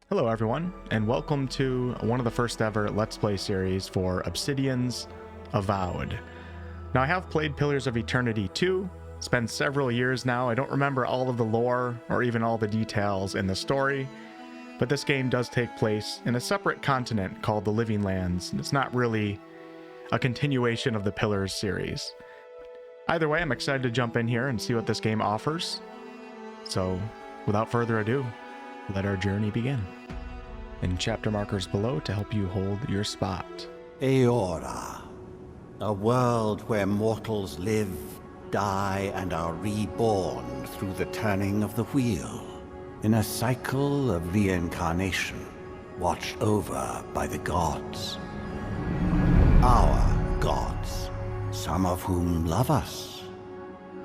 Hello everyone, and welcome to one of the first ever Let's Play series for Obsidian's Avowed. Now I have played Pillars of Eternity 2, it's been several years now, I don't remember all of the lore or even all the details in the story, but this game does take place in a separate continent called the Living Lands, and it's not really a continuation of the Pillars series. Either way, I'm excited to jump in here and see what this game offers. So, without further ado, let our journey begin. And chapter markers below to help you hold your spot. Eora, a world where mortals live, die, and are reborn through the turning of the wheel, in a cycle of reincarnation, watched over by the gods. Our gods, some of whom love us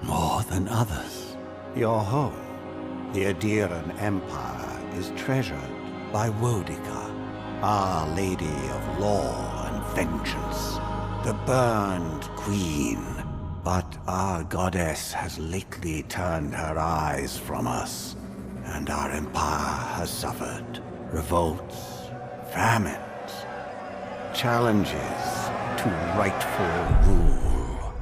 more than others. Your home, the Adiran Empire, is treasured by Wodica, Our Lady of Law and Vengeance, the burned queen. But our goddess has lately turned her eyes from us, and our empire has suffered revolts, famines, challenges to rightful rule.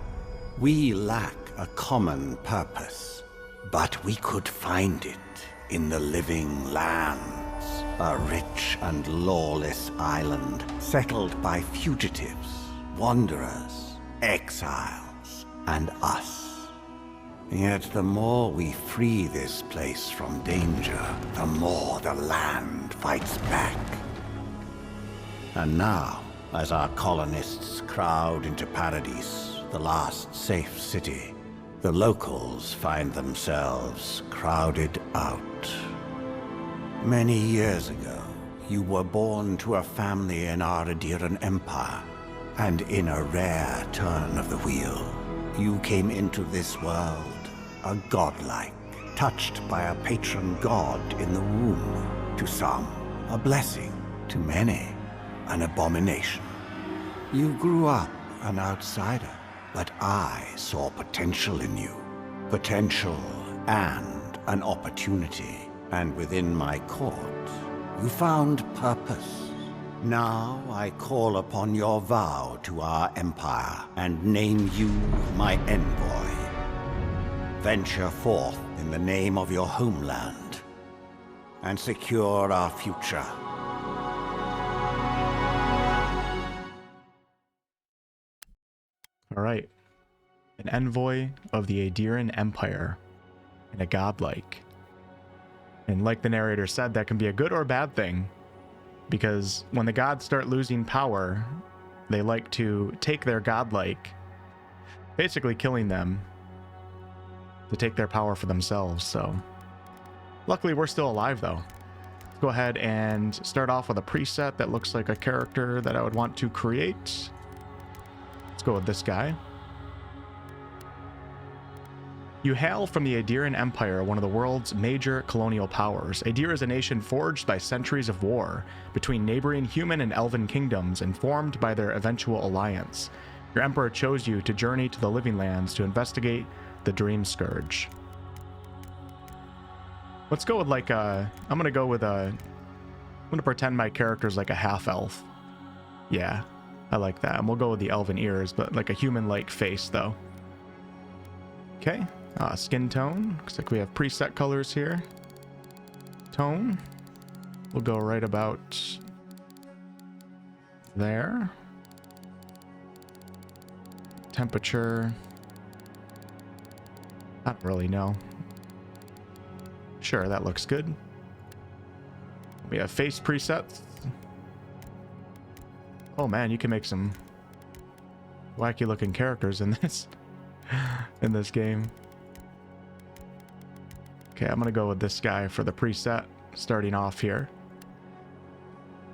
We lack a common purpose, but we could find it in the Living Lands, a rich and lawless island settled by fugitives, wanderers, exiles, and us. Yet the more we free this place from danger, the more the land fights back. And now, as our colonists crowd into Paradise, the last safe city, the locals find themselves crowded out. Many years ago, you were born to a family in our Adiran Empire, and in a rare turn of the wheel, you came into this world a godlike, touched by a patron god in the womb. To some, a blessing; to many, an abomination. You grew up an outsider, but I saw potential in you. Potential and an opportunity. And within my court, you found purpose. Now I call upon your vow to our empire and name you my envoy. Venture forth in the name of your homeland and secure our future. All right, an envoy of the Adiran Empire, and a godlike. And like the narrator said, that can be a good or bad thing, because when the gods start losing power, they like to take their godlike, basically killing them to take their power for themselves. So luckily we're still alive though. Let's go ahead and start off with a preset that looks like a character that I would want to create. Let's go with this guy. You hail from the Adiran Empire, one of the world's major colonial powers. Adir is a nation forged by centuries of war between neighboring human and elven kingdoms and formed by their eventual alliance. Your emperor chose you to journey to the Living Lands to investigate the Dream Scourge. Let's go with like a... I'm gonna pretend my character's like a half-elf. Yeah, I like that. And we'll go with the elven ears, but like a human-like face though. Okay. Skin tone. Looks like we have preset colors here. Tone. We'll go right about there. Temperature. I don't really know. Sure, that looks good. We have face presets. Oh man, you can make some wacky looking characters in this game. Okay, I'm gonna go with this guy for the preset, starting off here.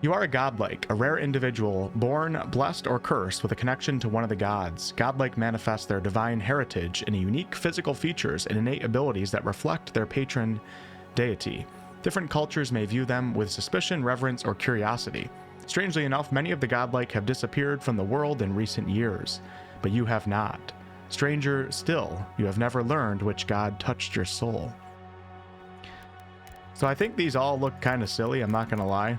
You are a godlike, a rare individual, born, blessed, or cursed with a connection to one of the gods. Godlike manifest their divine heritage in unique physical features and innate abilities that reflect their patron deity. Different cultures may view them with suspicion, reverence, or curiosity. Strangely enough, many of the godlike have disappeared from the world in recent years, but you have not. Stranger still, you have never learned which god touched your soul. So I think these all look kind of silly, I'm not gonna lie.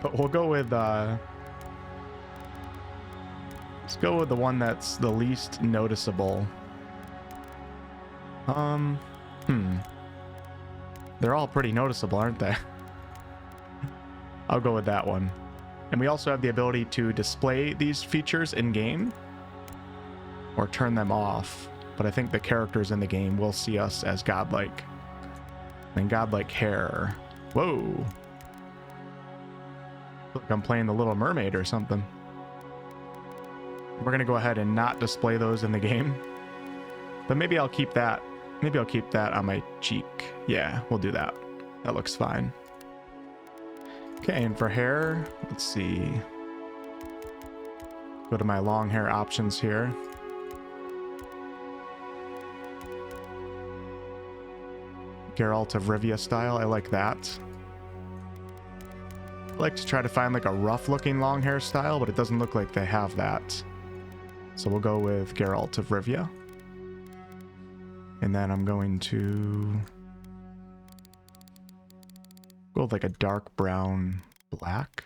But we'll go with let's go with the one that's the least noticeable. They're all pretty noticeable, aren't they? I'll go with that one. And we also have the ability to display these features in game or turn them off. But I think the characters in the game will see us as godlike. And godlike hair. Whoa. Look, I'm playing the Little Mermaid or something. We're going to go ahead and not display those in the game. But maybe I'll keep that. Maybe I'll keep that on my cheek. Yeah, we'll do that. That looks fine. Okay, and for hair, let's see. Go to my long hair options here. Geralt of Rivia style, I like that. I like to try to find like a rough looking long hair style, but it doesn't look like they have that. So we'll go with Geralt of Rivia. And then I'm going to go with like a dark brown black.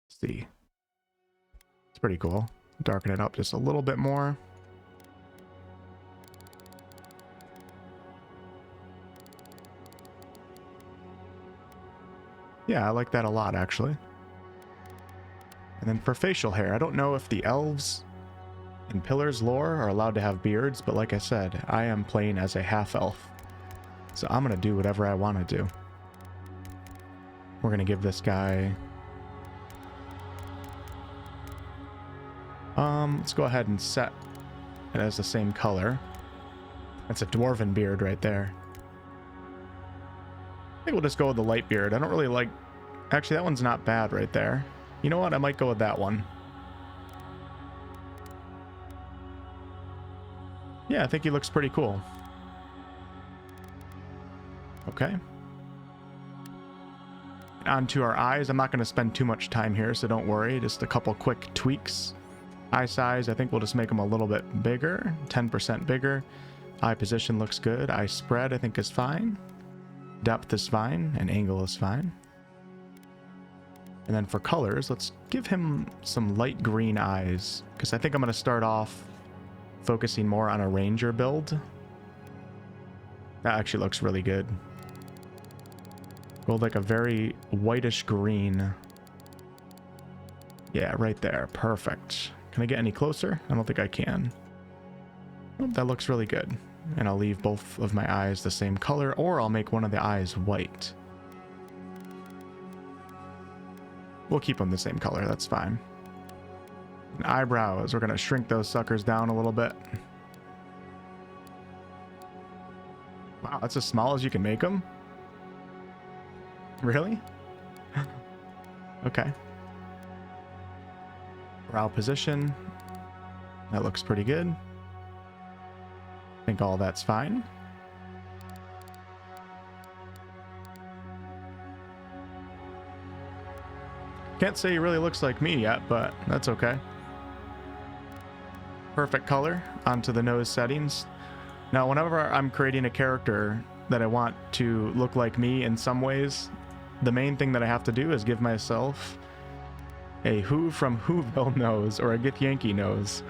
Let's see. It's pretty cool. Darken it up just a little bit more. Yeah, I like that a lot, actually. And then for facial hair, I don't know if the elves in Pillars lore are allowed to have beards, but like I said, I am playing as a half-elf. So I'm going to do whatever I want to do. We're going to give this guy... let's go ahead and set it as the same color. That's a dwarven beard right there. I think we'll just go with the light beard. I don't really like... Actually, that one's not bad right there. You know what? I might go with that one. Yeah, I think he looks pretty cool. Okay. On to our eyes. I'm not going to spend too much time here, so don't worry. Just a couple quick tweaks. Eye size, I think we'll just make them a little bit bigger. 10% bigger. Eye position looks good. Eye spread, I think, is fine. Depth is fine, and angle is fine. And then for colors, let's give him some light green eyes, because I think I'm going to start off focusing more on a ranger build. That actually looks really good. Go like a very whitish green. Yeah, right there. Perfect. Can I get any closer? I don't think I can. Oh, that looks really good. And I'll leave both of my eyes the same color, or I'll make one of the eyes white. We'll keep them the same color, that's fine. And eyebrows, we're going to shrink those suckers down a little bit. Wow, that's as small as you can make them? Really? Okay. Brow position. That looks pretty good. I think all that's fine. Can't say he really looks like me yet, but that's okay. Perfect color. Onto the nose settings. Now, whenever I'm creating a character that I want to look like me in some ways, the main thing that I have to do is give myself a Who from Whoville nose, or a Githyanki nose.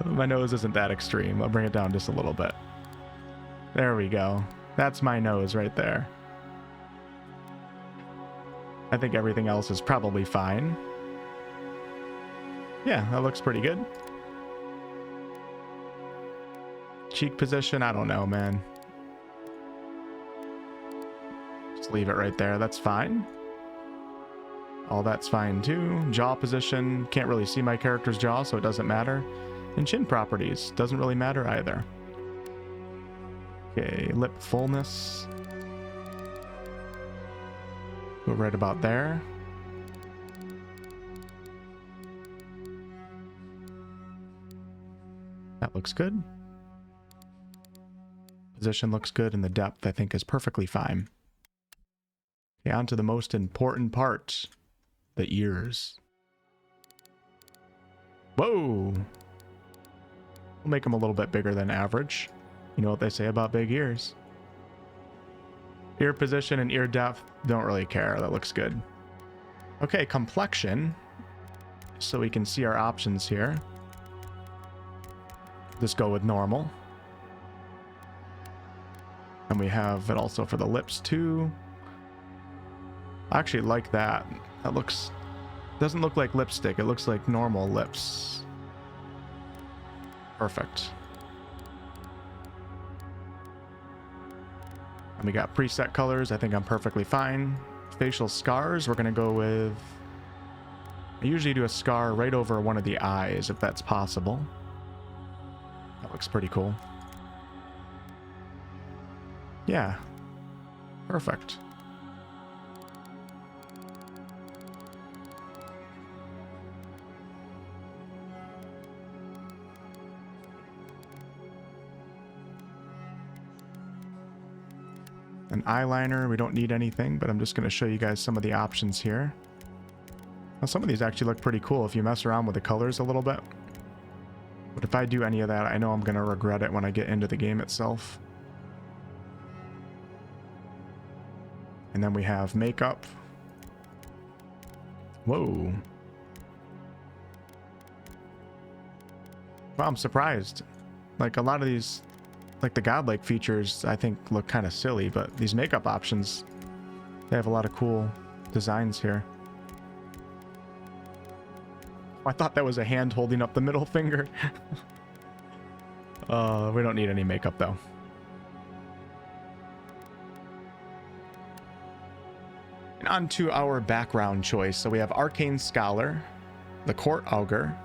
My nose isn't that extreme. I'll bring it down just a little bit. There we go. That's my nose right there. I think everything else is probably fine. Yeah, that looks pretty good. Cheek position, I don't know, man. Just leave it right there. That's fine. All that's fine too. Jaw position, can't really see my character's jaw, so it doesn't matter. And chin properties, doesn't really matter either. Okay, lip fullness. Go right about there. That looks good. Position looks good, and the depth I think is perfectly fine. Okay, on to the most important part. The ears. Whoa! We'll make them a little bit bigger than average. You know what they say about big ears. Ear position and ear depth, don't really care. That looks good. Okay, complexion. So we can see our options here. Just go with normal. And we have it also for the lips too. I actually like that. That looks... doesn't look like lipstick. It looks like normal lips. Perfect. And we got preset colors. I think I'm perfectly fine. Facial scars, we're going to go with... I usually do a scar right over one of the eyes, if that's possible. That looks pretty cool. Yeah. Perfect. An eyeliner, we don't need anything, but I'm just going to show you guys some of the options here. Now, some of these actually look pretty cool if you mess around with the colors a little bit. But if I do any of that, I know I'm going to regret it when I get into the game itself. And then we have makeup. Whoa. Wow, I'm surprised. Like, a lot of these, like the godlike features, I think look kind of silly, but these makeup options, they have a lot of cool designs here. I thought that was a hand holding up the middle finger. We don't need any makeup though. And on to our background choice. So we have Arcane Scholar, the Court Augur,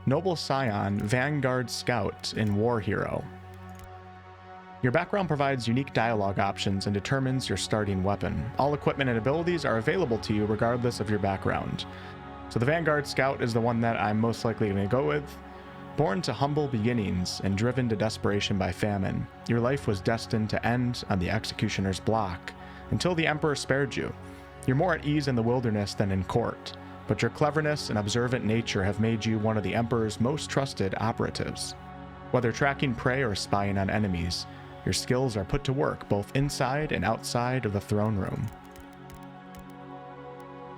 Noble Scion, Vanguard Scout, and War Hero. Your background provides unique dialogue options and determines your starting weapon. All equipment and abilities are available to you regardless of your background. So the Vanguard Scout is the one that I'm most likely going to go with. Born to humble beginnings and driven to desperation by famine, your life was destined to end on the executioner's block until the Emperor spared you. You're more at ease in the wilderness than in court, but your cleverness and observant nature have made you one of the Emperor's most trusted operatives. Whether tracking prey or spying on enemies, your skills are put to work both inside and outside of the throne room.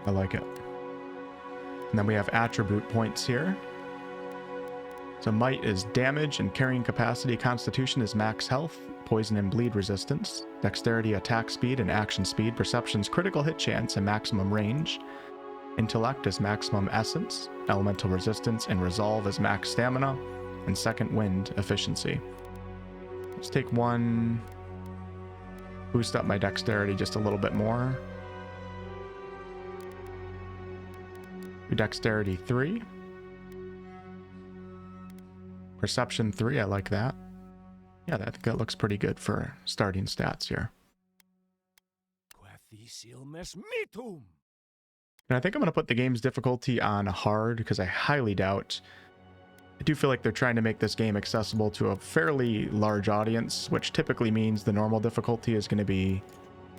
I like it. And then we have attribute points here. So might is damage and carrying capacity, constitution is max health, poison and bleed resistance, dexterity, attack speed and action speed, perception's critical hit chance and maximum range, intellect is maximum essence, elemental resistance and resolve is max stamina, and second wind efficiency. Let's take one, boost up my dexterity just a little bit more. Dexterity 3. Perception 3, I like that. Yeah, I think that looks pretty good for starting stats here. And I think I'm going to put the game's difficulty on hard because I highly doubt... I do feel like they're trying to make this game accessible to a fairly large audience, which typically means the normal difficulty is going to be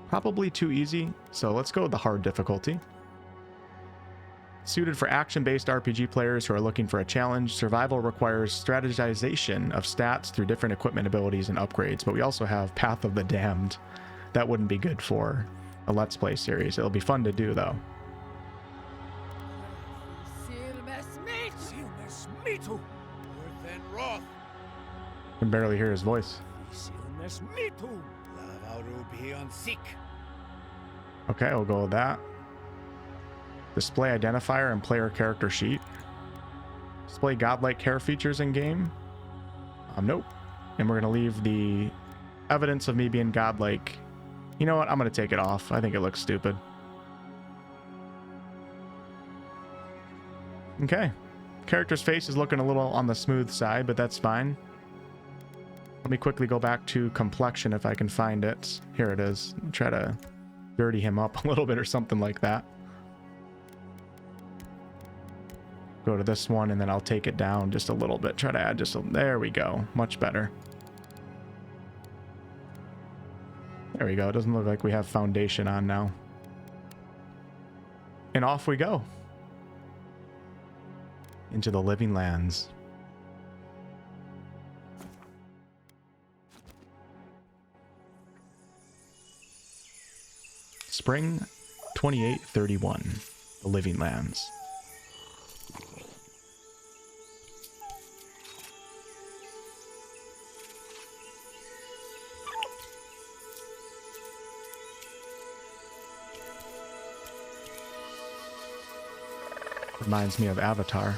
probably too easy. So let's go with the hard difficulty. Suited for action-based RPG players who are looking for a challenge, survival requires strategization of stats through different equipment abilities and upgrades, but we also have Path of the Damned. That wouldn't be good for a Let's Play series. It'll be fun to do, though. I can barely hear his voice. Okay, we'll go with that. Display identifier and player character sheet. Display godlike hair features in game. Nope. And we're going to leave the evidence of me being godlike. You know what? I'm going to take it off. I think it looks stupid. Okay. Character's face is looking a little on the smooth side, but that's fine. Let me quickly go back to complexion if I can find it. Here it is. Try to dirty him up a little bit or something like that. Go to this one and then I'll take it down just a little bit. Try to add just a... There we go. Much better. There we go. It doesn't look like we have foundation on now. And off we go. Into the living lands. Spring 2831, the Living Lands. Reminds me of Avatar.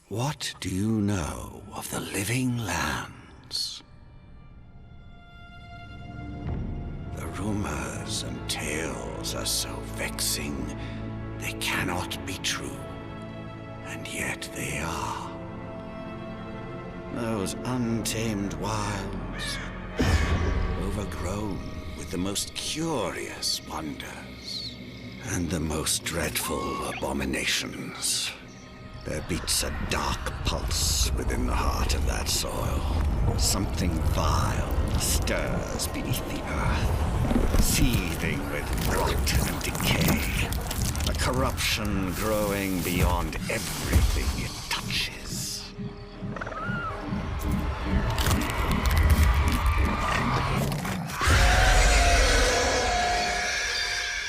What do you know of the living lands? The rumors and tales are so vexing, they cannot be true, and yet they are. Those untamed wilds, overgrown with the most curious wonders, and the most dreadful abominations. There beats a dark pulse within the heart of that soil. Something vile stirs beneath the earth, seething with rot and decay. A corruption growing beyond everything it touches.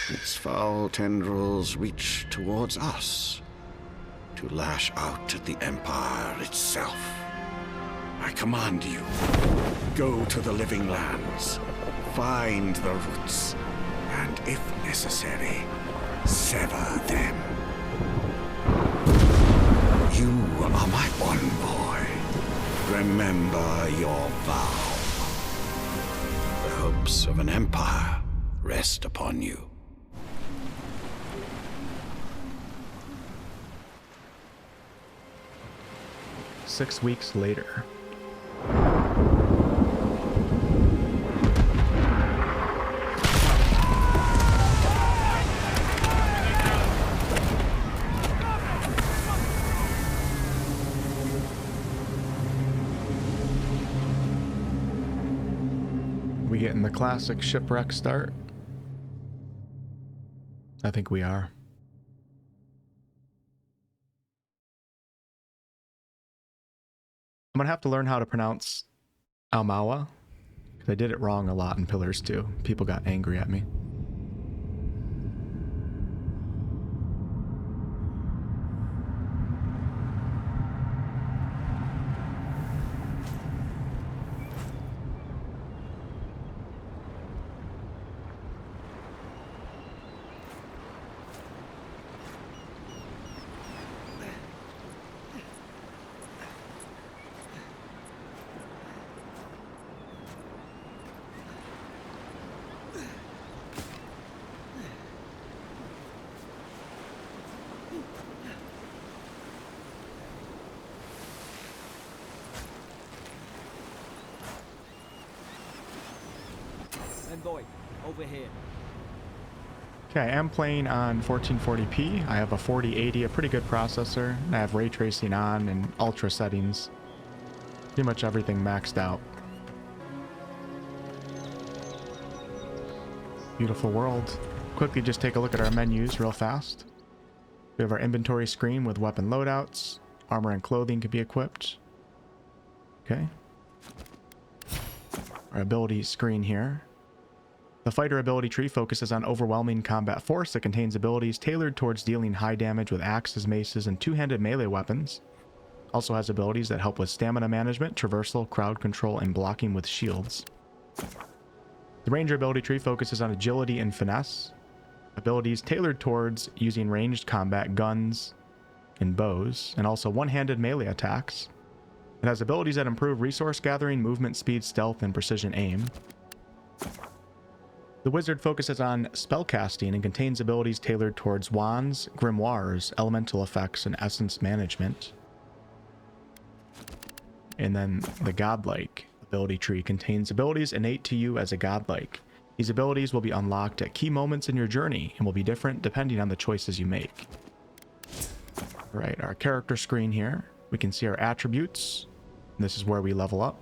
Its foul tendrils reach towards us, to lash out at the Empire itself. I command you, go to the living lands, find the roots, and if necessary, sever them. You are my one boy. Remember your vow. The hopes of an empire rest upon you. 6 weeks later. We getting the classic shipwreck start? I think we are. I'm gonna have to learn how to pronounce Almawa, because I did it wrong a lot in Pillars 2. People got angry at me. Over here. Okay, I am playing on 1440p. I have a 4080, a pretty good processor. I have ray tracing on and ultra settings. Pretty much everything maxed out. Beautiful world. Quickly just take a look at our menus real fast. We have our inventory screen with weapon loadouts. Armor and clothing can be equipped. Okay. Our ability screen here. The fighter ability tree focuses on overwhelming combat force that contains abilities tailored towards dealing high damage with axes, maces, and two-handed melee weapons. Also has abilities that help with stamina management, traversal, crowd control, and blocking with shields. The ranger ability tree focuses on agility and finesse. Abilities tailored towards using ranged combat, guns, and bows, and also one-handed melee attacks. It has abilities that improve resource gathering, movement speed, stealth, and precision aim. The wizard focuses on spellcasting and contains abilities tailored towards wands, grimoires, elemental effects, and essence management. And then the godlike ability tree contains abilities innate to you as a godlike. These abilities will be unlocked at key moments in your journey and will be different depending on the choices you make. All right, our character screen here. We can see our attributes. This is where we level up.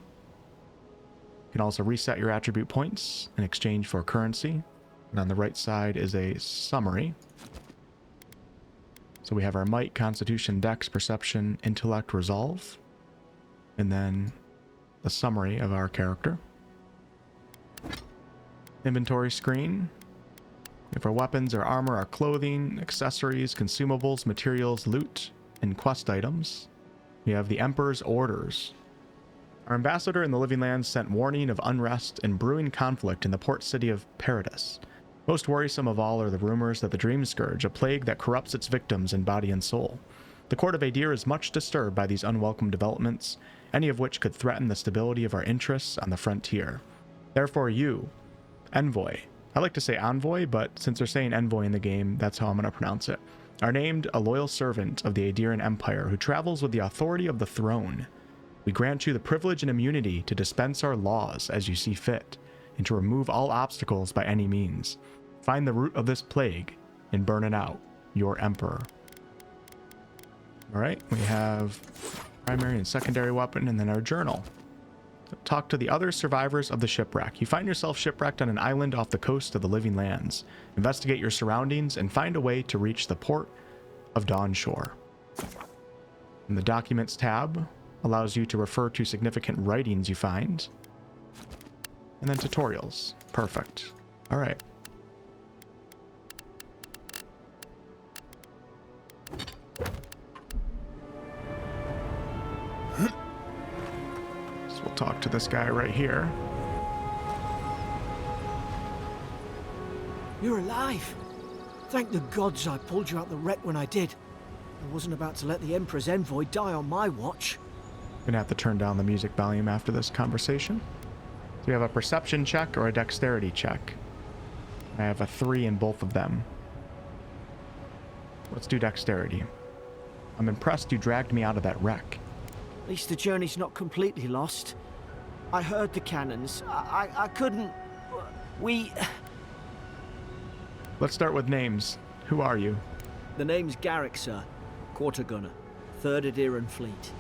You can also reset your attribute points in exchange for currency. And on the right side is a summary. So we have our might, constitution, dex, perception, intellect, resolve. And then the summary of our character. Inventory screen. If our weapons, our armor, our clothing, accessories, consumables, materials, loot, and quest items. We have the Emperor's Orders. Our ambassador in the Living Lands sent warning of unrest and brewing conflict in the port city of Paradis. Most worrisome of all are the rumors that the Dream Scourge, a plague that corrupts its victims in body and soul. The court of Adir is much disturbed by these unwelcome developments, any of which could threaten the stability of our interests on the frontier. Therefore you, Envoy, I like to say envoy, but since they're saying envoy in the game, that's how I'm going to pronounce it, are named a loyal servant of the Adiran Empire who travels with the authority of the throne. We grant you the privilege and immunity to dispense our laws as you see fit, and to remove all obstacles by any means. Find the root of this plague and burn it out, your Emperor. All right, we have primary and secondary weapon, and then our journal. Talk to the other survivors of the shipwreck. You find yourself shipwrecked on an island off the coast of the Living Lands. Investigate your surroundings and find a way to reach the port of Dawnshore. And the Documents tab allows you to refer to significant writings you find. And then tutorials. Perfect. All right. We'll talk to this guy right here. You're alive. Thank the gods I pulled you out the wreck when I did. I wasn't about to let the Emperor's envoy die on my watch. Gonna have to turn down the music volume after this conversation. So we have a perception check or a dexterity check. I have a 3 in both of them. Let's do dexterity. I'm impressed you dragged me out of that wreck. At least the journey's not completely lost. I heard the cannons. I couldn't... We... Let's start with names. Who are you? The name's Garrick, sir. Quarter gunner. 3rd Adiran Fleet.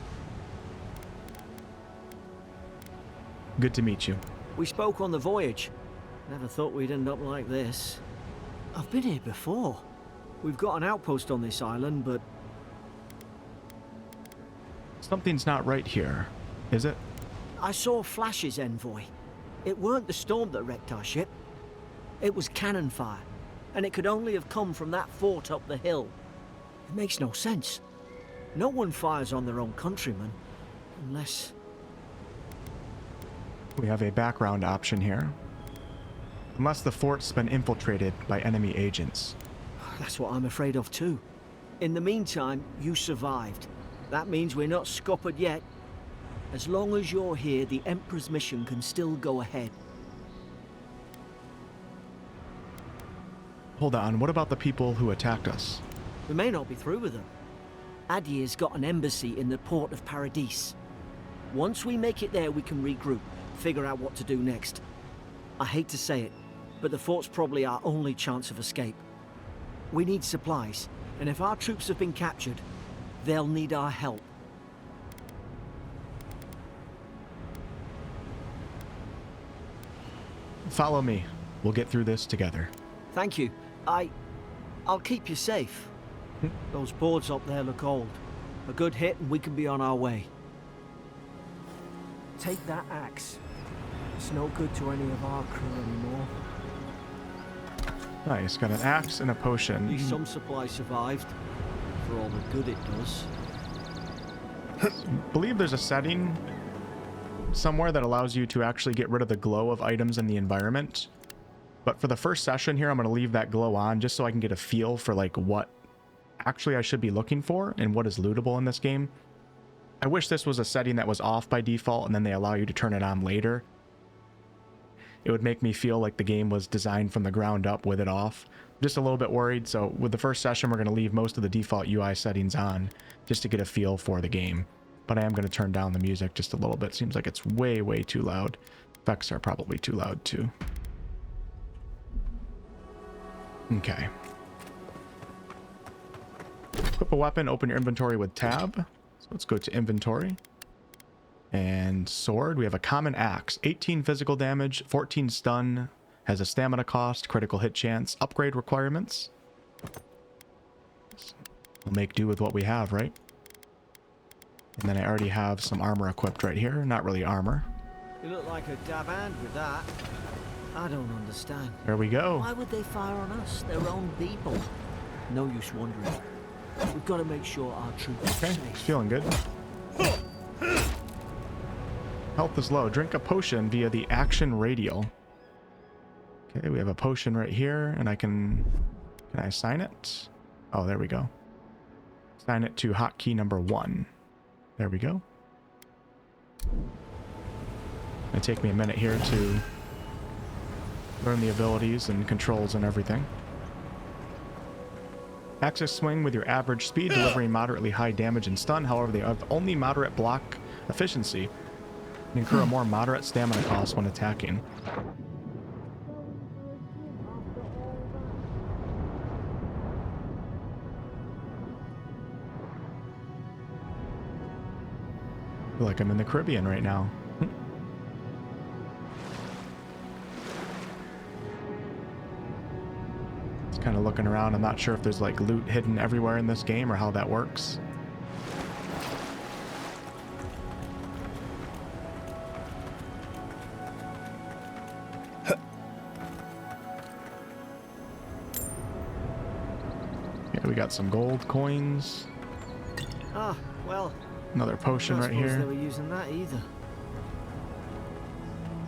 Good to meet you. We spoke on the voyage. Never thought we'd end up like this. I've been here before. We've got an outpost on this island, but... Something's not right here, is it? I saw flashes, Envoy. It weren't the storm that wrecked our ship. It was cannon fire, and it could only have come from that fort up the hill. It makes no sense. No one fires on their own countrymen, unless... We have a background option here. Unless the fort's been infiltrated by enemy agents. That's what I'm afraid of too. In the meantime, you survived. That means we're not scuppered yet. As long as you're here, the Emperor's mission can still go ahead. Hold on, what about the people who attacked us? We may not be through with them. Adir's got an embassy in the port of Paradis. Once we make it there, we can regroup, figure out what to do next. I hate to say it, but the fort's probably our only chance of escape. We need supplies, and if our troops have been captured, they'll need our help. Follow me. We'll get through this together. Thank you. I'll keep you safe. Those boards up there look old. A good hit and we can be on our way. Take that axe. It's no good to any of our crew anymore. Nice, got an axe and a potion. At least some supplies survived, for all the good it does. I believe there's a setting somewhere that allows you to actually get rid of the glow of items in the environment. But for the first session here, I'm going to leave that glow on just so I can get a feel for like what actually I should be looking for and what is lootable in this game. I wish this was a setting that was off by default and then they allow you to turn it on later. It would make me feel like the game was designed from the ground up with it off. Just a little bit worried, so with the first session we're going to leave most of the default UI settings on just to get a feel for the game. But I am going to turn down the music just a little bit. Seems like it's way, way too loud. Effects are probably too loud too. Equip a weapon, open your inventory with tab. So let's go to inventory. And sword, we have a common axe. 18 physical damage, 14 stun, has a stamina cost, critical hit chance, upgrade requirements. We'll make do with what we have, right? And then I already have some armor equipped right here. Not really armor. You look like a dab hand with that. I don't understand. There we go. Why would they fire on us, their own people? No use wondering. We've got to make sure our troops are Okay, safe. feeling good. Health is low. Drink a potion via the action radial. Okay, we have a potion right here, and can I assign it? Oh, there we go. Assign it to hotkey number 1. There we go. It'll take me a minute here to learn the abilities and controls and everything. Axis swing with your average speed, delivering moderately high damage and stun. However, they have only moderate block efficiency and incur a more moderate stamina cost when attacking. I feel like I'm in the Caribbean right now. Just kind of looking around. I'm not sure if there's like loot hidden everywhere in this game or how that works. Yeah, we got some gold coins. Ah, well. Another potion I right suppose here. they were using that either.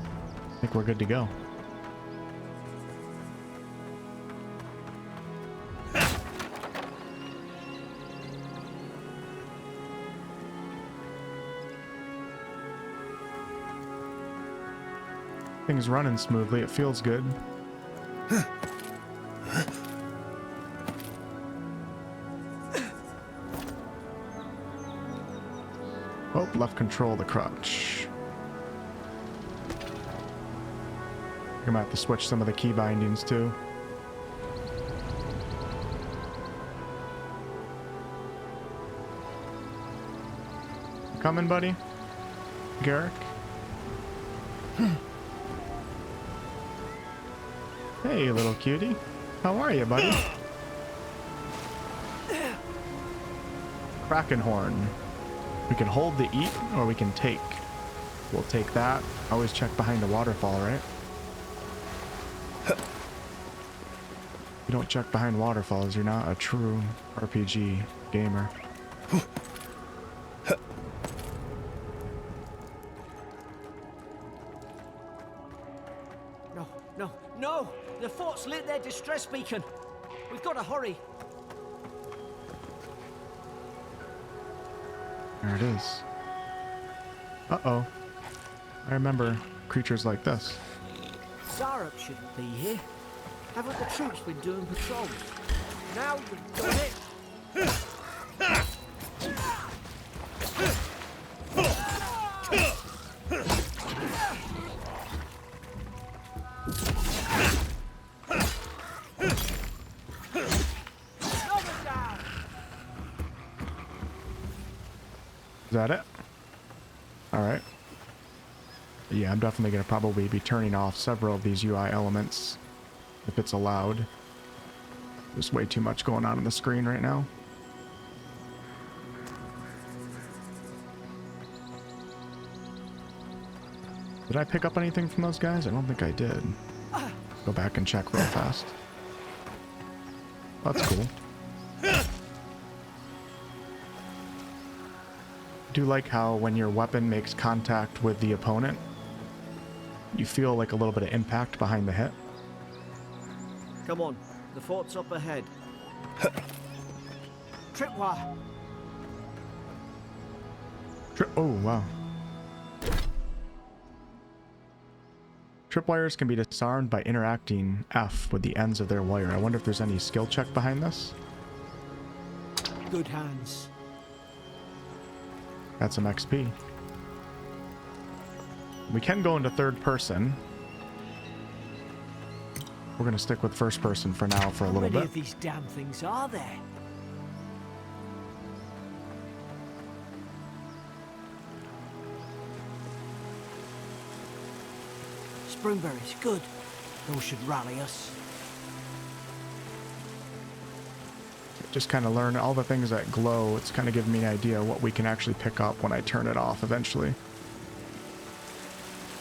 I think we're good to go. Things running smoothly. It feels good. Oh, left control the crutch. I'm gonna have to switch some of the key bindings too. Coming, buddy? Garrick? Hey, little cutie. How are you, buddy? Kraken horn. We can hold to eat, or we can take. We'll take that. Always check behind a waterfall, right? You don't check behind waterfalls, you're not a true RPG gamer. No, no, no! The fort's lit their distress beacon. We've got to hurry. There it is. Uh-oh. I remember creatures like this. Zarup shouldn't be here. Haven't the troops been doing patrols? Now you've done it! Is that it? Alright. Yeah, I'm definitely going to probably be turning off several of these UI elements if it's allowed. There's way too much going on the screen right now. Did I pick up anything from those guys? I don't think I did. Go back and check real fast. That's cool. I do like how when your weapon makes contact with the opponent, you feel like a little bit of impact behind the hit. Come on, the fort's up ahead. Tripwire! Oh, wow. Tripwires can be disarmed by interacting F with the ends of their wire. I wonder if there's any skill check behind this. Good hands. Got some XP. We can go into third person. We're going to stick with first person for now for a little How many bit. of these damn things are there? springberries, good. Those should rally us. Just kind of learn all the things that glow. It's kind of giving me an idea of what we can actually pick up when I turn it off eventually.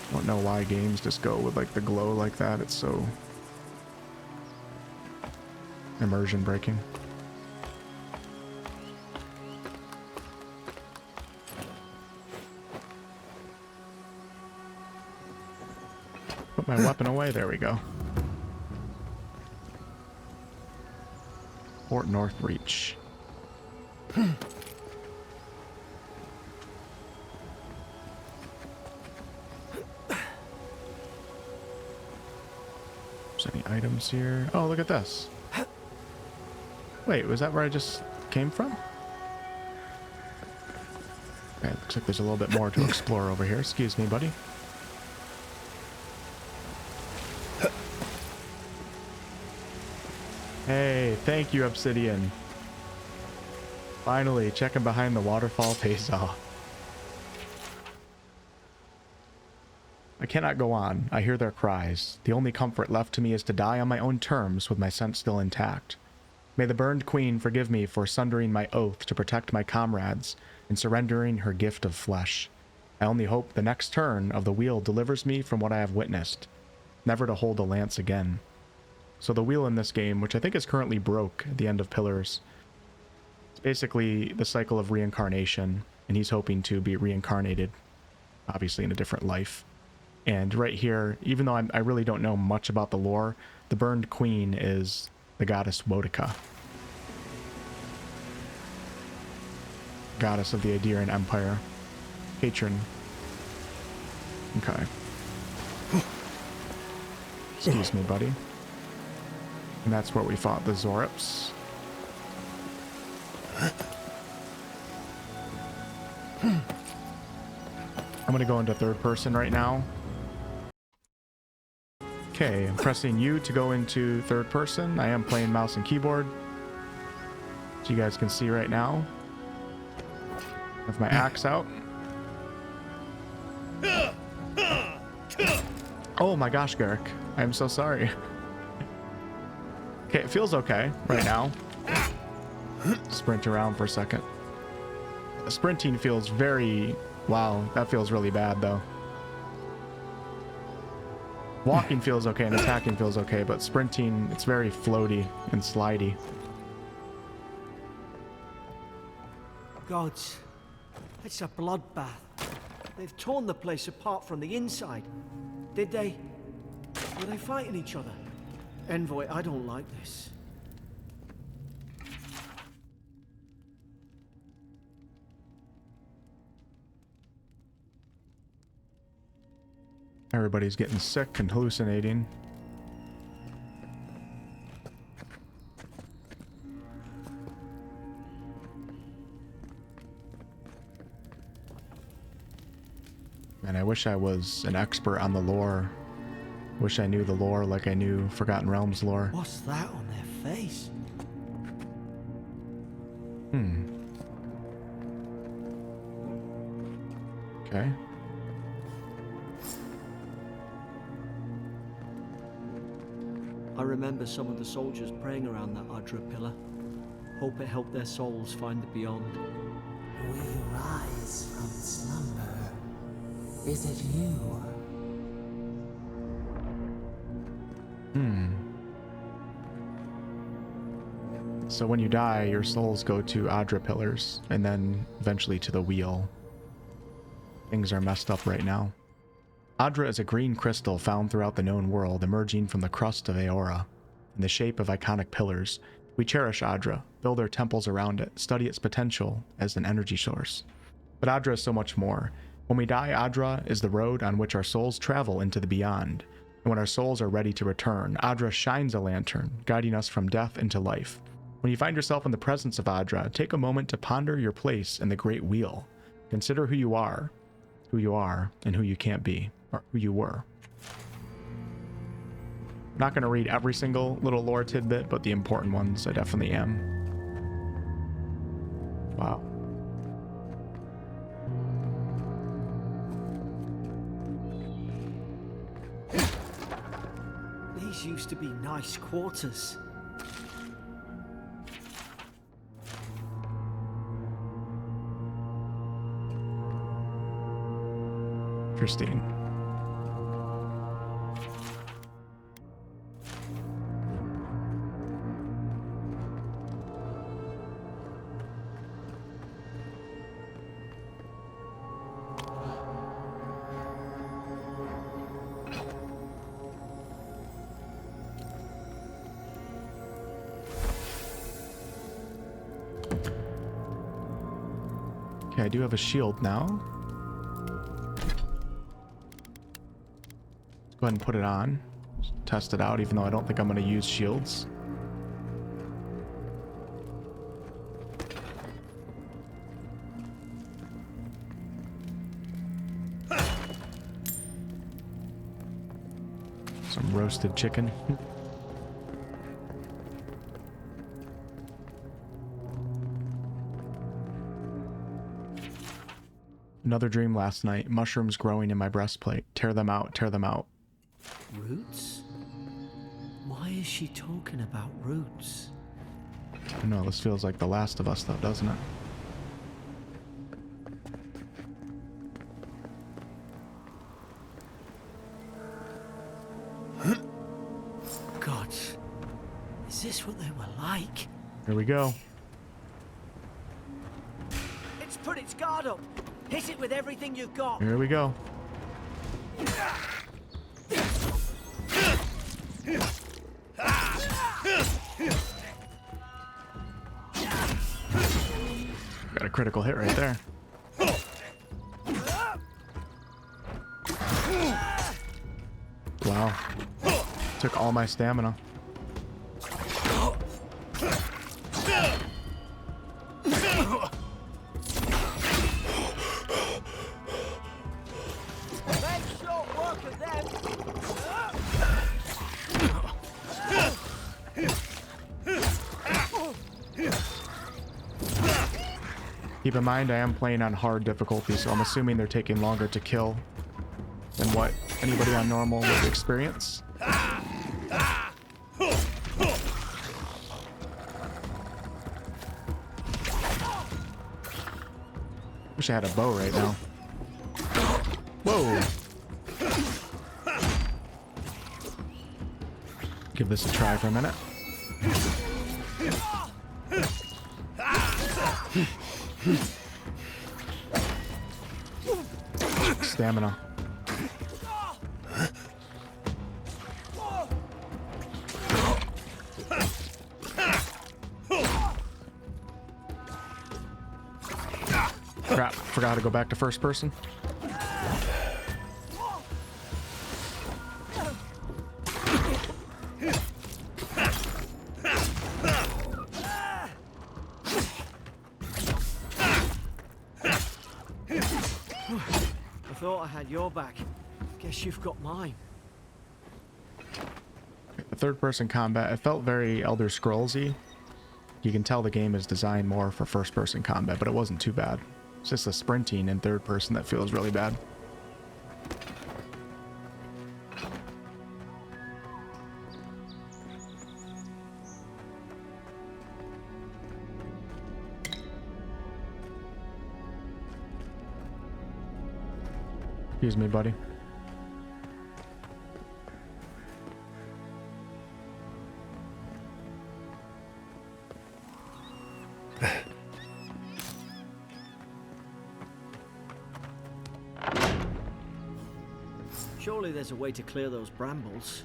I don't know why games just go with like the glow like that. It's so immersion breaking. Put my weapon away. There we go. Fort North Reach. There's any items here? Oh, look at this. Wait, was that where I just came from? Okay, looks like there's a little bit more to explore over here. Excuse me, buddy. Hey, thank you, Obsidian. Finally, checking behind the waterfall pays off. I cannot go on. I hear their cries. The only comfort left to me is to die on my own terms with my sense still intact. May the burned queen forgive me for sundering my oath to protect my comrades and surrendering her gift of flesh. I only hope the next turn of the wheel delivers me from what I have witnessed, never to hold a lance again. So the wheel in this game, which I think is currently broke at the end of Pillars, it's basically the cycle of reincarnation, and he's hoping to be reincarnated, obviously in a different life. And right here, even though I really don't know much about the lore, the burned queen is the goddess Wodica, goddess of the Adirian Empire, patron. Okay. Excuse me, buddy. And that's where we fought the Zorips. I'm going to go into third person right now. Okay, I'm pressing U to go into third person. I am playing mouse and keyboard, as you guys can see right now. I have my axe out. Oh my gosh, Garrick. I am so sorry. Okay, it feels okay right now. Sprint around for a second. Sprinting feels very... Wow, that feels really bad though. Walking feels okay and attacking feels okay, but sprinting, it's very floaty and slidey. Gods, it's a bloodbath. They've torn the place apart from the inside. Did they? Were they fighting each other? Envoy, I don't like this. Everybody's getting sick and hallucinating. Man, I wish I was an expert on the lore. Wish I knew the lore like I knew Forgotten Realms lore. What's that on their face? Okay. I remember some of the soldiers praying around that Adra pillar. Hope it helped their souls find the beyond. We rise from slumber. Is it you? So when you die, your souls go to Adra pillars, and then eventually to the wheel. Things are messed up right now. Adra is a green crystal found throughout the known world, emerging from the crust of Aora. In the shape of iconic pillars, we cherish Adra, build our temples around it, study its potential as an energy source. But Adra is so much more. When we die, Adra is the road on which our souls travel into the beyond. And when our souls are ready to return, Adra shines a lantern, guiding us from death into life. When you find yourself in the presence of Adra, take a moment to ponder your place in the Great Wheel. Consider who you are, and who you can't be, or who you were. I'm not going to read every single little lore tidbit, but the important ones I definitely am. Wow. These used to be nice quarters. Interesting. Okay, I do have a shield now. Let's go ahead and put it on. Just test it out, even though I don't think I'm going to use shields. Some roasted chicken. Another dream last night. Mushrooms growing in my breastplate. Tear them out, tear them out. Roots? Why is she talking about roots? I know, this feels like The Last of Us though, doesn't it? God, is this what they were like? Here we go. It's put its guard up. Hit it with everything you've got. Here we go. Got a critical hit right there. Wow. Took all my stamina. Keep in mind, I am playing on hard difficulty, so I'm assuming they're taking longer to kill than what anybody on normal would experience. Wish I had a bow right now. Whoa! Give this a try for a minute. Stamina. Crap, forgot to go back to first person. I thought I had your back. Guess you've got mine. The third-person combat, it felt very Elder Scrolls-y. You can tell the game is designed more for first-person combat, but it wasn't too bad. It's just the sprinting in third person that feels really bad. Excuse me, buddy. Surely there's a way to clear those brambles.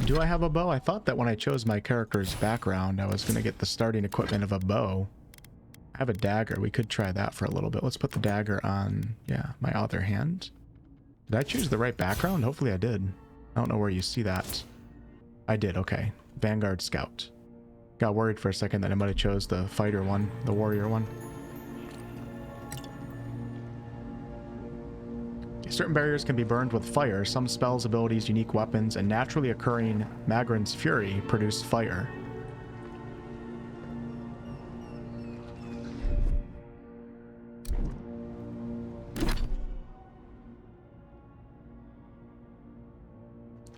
Do I have a bow? I thought that when I chose my character's background, I was going to get the starting equipment of a bow. I have a dagger. We could try that for a little bit. Let's put the dagger on, yeah, my other hand. Did I choose the right background? Hopefully I did. I don't know where you see that. I did, okay. Vanguard Scout. Got worried for a second that I might have chose the fighter one, the warrior one. Certain barriers can be burned with fire. Some spells, abilities, unique weapons, and naturally occurring Magran's Fury produce fire.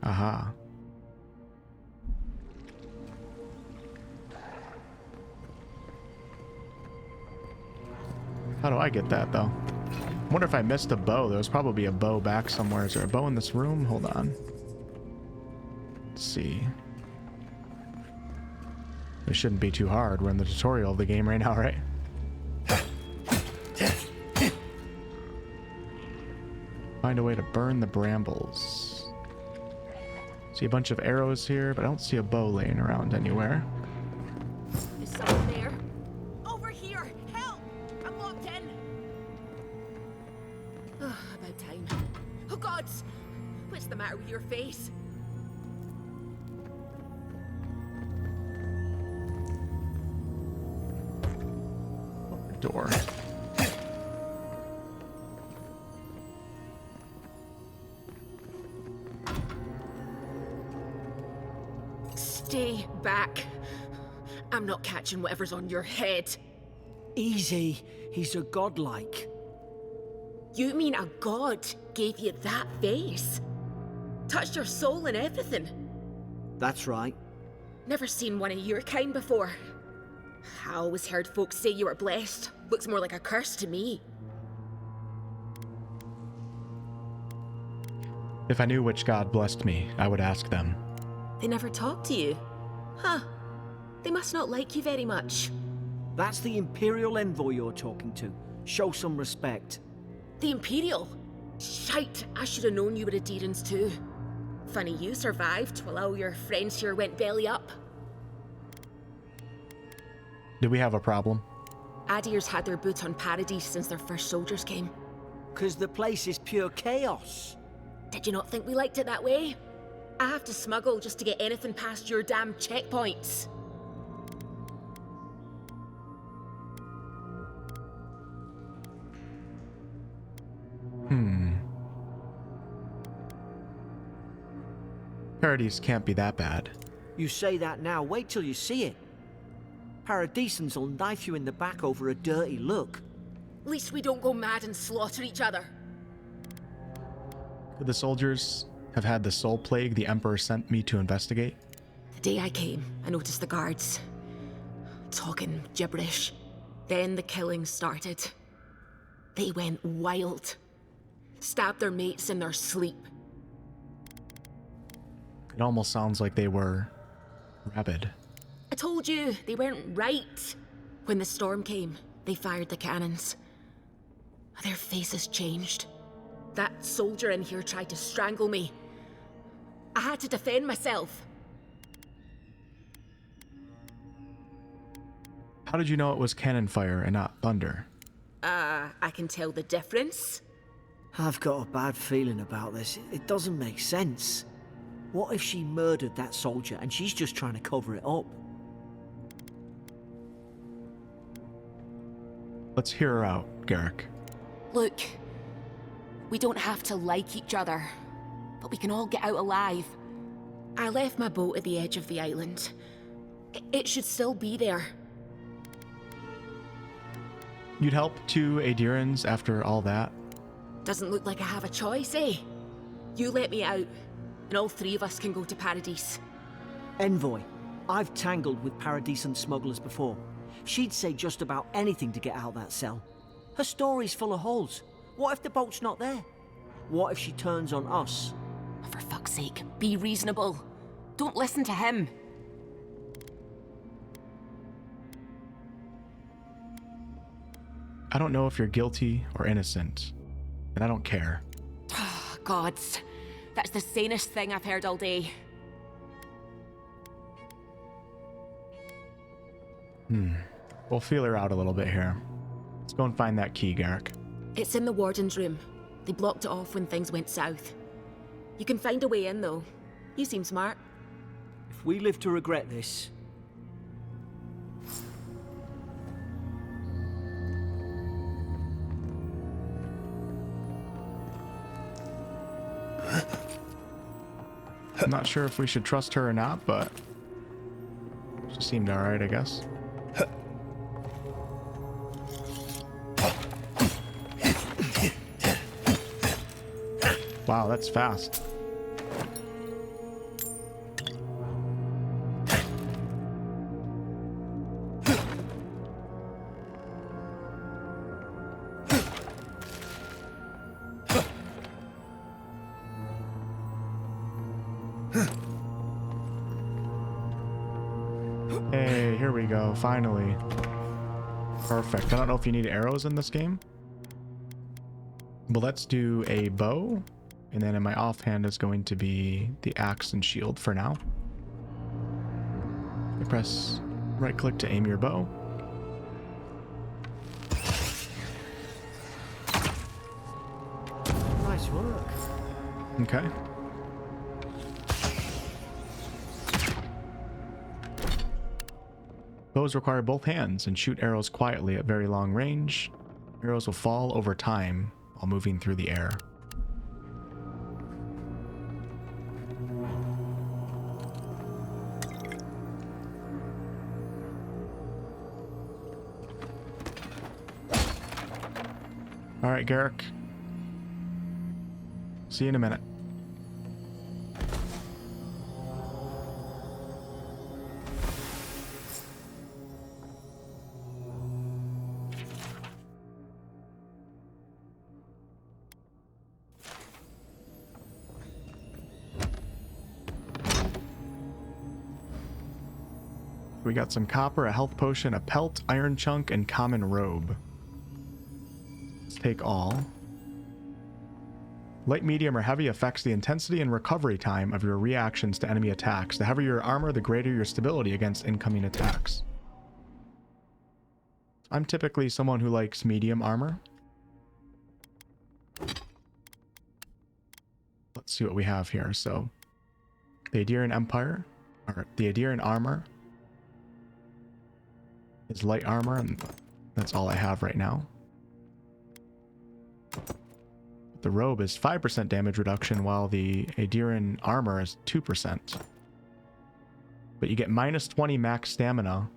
Aha. How do I get that, though? I wonder if I missed a bow. There was probably a bow back somewhere. Is there a bow in this room? Hold on. Let's see. This shouldn't be too hard. We're in the tutorial of the game right now, right? Find a way to burn the brambles. See a bunch of arrows here, but I don't see a bow laying around anywhere. Is someone there? Over here! Help! I'm locked in! Oh, about time. Oh gods! What's the matter with your face? Door. Stay back. I'm not catching whatever's on your head. Easy. He's a godlike. You mean a god gave you that face? Touched your soul and everything? That's right. Never seen one of your kind before. I always heard folks say you were blessed. Looks more like a curse to me. If I knew which god blessed me, I would ask them. They never talk to you? Huh. They must not like you very much. That's the Imperial envoy you're talking to. Show some respect. The Imperial? Shite, I should have known you were Adherents too. Funny you survived while all your friends here went belly up. Do we have a problem? Adir's had their boot on Paradise since their first soldiers came. 'Cause the place is pure chaos. Did you not think we liked it that way? I have to smuggle just to get anything past your damn checkpoints. Paradise can't be that bad. You say that now, wait till you see it. Paradisans will knife you in the back over a dirty look. At least we don't go mad and slaughter each other. Could the soldiers have had the soul plague the Emperor sent me to investigate? The day I came, I noticed the guards talking gibberish. Then the killing started. They went wild. Stabbed their mates in their sleep. It almost sounds like they were rabid. I told you, they weren't right. When the storm came, they fired the cannons. Their faces changed. That soldier in here tried to strangle me. I had to defend myself. How did you know it was cannon fire and not thunder? I can tell the difference. I've got a bad feeling about this. It doesn't make sense. What if she murdered that soldier and she's just trying to cover it up? Let's hear her out, Garrick. Look, we don't have to like each other, but we can all get out alive. I left my boat at the edge of the island. It should still be there. You'd help two Adherans after all that? Doesn't look like I have a choice, eh? You let me out, and all three of us can go to Paradise. Envoy, I've tangled with Paradisan smugglers before. She'd say just about anything to get out of that cell. Her story's full of holes. What if the boat's not there? What if she turns on us? For fuck's sake, be reasonable. Don't listen to him. I don't know if you're guilty or innocent, and I don't care. Gods, that's the sanest thing I've heard all day. We'll feel her out a little bit here. Let's go and find that key, Garrick. It's in the warden's room. They blocked it off when things went south. You can find a way in, though. You seem smart. If we live to regret this... I'm not sure if we should trust her or not, but she seemed alright, I guess. Wow, that's fast. we go. Finally. Perfect. I don't know if you need arrows in this game. But let's do a bow. And then in my offhand is going to be the axe and shield for now. You press right click to aim your bow. Nice work. Okay. Bows require both hands and shoot arrows quietly at very long range. Arrows will fall over time while moving through the air. All right, Garrick. See you in a minute. We got some copper, a health potion, a pelt, iron chunk, and common robe. Let's take all. Light, medium, or heavy affects the intensity and recovery time of your reactions to enemy attacks. The heavier your armor, the greater your stability against incoming attacks. I'm typically someone who likes medium armor. Let's see what we have here. So, the Adirian Empire, or the Adirian armor, is light armor, and that's all I have right now. The robe is 5% damage reduction, while the Adirian armor is 2%. But you get minus 20 max stamina,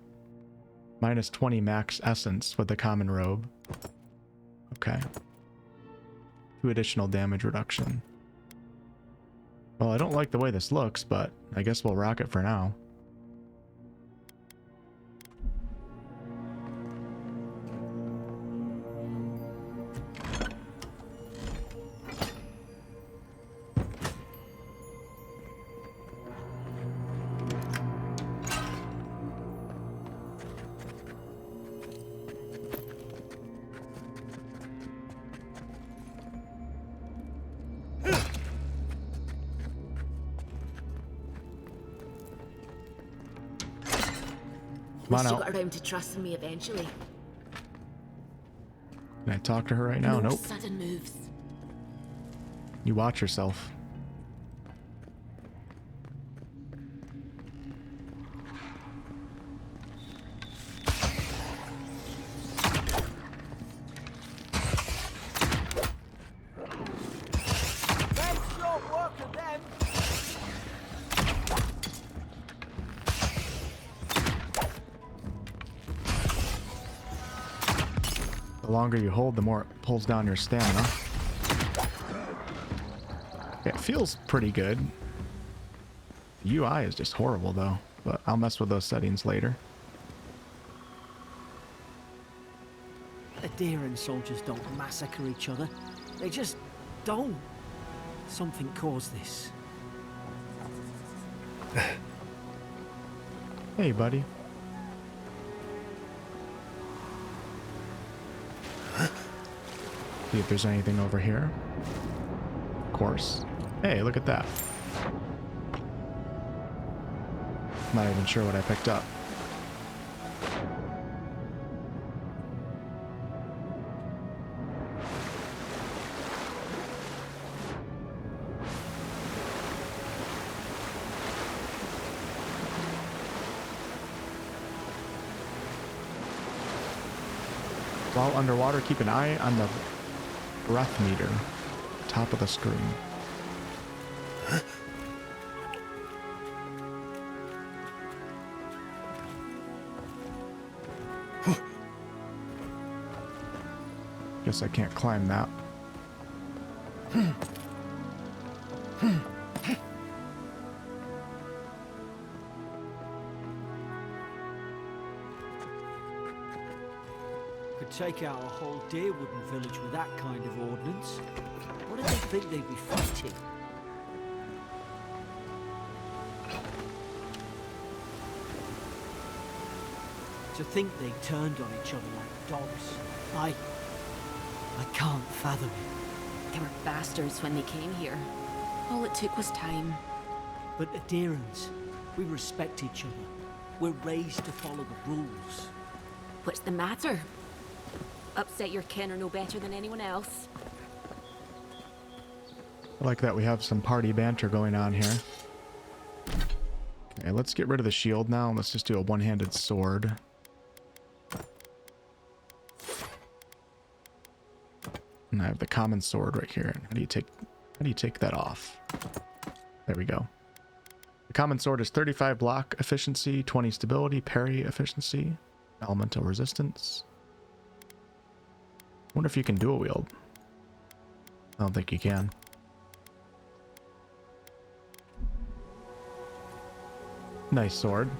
minus 20 max essence with the common robe. Okay. 2 additional damage reduction. Well, I don't like the way this looks, but I guess we'll rock it for now. Come on Wish you out. got around to trusting me eventually. Can I talk to her right now? No Nope. sudden moves. You watch yourself. The longer you hold, the more it pulls down your stamina. Yeah, it feels pretty good. The UI is just horrible though, but I'll mess with those settings later. Adirian soldiers don't massacre each other. They just don't. Something caused this. Hey, buddy. See if there's anything over here. Of course. Hey, look at that. Not even sure what I picked up. While underwater, keep an eye on the breath meter, top of the screen. Guess I can't climb that. Could take out a whole deer-wooden village with that kind of ordnance. What did they think they'd be fighting? To think they turned on each other like dogs. I can't fathom it. They were bastards when they came here. All it took was time. But adherents, we respect each other. We're raised to follow the rules. What's the matter? Upset your kin are no better than anyone else. I like that we have some party banter going on here. Okay, let's get rid of the shield now. Let's just do a one-handed sword. And I have the common sword right here. How do you take that off? There we go. The common sword is 35 block efficiency, 20 stability, parry efficiency, elemental resistance. I wonder if you can dual wield. I don't think you can. Nice sword.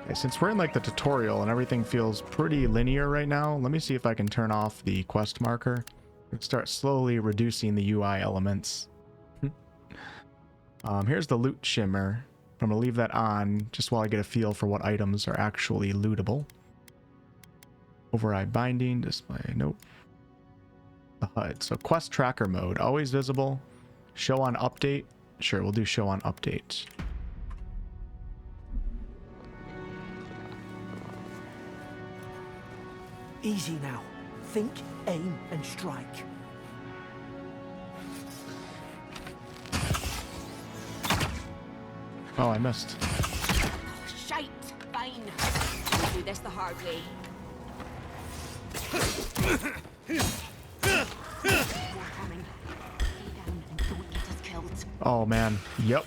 Okay, since we're in like the tutorial and everything feels pretty linear right now, let me see if I can turn off the quest marker and start slowly reducing the UI elements. Here's the loot shimmer. I'm going to leave that on just while I get a feel for what items are actually lootable. Override binding, display, nope. The HUD. So quest tracker mode, always visible. Show on update. Sure, we'll do show on update. Easy now. Think, aim, and strike. Oh, I missed. Shite! Fine. We'll do this the hard way. More coming. Stay down and don't get us killed. Oh man, yep.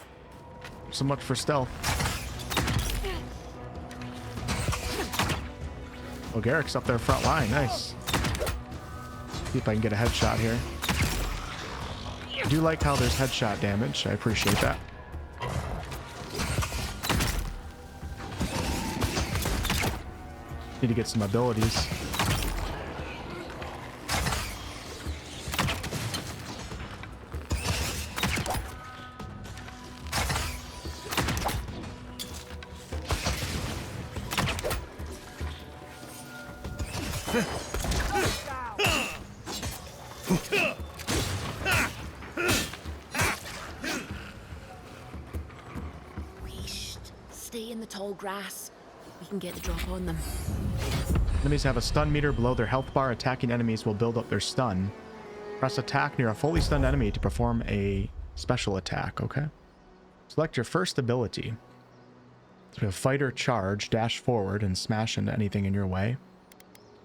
So much for stealth. Oh, Garrick's up there front line, nice. See if I can get a headshot here. I do like how there's headshot damage, I appreciate that. Need to get some abilities. Stay in the tall grass. We can get the drop on them. Enemies have a stun meter below their health bar. Attacking enemies will build up their stun. Press attack near a fully stunned enemy to perform a special attack, okay? Select your first ability. So we have Fighter Charge, dash forward and smash into anything in your way.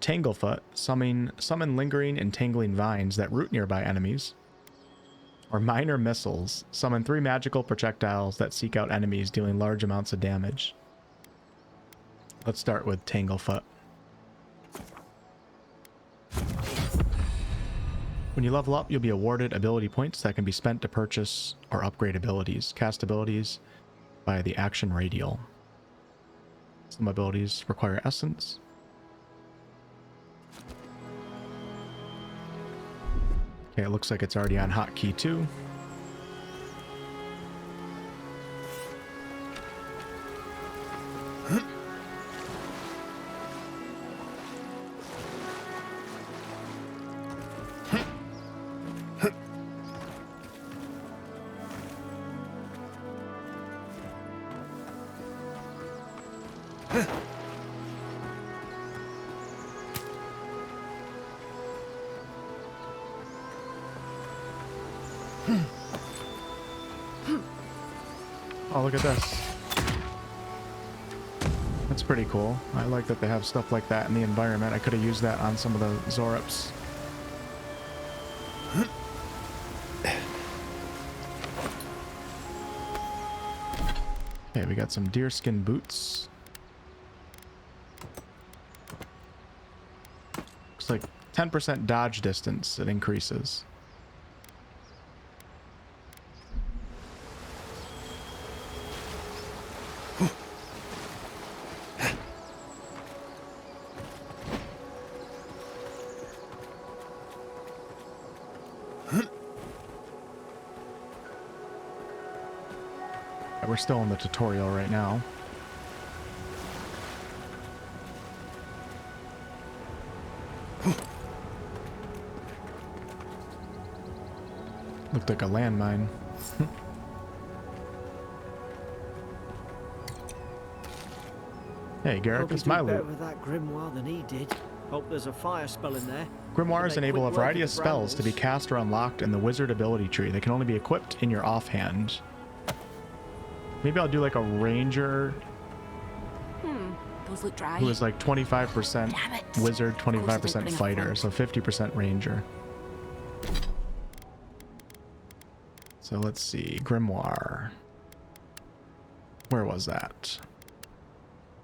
Tanglefoot, summon lingering and tangling vines that root nearby enemies. Or Minor Missiles, summon 3 magical projectiles that seek out enemies, dealing large amounts of damage. Let's start with Tanglefoot. When you level up, you'll be awarded ability points that can be spent to purchase or upgrade abilities. Cast abilities by the action radial. Some abilities require essence. Okay, it looks like it's already on hotkey 2. Oh, look at this. That's pretty cool. I like that they have stuff like that in the environment. I could have used that on some of the Zorups. Okay, we got some deerskin boots. Looks like 10% dodge distance it increases. We're still in the tutorial right now. Looked like a landmine. Hey, Garrick, it's my better loot. with that grimoire than he did. Hope there's a fire spell in there. Grimoires Make enable a quick work variety of of the spells to be brambles. cast or unlocked in the wizard ability tree. They can only be equipped in your offhand. Maybe I'll do like a ranger Those look dry. who is like 25% Damn it. wizard, Close to 25% opening up fighter, front. so 50% ranger. So let's see, grimoire. Where was that?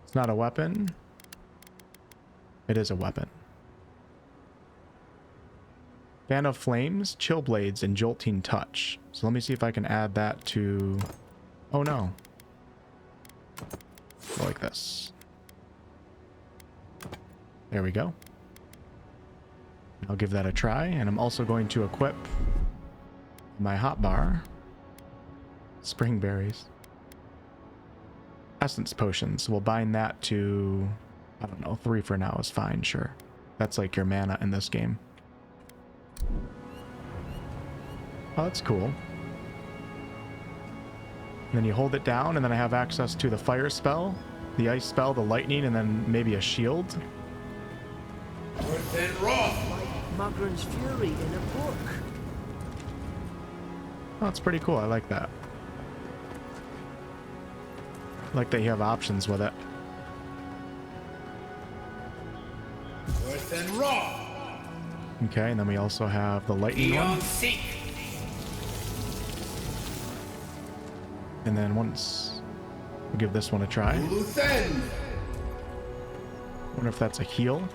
It's not a weapon. It is a weapon. Fan of Flames, Chill Blades, and Jolting Touch. So let me see if I can add that to... Oh no. Go like this. There we go. I'll give that a try, and I'm also going to equip my hotbar. Spring berries. Essence potions. We'll bind that to... I don't know, 3 for now is fine, sure. That's like your mana in this game. Oh, that's cool. And then you hold it down, and then I have access to the fire spell, the ice spell, the lightning, and then maybe a shield. Mugren's Fury in a book. Oh, that's pretty cool. I like that. I like that you have options with it. Okay, and then we also have the lightning one. And then once we'll give this one a try. Wonder if that's a heal.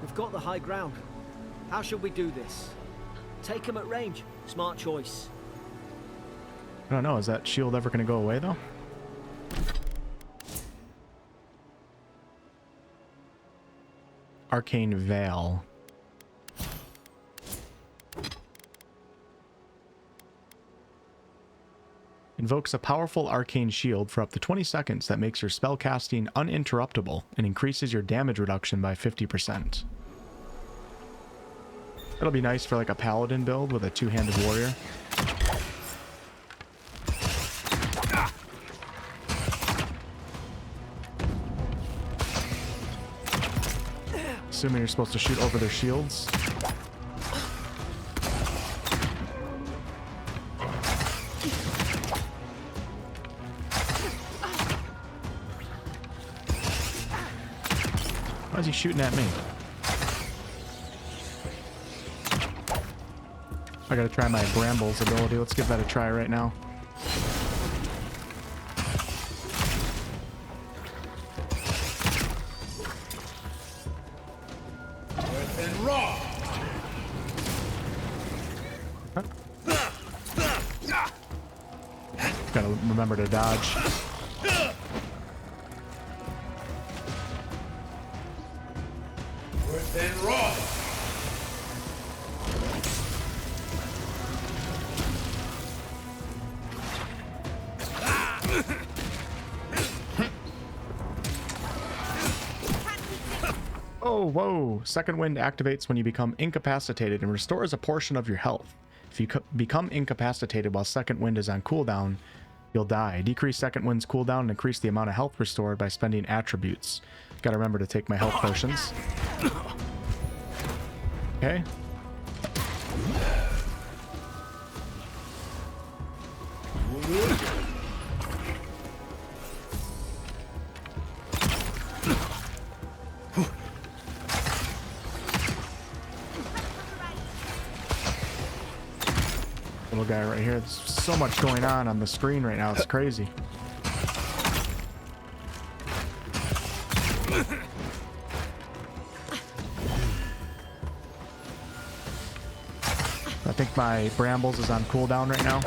We've got the high ground. How should we do this? Take him at range. Smart choice. I don't know. Is that shield ever going to go away, though? Arcane Veil. Invokes a powerful arcane shield for up to 20 seconds that makes your spellcasting uninterruptible and increases your damage reduction by 50%. That'll be nice for like a paladin build with a two-handed warrior. Assuming you're supposed to shoot over their shields. Why is he shooting at me? I gotta try my Brambles ability. Let's give that a try right now. Gotta remember to dodge. Oh, whoa. Second Wind activates when you become incapacitated and restores a portion of your health. If you become incapacitated while Second Wind is on cooldown, you'll die. Decrease Second Wind's cooldown and increase the amount of health restored by spending attributes. Gotta remember to take my health potions. Okay. Little guy right here. There's so much going on the screen right now. It's crazy. I think my Brambles is on cooldown right now.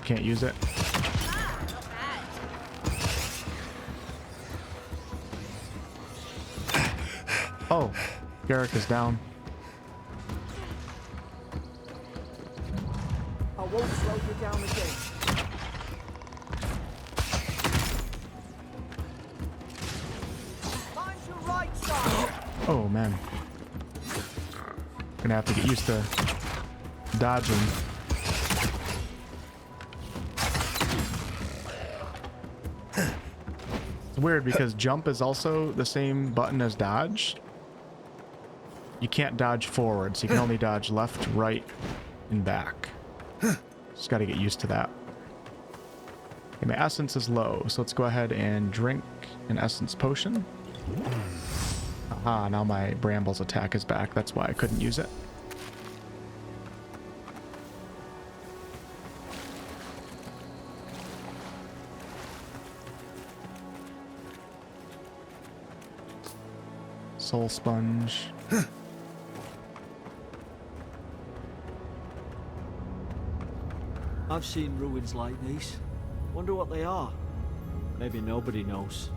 Can't use it. Oh, Garrick is down. I won't slow you down again. Find your right side. Oh man. Gonna have to get used to dodging. It's weird because jump is also the same button as dodge. You can't dodge forward, so you can only dodge left, right, and back. Just gotta get used to that. Okay, my essence is low, so let's go ahead and drink an essence potion. Aha, now my Bramble's attack is back. That's why I couldn't use it. Soul Sponge. I've seen ruins like these. Wonder what they are. Maybe nobody knows.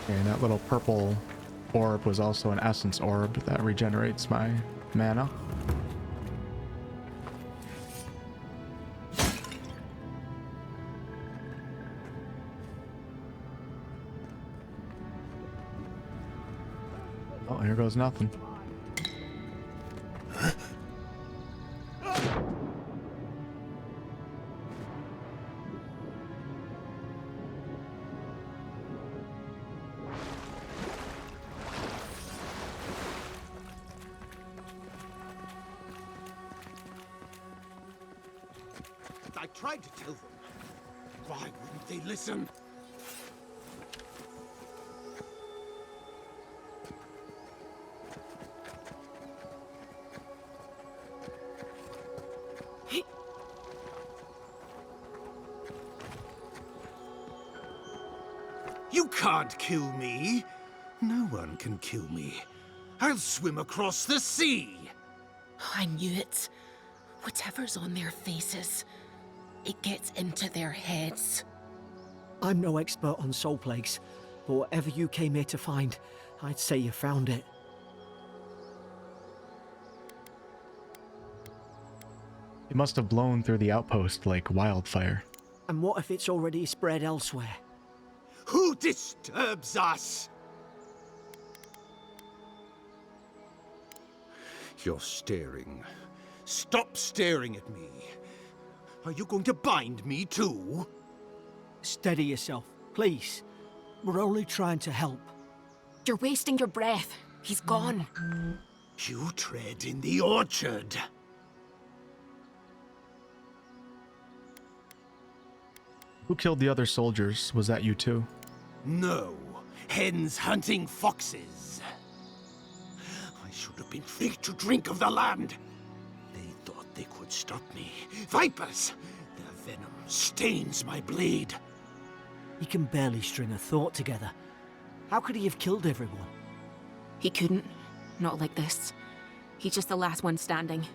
And that little purple orb was also an essence orb that regenerates my mana. Oh, here goes nothing. I tried to tell them. Why wouldn't they listen? You can't kill me. No one can kill me. I'll swim across the sea. I knew it. Whatever's on their faces, it gets into their heads. I'm no expert on soul plagues, but whatever you came here to find, I'd say you found it. It must have blown through the outpost like wildfire. And what if it's already spread elsewhere? Who disturbs us? You're staring. Stop staring at me. Are you going to bind me too? Steady yourself, please. We're only trying to help. You're wasting your breath. He's gone. You tread in the orchard. Who killed the other soldiers? Was that you too? No. Hens hunting foxes. I should have been free to drink of the land. They thought they could stop me. Vipers! Their venom stains my blade. He can barely string a thought together. How could he have killed everyone? He couldn't. Not like this. He's just the last one standing.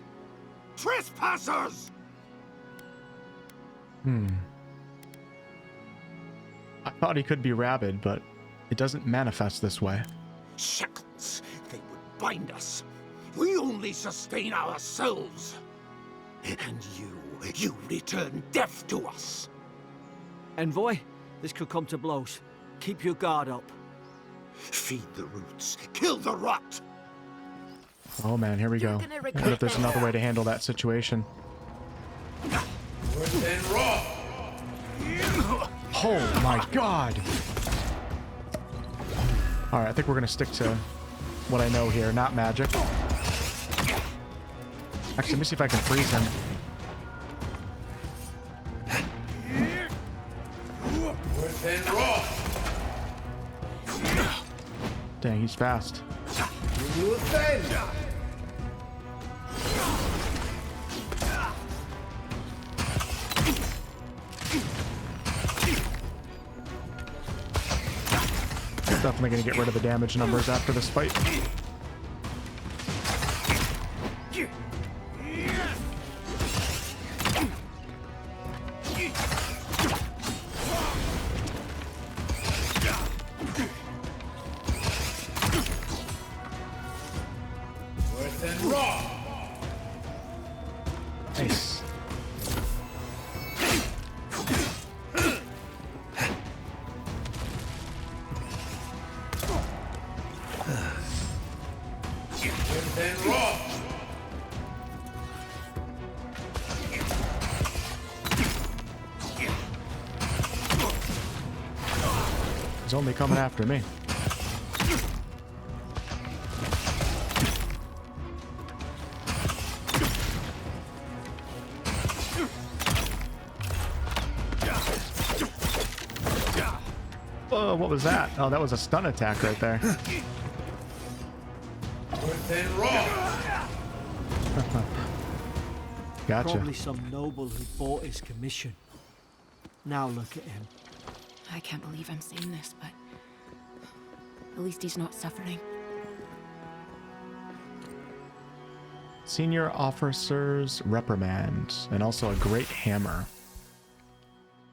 Trespassers! I thought he could be rabid, but it doesn't manifest this way. Shackles. They would bind us. We only sustain ourselves. And you return death to us. Envoy, this could come to blows. Keep your guard up. Feed the roots. Kill the rot. Oh man, here we go. gonna I regret wonder if there's this. another way to handle that situation. Oh my god! Alright, I think we're gonna stick to what I know here, not magic. Actually, let me see if I can freeze him. Dang, he's fast. definitely going to get rid of the damage numbers after this fight. Nice. He's only coming after me. Whoa, what was that? Oh, that was a stun attack right there. Gotcha. Probably some noble who bought his commission. Now look at him. I can't believe I'm saying this, but at least he's not suffering. Senior officer's reprimand, and also a great hammer.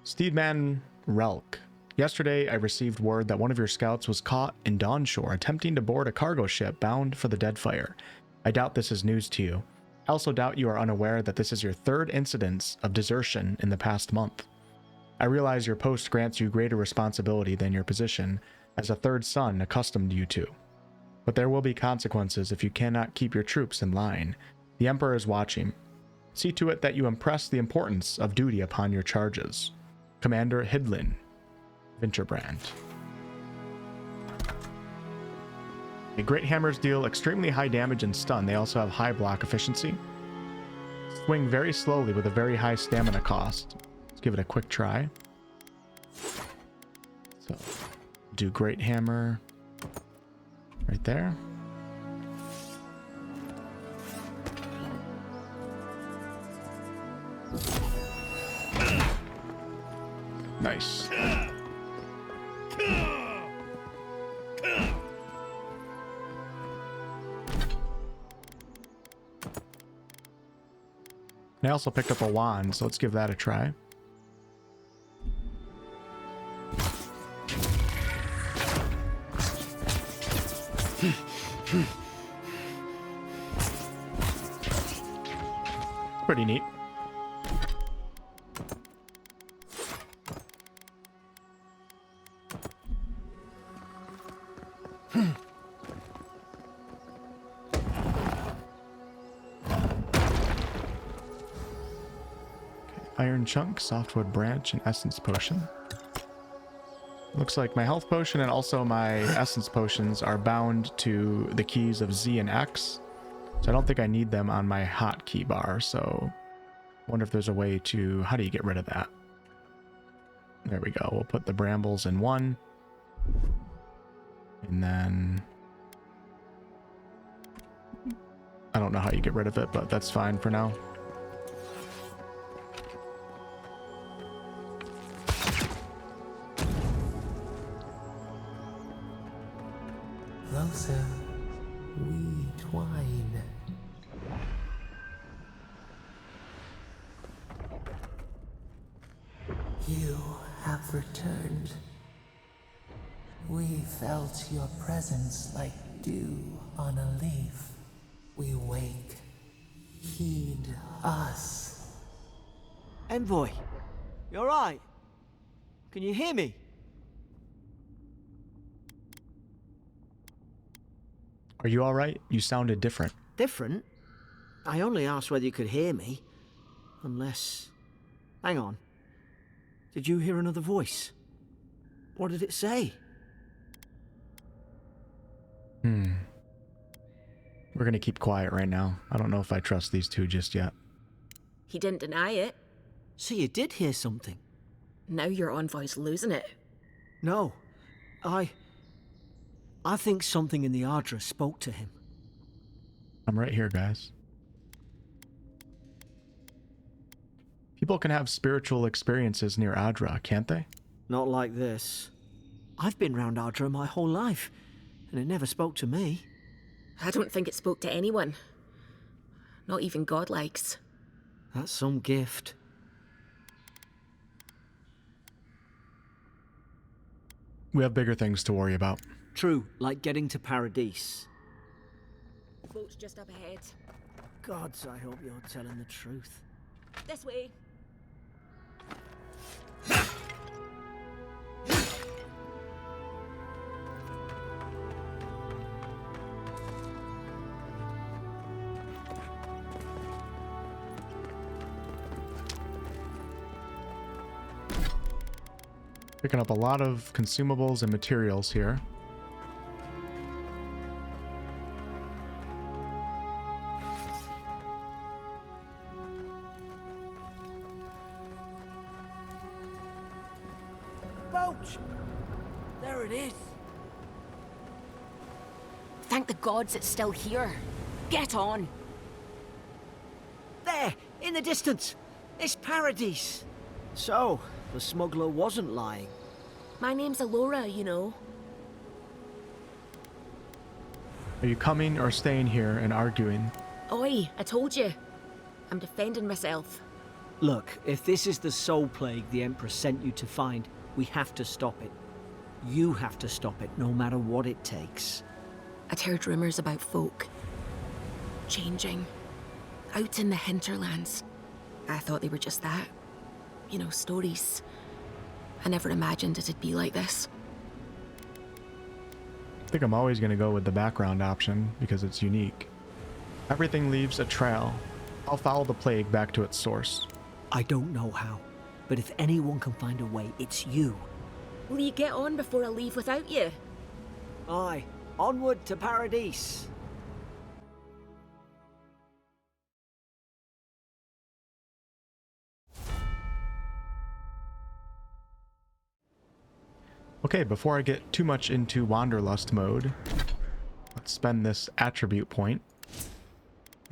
Steedman Relk. Yesterday, I received word that one of your scouts was caught in Dawnshore attempting to board a cargo ship bound for the Deadfire. I doubt this is news to you. I also doubt you are unaware that this is your third incidence of desertion in the past month. I realize your post grants you greater responsibility than your position as a third son accustomed you to. But there will be consequences if you cannot keep your troops in line. The Emperor is watching. See to it that you impress the importance of duty upon your charges. Commander Hidlin Winterbrand. The great hammers deal extremely high damage and stun. They also have high block efficiency. Swing very slowly with a very high stamina cost. Let's give it a quick try. So, do great hammer right there. Nice. And I also picked up a wand, so let's give that a try. Pretty neat. Iron chunk, softwood branch, and essence potion. Looks like my health potion and also my essence potions are bound to the keys of Z and X. So I don't think I need them on my hotkey bar, so I wonder if there's a way to... How do you get rid of that? There we go. We'll put the brambles in one. And then... I don't know how you get rid of it, but that's fine for now. Closer, we twine. You have returned. We felt your presence like dew on a leaf. We wake. Heed us. Envoy, you alright? Can you hear me? Are you alright? You sounded different. Different? I only asked whether you could hear me. Unless... Hang on. Did you hear another voice? What did it say? We're gonna keep quiet right now. I don't know if I trust these two just yet. He didn't deny it. So you did hear something? Now your envoy's losing it. No. I think something in the Ardra spoke to him. I'm right here, guys. People can have spiritual experiences near Adra, can't they? Not like this. I've been round Ardra my whole life, and it never spoke to me. I don't think it spoke to anyone. Not even godlikes. That's some gift. We have bigger things to worry about. True, like getting to Paradise. Boat's just up ahead. Gods, I hope you're telling the truth. This way. Picking up a lot of consumables and materials here. Boat! There it is. Thank the gods it's still here. Get on. There, in the distance. It's Paradise. So, the smuggler wasn't lying. My name's Alora, you know. Are you coming or staying here and arguing? Oi, I told you. I'm defending myself. Look, if this is the soul plague the Emperor sent you to find, we have to stop it. You have to stop it, no matter what it takes. I'd heard rumors about folk changing out in the hinterlands. I thought they were just that. You know, stories. I never imagined it'd be like this. I think I'm always going to go with the background option because it's unique. Everything leaves a trail. I'll follow the plague back to its source. I don't know how, but if anyone can find a way, it's you. Will you get on before I leave without you? Aye, onward to Paradise. Okay, before I get too much into Wanderlust mode, let's spend this attribute point.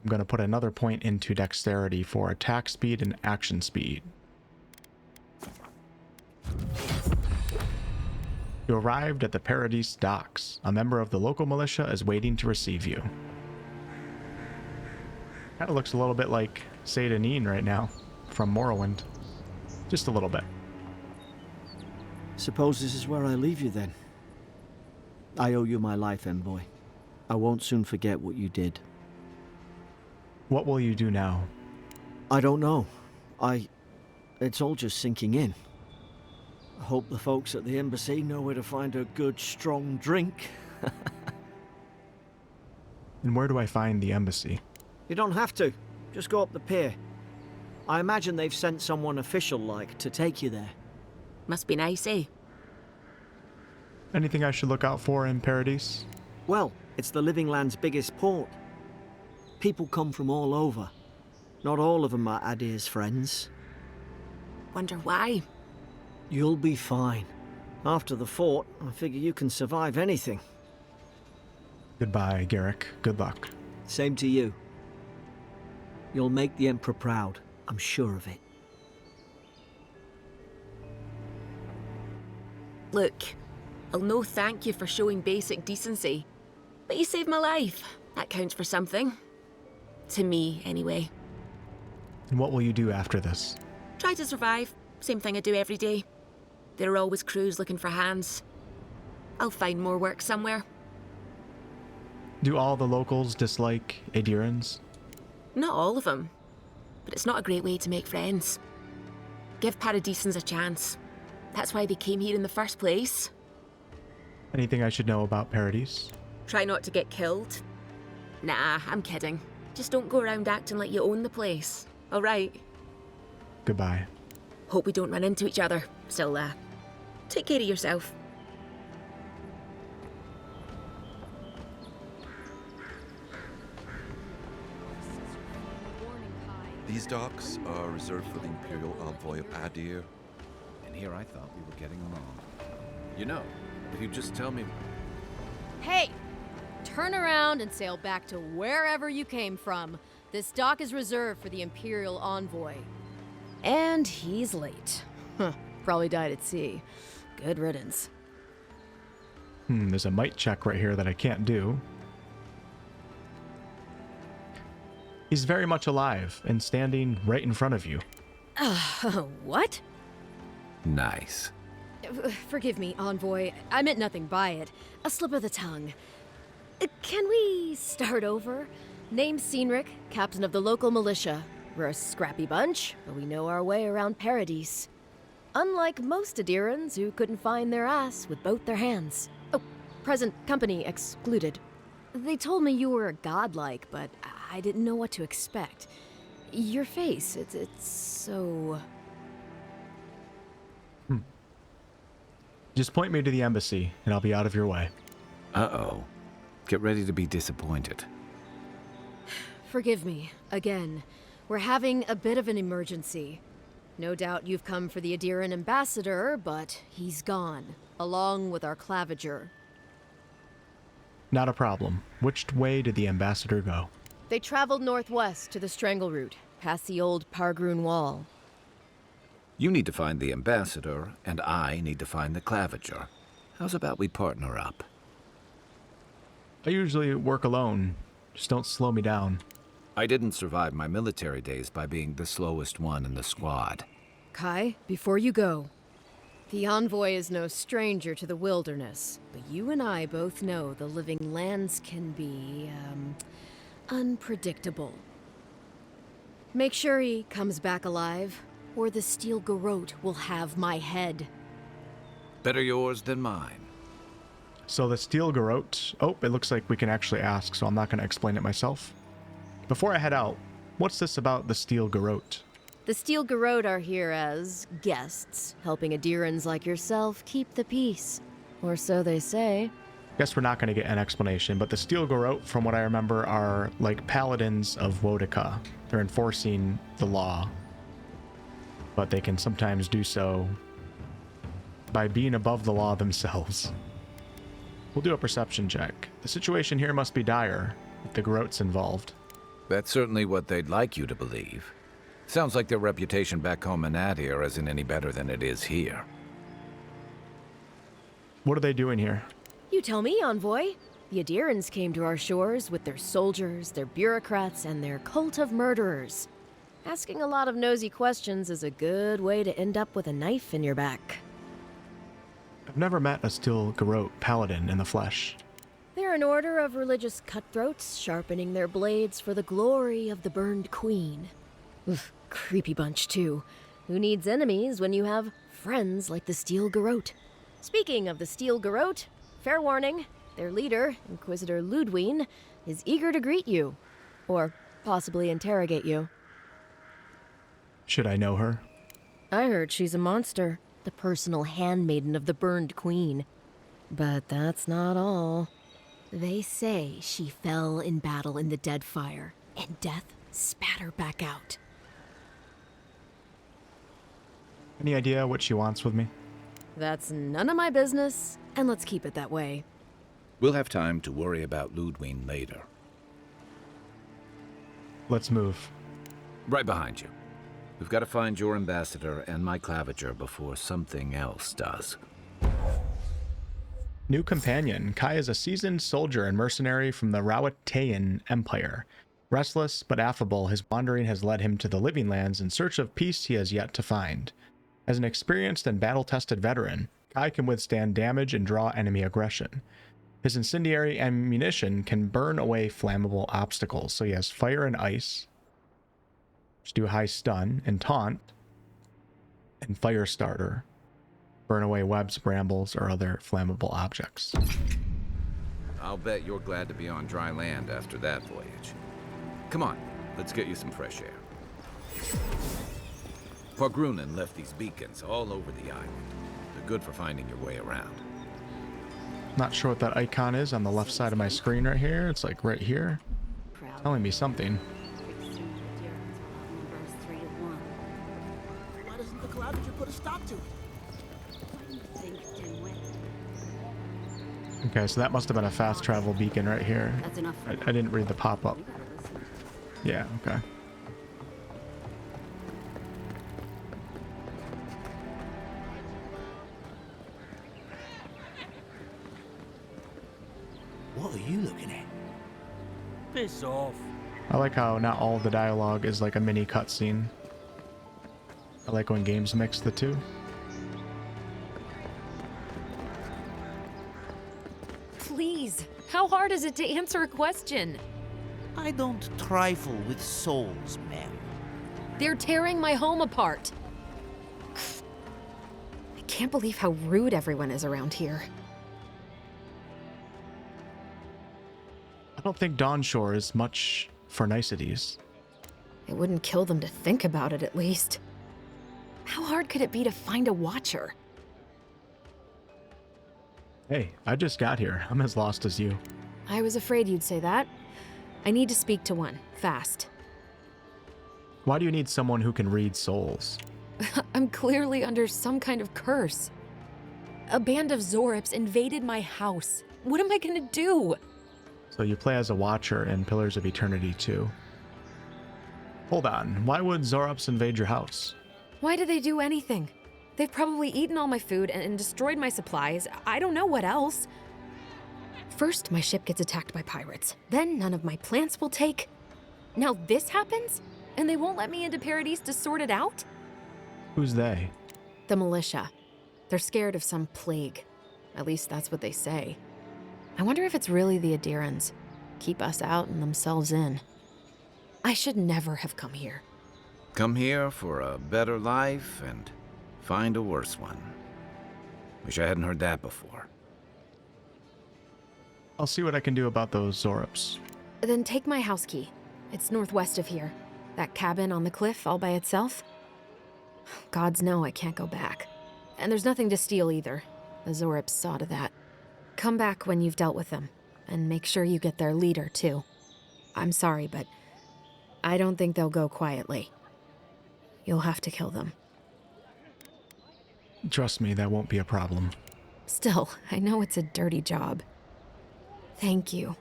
I'm going to put another point into dexterity for attack speed and action speed. You arrived at the Paradise docks. A member of the local militia is waiting to receive you. Kind of looks a little bit like Seydanine right now from Morrowind. Just a little bit. Suppose this is where I leave you then. I owe you my life, envoy. I won't soon forget what you did. What will you do now? I don't know. It's all just sinking in. I hope the folks at the embassy know where to find a good, strong drink. And where do I find the embassy? You don't have to. Just go up the pier. I imagine they've sent someone official-like to take you there. Must be nice, eh? Anything I should look out for in Paradise? Well, it's the Living Land's biggest port. People come from all over. Not all of them are Adir's friends. Wonder why? You'll be fine. After the fort, I figure you can survive anything. Goodbye, Garrick. Good luck. Same to you. You'll make the Emperor proud. I'm sure of it. Look, I'll no thank you for showing basic decency. But you saved my life. That counts for something. To me, anyway. And what will you do after this? Try to survive. Same thing I do every day. There are always crews looking for hands. I'll find more work somewhere. Do all the locals dislike Adirans? Not all of them. But it's not a great way to make friends. Give Paradisans a chance. That's why they came here in the first place. Anything I should know about Paradise? Try not to get killed. Nah, I'm kidding. Just don't go around acting like you own the place. All right? Goodbye. Hope we don't run into each other. Still, take care of yourself. These docks are reserved for the Imperial Envoy of Adir. And here I thought we were getting along. You know, if you just tell me... Hey! Turn around and sail back to wherever you came from. This dock is reserved for the Imperial Envoy. And he's late. Huh, probably died at sea. Good riddance. There's a might check right here that I can't do. He's very much alive and standing right in front of you. What? Nice. Forgive me, Envoy. I meant nothing by it. A slip of the tongue. Can we start over? Name's Cynric, captain of the local militia. We're a scrappy bunch, but we know our way around Paradise. Unlike most Adirans who couldn't find their ass with both their hands. Oh, present company excluded. They told me you were godlike, but I didn't know what to expect. Your face, it's so... Just point me to the embassy, and I'll be out of your way. Uh-oh. Get ready to be disappointed. Forgive me, again. We're having a bit of an emergency. No doubt you've come for the Adiran ambassador, but he's gone, along with our claviger. Not a problem. Which way did the ambassador go? They traveled northwest to the Strangleroot, past the old Pargroon Wall. You need to find the ambassador, and I need to find the claviger. How's about we partner up? I usually work alone. Just don't slow me down. I didn't survive my military days by being the slowest one in the squad. Kai, before you go, the Envoy is no stranger to the wilderness, but you and I both know the living lands can be, unpredictable. Make sure he comes back alive, or the Steel Garrote will have my head. Better yours than mine. So the Steel Garrote... Oh, it looks like we can actually ask, so I'm not going to explain it myself. Before I head out, what's this about the Steel Garrote? The Steel Garrote are here as guests, helping Adirans like yourself keep the peace. Or so they say. Guess we're not going to get an explanation, but the Steel Garrote, from what I remember, are like paladins of Wodica. They're enforcing the law. But they can sometimes do so by being above the law themselves. We'll do a perception check. The situation here must be dire, if the Garrote's involved. That's certainly what they'd like you to believe. Sounds like their reputation back home in Adir isn't any better than it is here. What are they doing here? You tell me, Envoy. The Adirans came to our shores with their soldiers, their bureaucrats, and their cult of murderers. Asking a lot of nosy questions is a good way to end up with a knife in your back. I've never met a Steel Garrote paladin in the flesh. They're an order of religious cutthroats, sharpening their blades for the glory of the burned queen. Oof, creepy bunch, too. Who needs enemies when you have friends like the Steel Garrote? Speaking of the Steel Garrote, fair warning, their leader, Inquisitor Ludwine, is eager to greet you. Or possibly interrogate you. Should I know her? I heard she's a monster, the personal handmaiden of the burned queen. But that's not all. They say she fell in battle in the Deadfire, and death spat her back out. Any idea what she wants with me? That's none of my business, and let's keep it that way. We'll have time to worry about Ludwine later. Let's move. Right behind you. We've got to find your ambassador and my claviger before something else does. New companion. Kai is a seasoned soldier and mercenary from the Rawatayan Empire. Restless but affable, his wandering has led him to the Living Lands in search of peace he has yet to find. As an experienced and battle-tested veteran, Kai can withstand damage and draw enemy aggression. His incendiary ammunition can burn away flammable obstacles, so he has fire and ice, which do high stun, and taunt, and fire starter. Burn away webs, brambles, or other flammable objects. I'll bet you're glad to be on dry land after that voyage. Come on, let's get you some fresh air. Pargrunen left these beacons all over the island. They're good for finding your way around. Not sure what that icon is on the left side of my screen right here. It's like right here. Telling me something. Why doesn't the Claviger put a stop to it? Okay, so that must have been a fast travel beacon right here. That's enough. I didn't read the pop-up. Yeah, okay. Piss off. I like how not all of the dialogue is like a mini cutscene. I like when games mix the two. Please, how hard is it to answer a question? I don't trifle with souls, ma'am. They're tearing my home apart. I can't believe how rude everyone is around here. I don't think Dawnshore is much for niceties. It wouldn't kill them to think about it, at least. How hard could it be to find a watcher? Hey, I just got here. I'm as lost as you. I was afraid you'd say that. I need to speak to one, fast. Why do you need someone who can read souls? I'm clearly under some kind of curse. A band of Zorips invaded my house. What am I gonna do? So you play as a watcher in Pillars of Eternity 2. Hold on, why would Zorops invade your house? Why do they do anything? They've probably eaten all my food and destroyed my supplies. I don't know what else. First, my ship gets attacked by pirates. Then none of my plants will take. Now this happens? And they won't let me into Paradise to sort it out? Who's they? The militia. They're scared of some plague. At least that's what they say. I wonder if it's really the Adirans. Keep us out and themselves in. I should never have come here. Come here for a better life and find a worse one. Wish I hadn't heard that before. I'll see what I can do about those Zorops. Then take my house key. It's northwest of here. That cabin on the cliff all by itself. Gods know I can't go back. And there's nothing to steal either. The Zorips saw to that. Come back when you've dealt with them. And make sure you get their leader, too. I'm sorry, but I don't think they'll go quietly. You'll have to kill them. Trust me, that won't be a problem. Still, I know it's a dirty job. Thank you.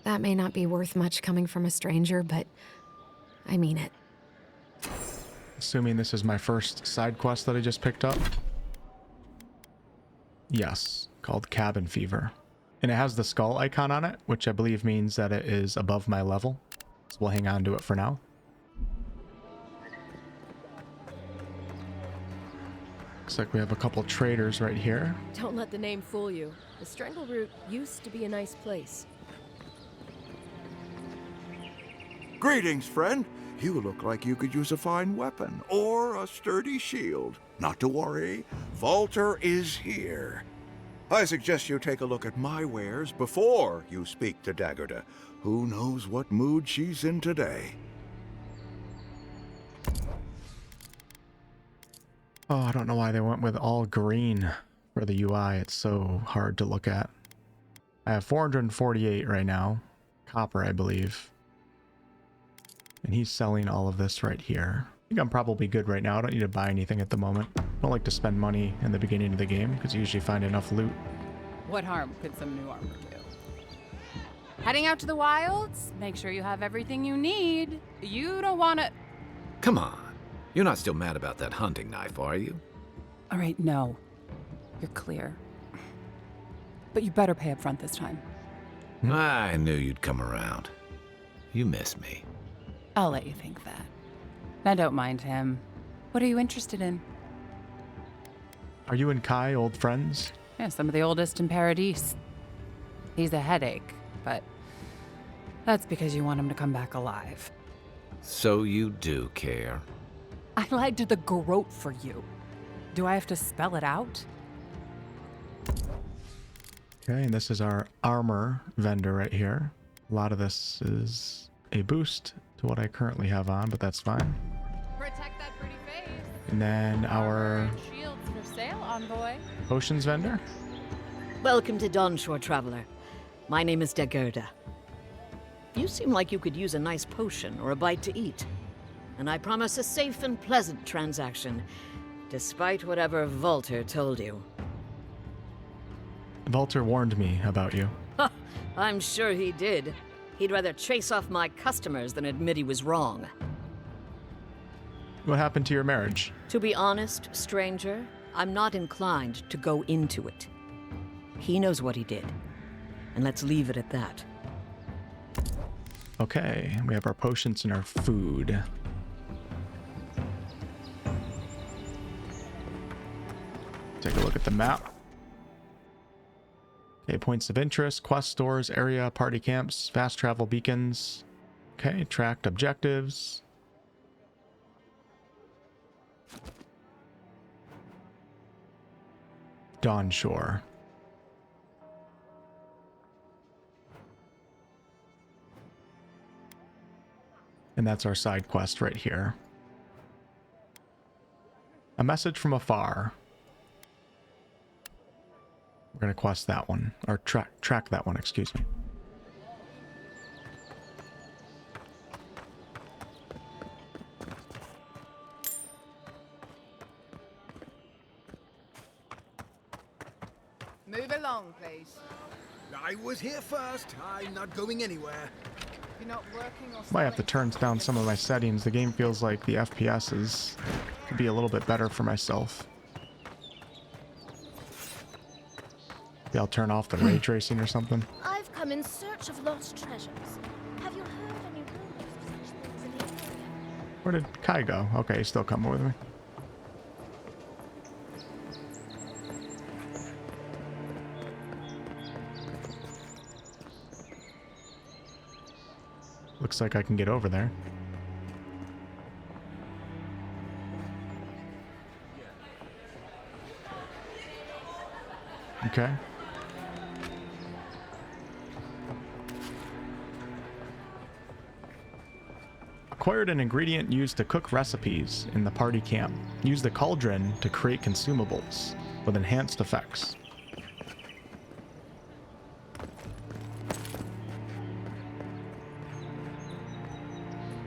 That may not be worth much coming from a stranger, but I mean it. Assuming this is my first side quest that I just picked up. Yes, called Cabin Fever. And it has the skull icon on it, which I believe means that it is above my level. So we'll hang on to it for now. Looks like we have a couple traders right here. Don't let the name fool you. The Strangleroot used to be a nice place. Greetings, friend. You look like you could use a fine weapon or a sturdy shield. Not to worry, Volter is here. I suggest you take a look at my wares before you speak to Daggerda. Who knows what mood she's in today? Oh, I don't know why they went with all green for the UI. It's so hard to look at. I have 448 right now. Copper, I believe. And he's selling all of this right here. I think I'm probably good right now. I don't need to buy anything at the moment. I don't like to spend money in the beginning of the game because you usually find enough loot. What harm could some new armor do? Heading out to the wilds? Make sure you have everything you need. You don't want to... Come on. You're not still mad about that hunting knife, are you? All right, no. You're clear. But you better pay up front this time. I knew you'd come around. You miss me. I'll let you think that. Now don't mind him. What are you interested in? Are you and Kai old friends? Yeah, some of the oldest in Paradise. He's a headache, but that's because you want him to come back alive. So you do care. I lied to the Garrote for you. Do I have to spell it out? Okay, and this is our armor vendor right here. A lot of this is a boost to what I currently have on, but that's fine. Protect that pretty face. And then our Shields for sale, envoy. potions vendor. Welcome to Dawnshore, traveler. My name is Daggerda. You seem like you could use a nice potion or a bite to eat. And I promise a safe and pleasant transaction, despite whatever Volter told you. Volter warned me about you. I'm sure he did. He'd rather chase off my customers than admit he was wrong. What happened to your marriage? To be honest, stranger, I'm not inclined to go into it. He knows what he did, and let's leave it at that. Okay, we have our potions and our food. Take a look at the map. Okay, points of interest, quest stores, area, party camps, fast travel beacons. Okay, tracked objectives. Dawn Shore. And that's our side quest right here. A message from afar. We're going to quest that one, or track that one, excuse me. Move along, please. I was here first. I'm not going anywhere. You're not working or Might have to turn down some of my settings. The game feels like the FPS could be a little bit better for myself. Maybe I'll turn off the ray tracing or something. I've come in search of lost treasures. Have you heard any rumors of such things in the area? Where did Kai go? Okay, he's still coming with me. Looks like I can get over there. Okay. Acquired an ingredient used to cook recipes in the party camp. Use the cauldron to create consumables with enhanced effects.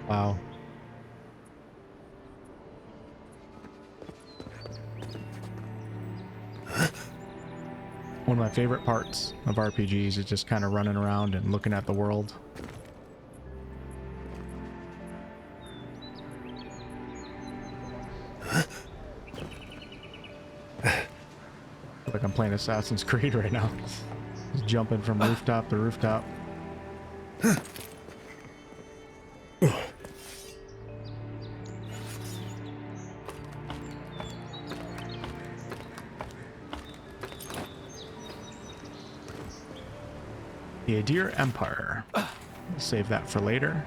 Wow. One of my favorite parts of RPGs is just kind of running around and looking at the world. Like I'm playing Assassin's Creed right now. Just jumping from rooftop to rooftop. The Adir Empire. Save that for later.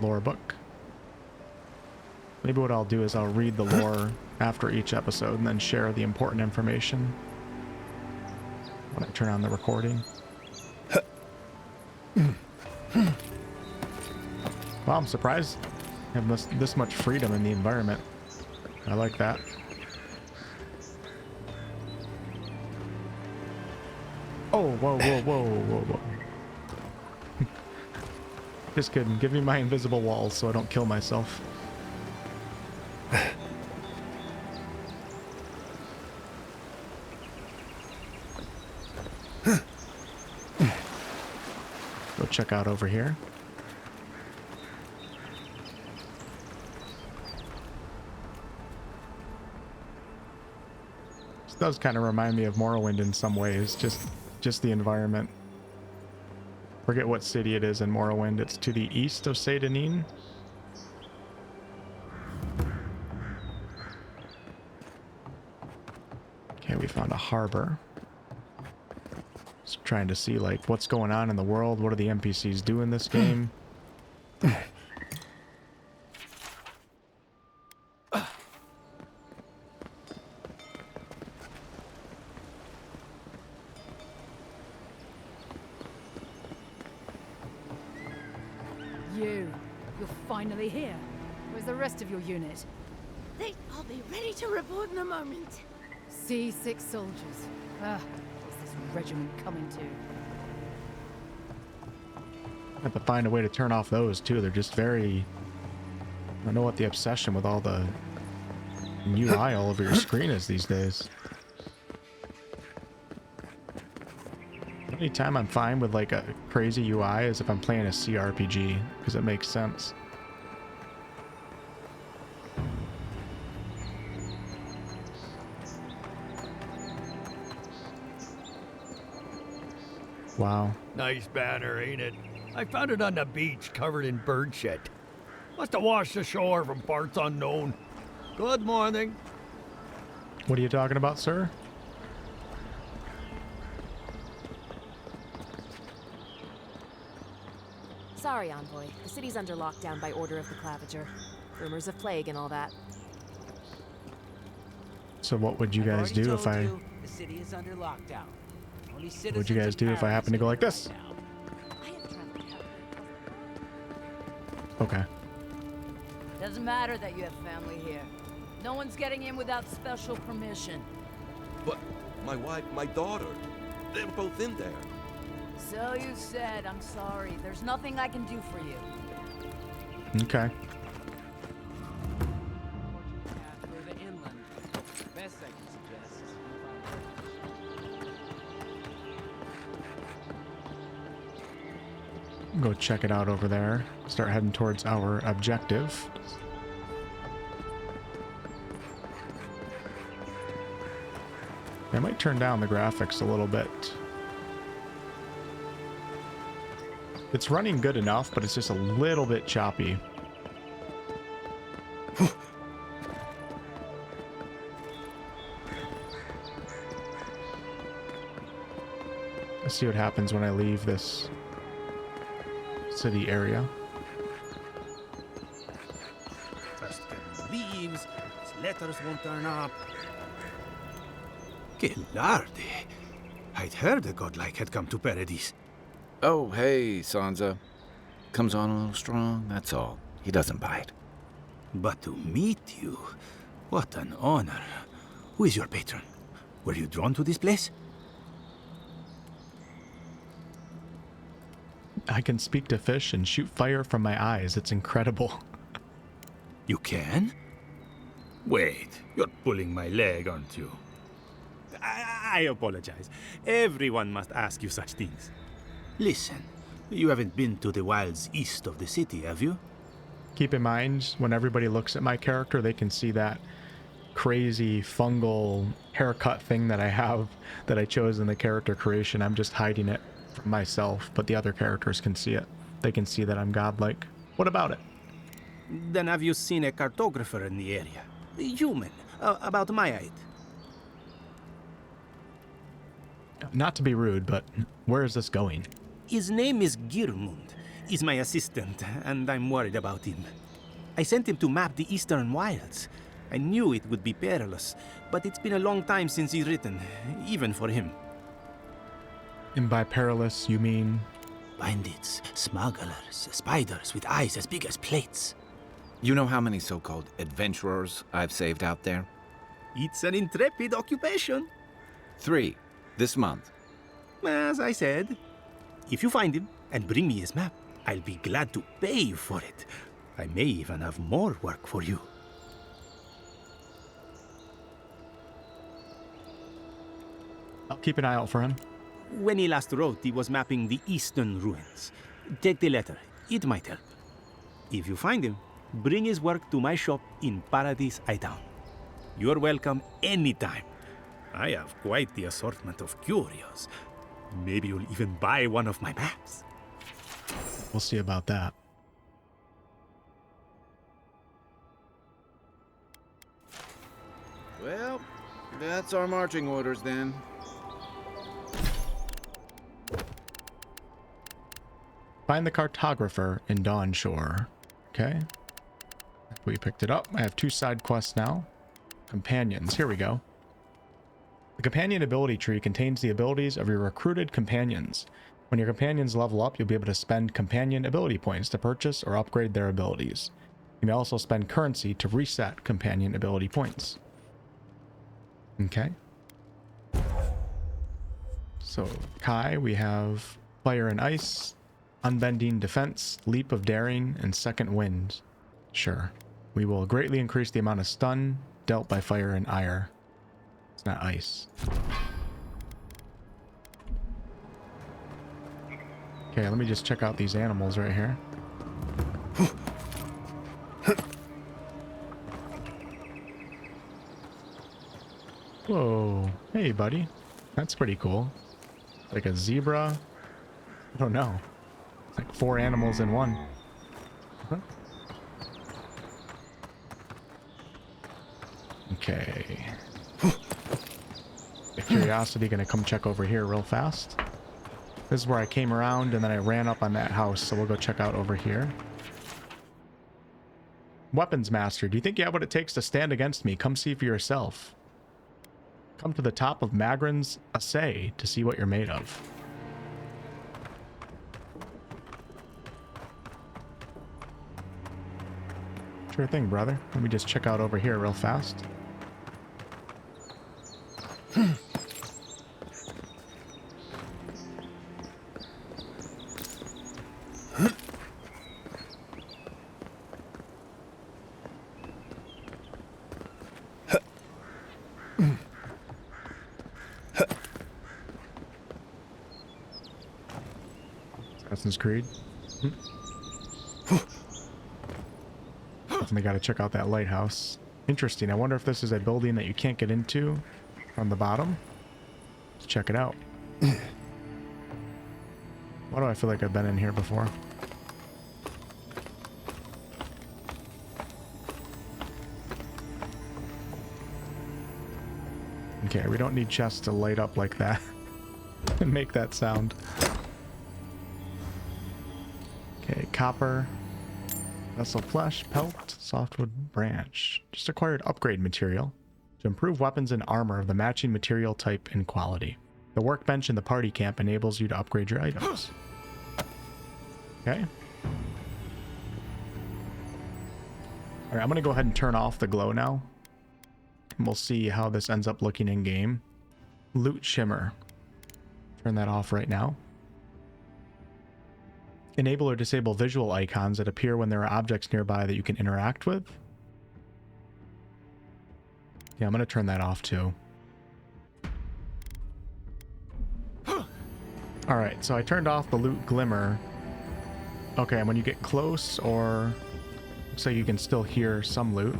Lore book. Maybe what I'll do is I'll read the lore after each episode and then share the important information when I turn on the recording. Wow, I'm surprised I have this much freedom in the environment. I like that. Oh, whoa, whoa, whoa, whoa, whoa. Just kidding. Give me my invisible walls so I don't kill myself. Go check out over here. This does kind of remind me of Morrowind in some ways, just the environment. Forget what city it is in Morrowind. It's to the east of Seydanine. Okay, we found a harbor. Just trying to see like what's going on in the world. What do the NPCs do in this game? You're finally here. Where's the rest of your unit? I'll be ready to report in a moment. C6 soldiers. What's this regiment coming to? I have to find a way to turn off those too. They're just very... I don't know what the obsession with all the UI all over your screen is these days. The only time I'm fine with like a crazy UI is if I'm playing a CRPG, because it makes sense. Wow. Nice banner, ain't it? I found it on the beach, covered in bird shit. Must have washed ashore from parts unknown. Good morning. What are you talking about, sir? Sorry, Envoy. The city's under lockdown by order of the Clavager. Rumors of plague and all that. So what would you guys do if I... The city is under lockdown. Only What would you guys do if I happen to go like this? Okay. Doesn't matter that you have family here. No one's getting in without special permission. But my wife, my daughter, they're both in there. So you said. I'm sorry. There's nothing I can do for you. Okay. Go check it out over there. Start heading towards our objective. I might turn down the graphics a little bit. It's running good enough, but it's just a little bit choppy. Let's see what happens when I leave this city area. First leaves, his letters won't turn up. Que larde. I'd heard a godlike had come to Paradise. Oh, hey, Sansa. Comes on a little strong, that's all. He doesn't bite. But to meet you, what an honor. Who is your patron? Were you drawn to this place? I can speak to fish and shoot fire from my eyes. It's incredible. You can? Wait, you're pulling my leg, aren't you? I apologize. Everyone must ask you such things. Listen, you haven't been to the wilds east of the city, have you? Keep in mind, when everybody looks at my character, they can see that crazy fungal haircut thing that I have that I chose in the character creation. I'm just hiding it from myself, but the other characters can see it. They can see that I'm godlike. What about it? Then have you seen a cartographer in the area? A human, about my height. Not to be rude, but where is this going? His name is Girmund. He's my assistant, and I'm worried about him. I sent him to map the eastern wilds. I knew it would be perilous, but it's been a long time since he's written, even for him. And by perilous, you mean? Bandits, smugglers, spiders with eyes as big as plates. You know how many so-called adventurers I've saved out there? It's an intrepid occupation. 3, this month. As I said, if you find him and bring me his map, I'll be glad to pay you for it. I may even have more work for you. I'll keep an eye out for him. When he last wrote, he was mapping the eastern ruins. Take the letter. It might help. If you find him, bring his work to my shop in Paradise Town. You're welcome anytime. I have quite the assortment of curios. Maybe you'll even buy one of my maps. We'll see about that. Well, that's our marching orders then. Find the cartographer in Dawnshore. Okay. We picked it up. I have 2 side quests now. Companions. Here we go. The companion ability tree contains the abilities of your recruited companions. When your companions level up, you'll be able to spend companion ability points to purchase or upgrade their abilities. You may also spend currency to reset companion ability points. Okay. So, Kai, we have Fire and Ice, Unbending Defense, Leap of Daring, and Second Wind. Sure. We will greatly increase the amount of stun dealt by fire and ire. It's not ice. Okay, let me just check out these animals right here. Whoa. Hey, buddy. That's pretty cool. Like a zebra? I don't know. Like 4 animals in one. Huh? Okay. The curiosity gonna come check over here real fast. This is where I came around and then I ran up on that house, so we'll go check out over here. Weapons Master, do you think you have what it takes to stand against me? Come see for yourself. Come to the top of Magran's Assay to see what you're made of. Sure thing, brother. Let me just check out over here real fast. Assassin's Creed. Definitely got to check out that lighthouse. Interesting. I wonder if this is a building that you can't get into from the bottom. Let's check it out. Why do I feel like I've been in here before? Okay, we don't need chests to light up like that and make that sound. Okay, copper, vessel flesh, pelt, softwood branch. Just acquired upgrade material to improve weapons and armor of the matching material type and quality. The workbench in the party camp enables you to upgrade your items. Okay. Alright, I'm gonna go ahead and turn off the glow now. And we'll see how this ends up looking in game. Loot shimmer. Turn that off right now. Enable or disable visual icons that appear when there are objects nearby that you can interact with. Yeah, I'm going to turn that off too. Alright, so I turned off the loot glimmer. Okay, and when you get close, or looks like you can still hear some loot.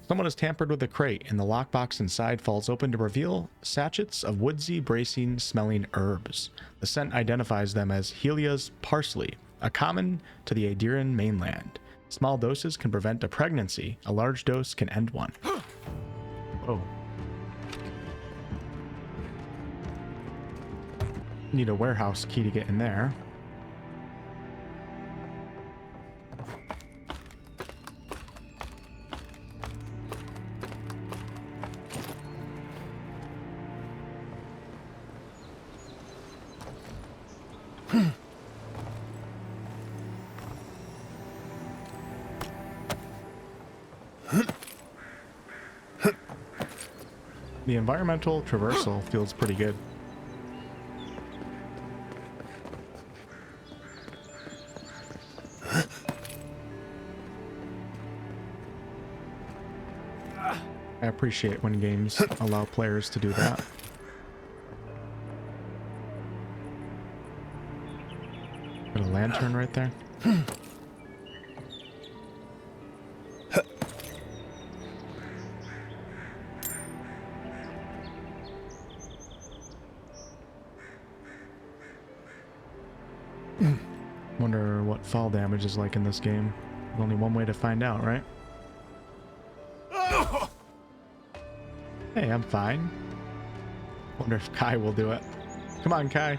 Someone has tampered with the crate, and the lockbox inside falls open to reveal sachets of woodsy, bracing smelling herbs. The scent identifies them as Helia's parsley, a common to the Adirian mainland. Small doses can prevent a pregnancy. A large dose can end one. Whoa. Need a warehouse key to get in there. The environmental traversal feels pretty good. I appreciate when games allow players to do that. Got a lantern right there. Wonder what fall damage is like in this game. There's only one way to find out, right? Hey, I'm fine. Wonder if Kai will do it. Come on, Kai.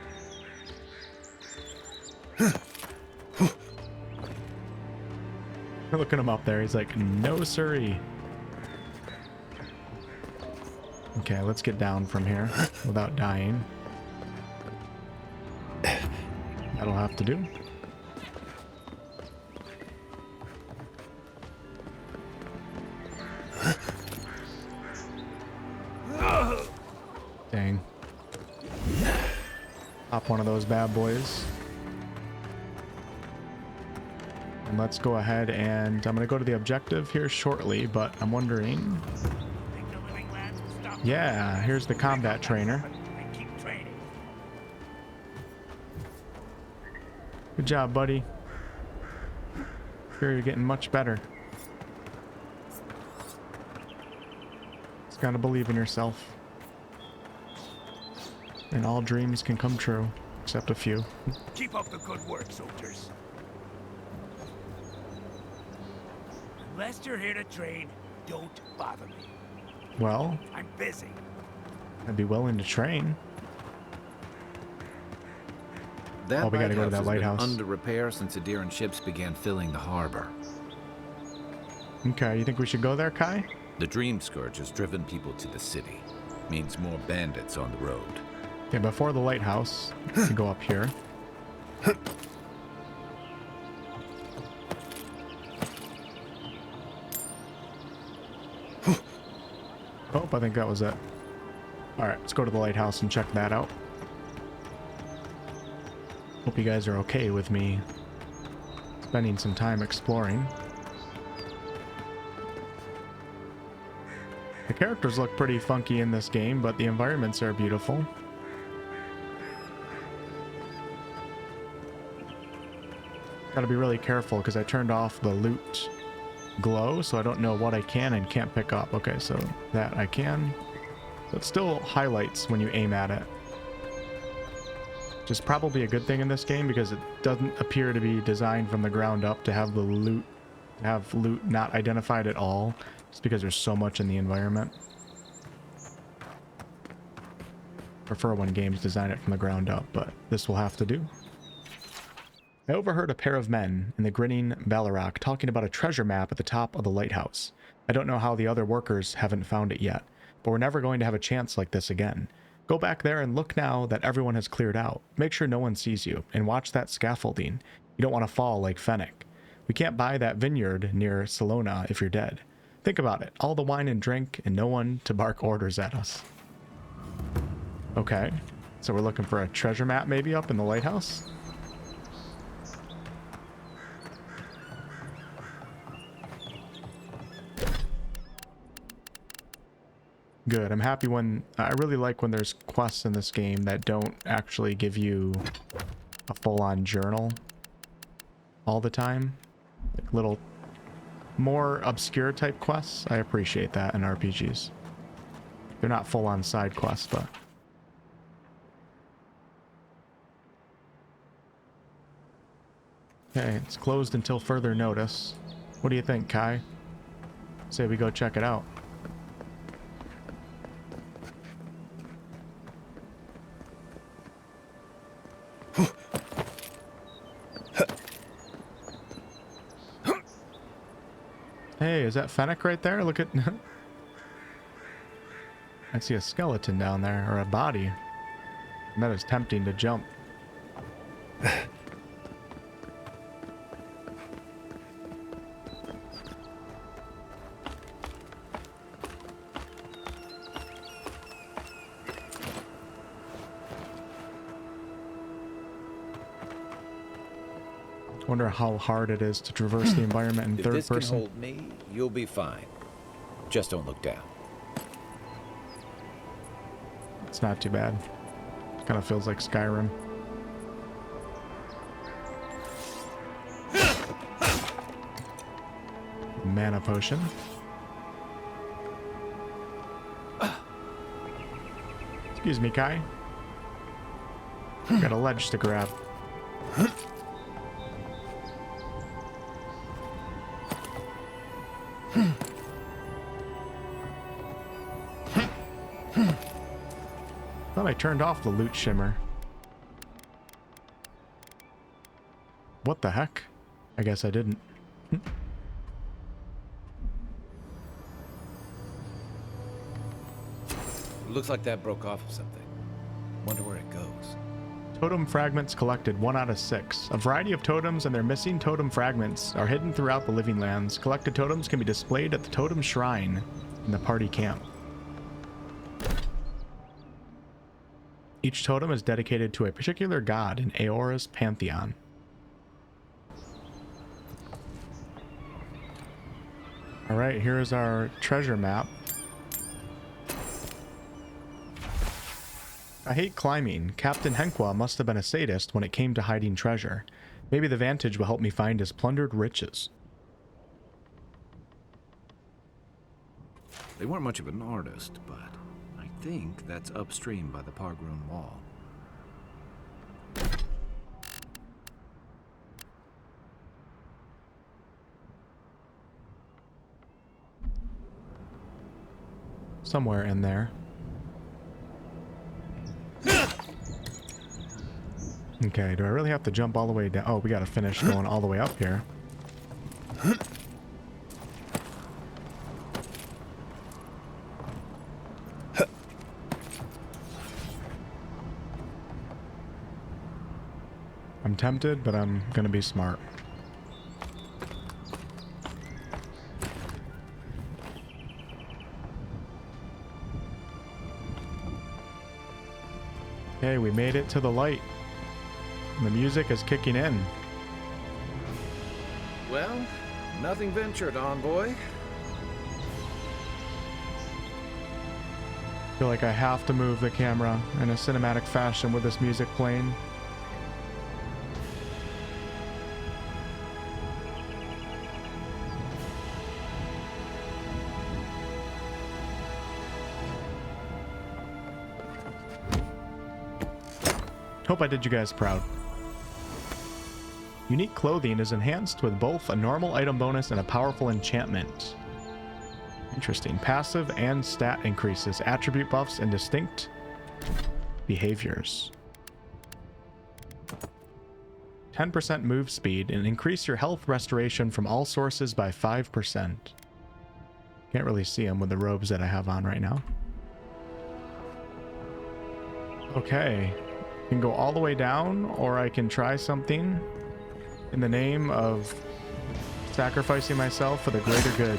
Looking him up there. He's like, no siree. Okay, let's get down from here without dying. That'll have to do. Dang. Pop one of those bad boys. And let's go ahead and I'm going to go to the objective here shortly, but I'm wondering... Yeah, here's the combat trainer. Good job, buddy. Sure, you're getting much better. Just gotta believe in yourself. And all dreams can come true. except a few. Keep up the good work, soldiers. Unless you're here to train, don't bother me. Well, I'm busy. I'd be willing to train. That Oh, we gotta go to that has lighthouse. been under repair since Adiran ships began filling the harbor. Okay, you think we should go there, Kai? The Dream Scourge has driven people to the city. Means more bandits on the road. Yeah, before the lighthouse, we go up here. Oh, I think that was it. Alright, let's go to the lighthouse and check that out. Hope you guys are okay with me spending some time exploring. The characters look pretty funky in this game, but the environments are beautiful. Gotta be really careful because I turned off the loot glow, so I don't know what I can and can't pick up. Okay, so that I can. So it still highlights when you aim at it. Which is probably a good thing in this game because it doesn't appear to be designed from the ground up to have the loot not identified at all, just because there's so much in the environment. Prefer when games design it from the ground up, but this will have to do. I overheard a pair of men in the grinning Ballarok talking about a treasure map at the top of the lighthouse. I don't know how the other workers haven't found it yet, but we're never going to have a chance like this again. Go back there and look now that everyone has cleared out. Make sure no one sees you, and watch that scaffolding. You don't want to fall like Fennec. We can't buy that vineyard near Salona if you're dead. Think about it. All the wine and drink, and no one to bark orders at us. Okay, so we're looking for a treasure map maybe up in the lighthouse? Good. I'm happy when... I really like when there's quests in this game that don't actually give you a full-on journal all the time. Like little more obscure type quests. I appreciate that in RPGs. They're not full-on side quests, but... Okay, it's closed until further notice. What do you think, Kai? Say we go check it out. Hey, is that Fennec right there? Look at... I see a skeleton down there, or a body. And that is tempting to jump. Wonder how hard it is to traverse the environment in third person. If this can hold me, you'll be fine. Just don't look down. It's not too bad. Kind of feels like Skyrim. Mana potion. Excuse me, Kai. Got a ledge to grab. Thought I turned off the loot shimmer. What the heck? I guess I didn't. Looks like that broke off of something. Wonder where it goes. Totem fragments collected 1 out of 6. A variety of totems and their missing totem fragments are hidden throughout the Living Lands. Collected totems can be displayed at the totem shrine in the party camp. Each totem is dedicated to a particular god in Aora's pantheon. Alright, here's our treasure map. I hate climbing. Captain Henqua must have been a sadist when it came to hiding treasure. Maybe the Vantage will help me find his plundered riches. They weren't much of an artist, but I think that's upstream by the Pargroom Wall. Somewhere in there. Okay, do I really have to jump all the way down? Oh, we gotta finish going all the way up here. I'm tempted, but I'm gonna be smart. Okay, we made it to the light. The music is kicking in. Well, nothing ventured, envoy. I feel like I have to move the camera in a cinematic fashion with this music playing. Hope I did you guys proud. Unique clothing is enhanced with both a normal item bonus and a powerful enchantment. Interesting. Passive and stat increases, attribute buffs, and distinct behaviors. 10% move speed and increase your health restoration from all sources by 5%. Can't really see them with the robes that I have on right now. Okay. I can go all the way down, or I can try something in the name of sacrificing myself for the greater good.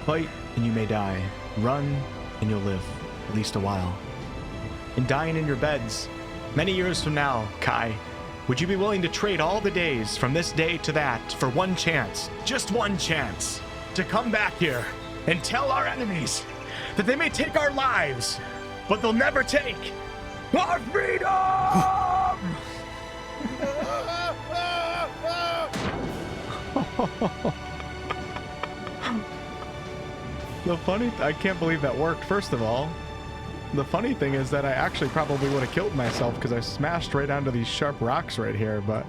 Fight and you may die. Run and you'll live, at least a while. And dying in your beds, many years from now, Kai, would you be willing to trade all the days from this day to that for one chance, just one chance, to come back here and tell our enemies that they may take our lives, but they'll never take our freedom! I can't believe that worked, first of all. The funny thing is that I actually probably would have killed myself because I smashed right onto these sharp rocks right here, but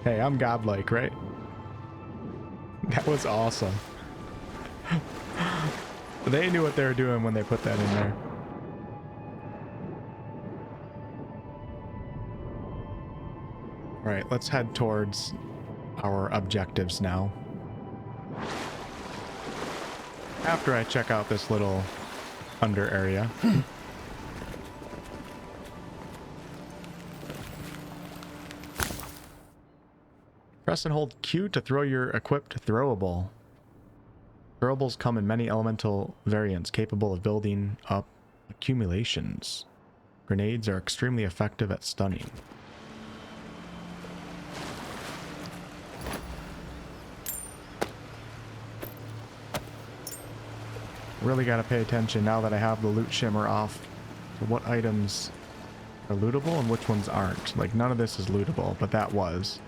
hey, I'm godlike, right? That was awesome. They knew what they were doing when they put that in there. All right, let's head towards our objectives now. After I check out this little under area. Press and hold Q to throw your equipped throwable. Throwables come in many elemental variants capable of building up accumulations. Grenades are extremely effective at stunning. Really got to pay attention now that I have the loot shimmer off to what items are lootable and which ones aren't. Like, none of this is lootable, but that was.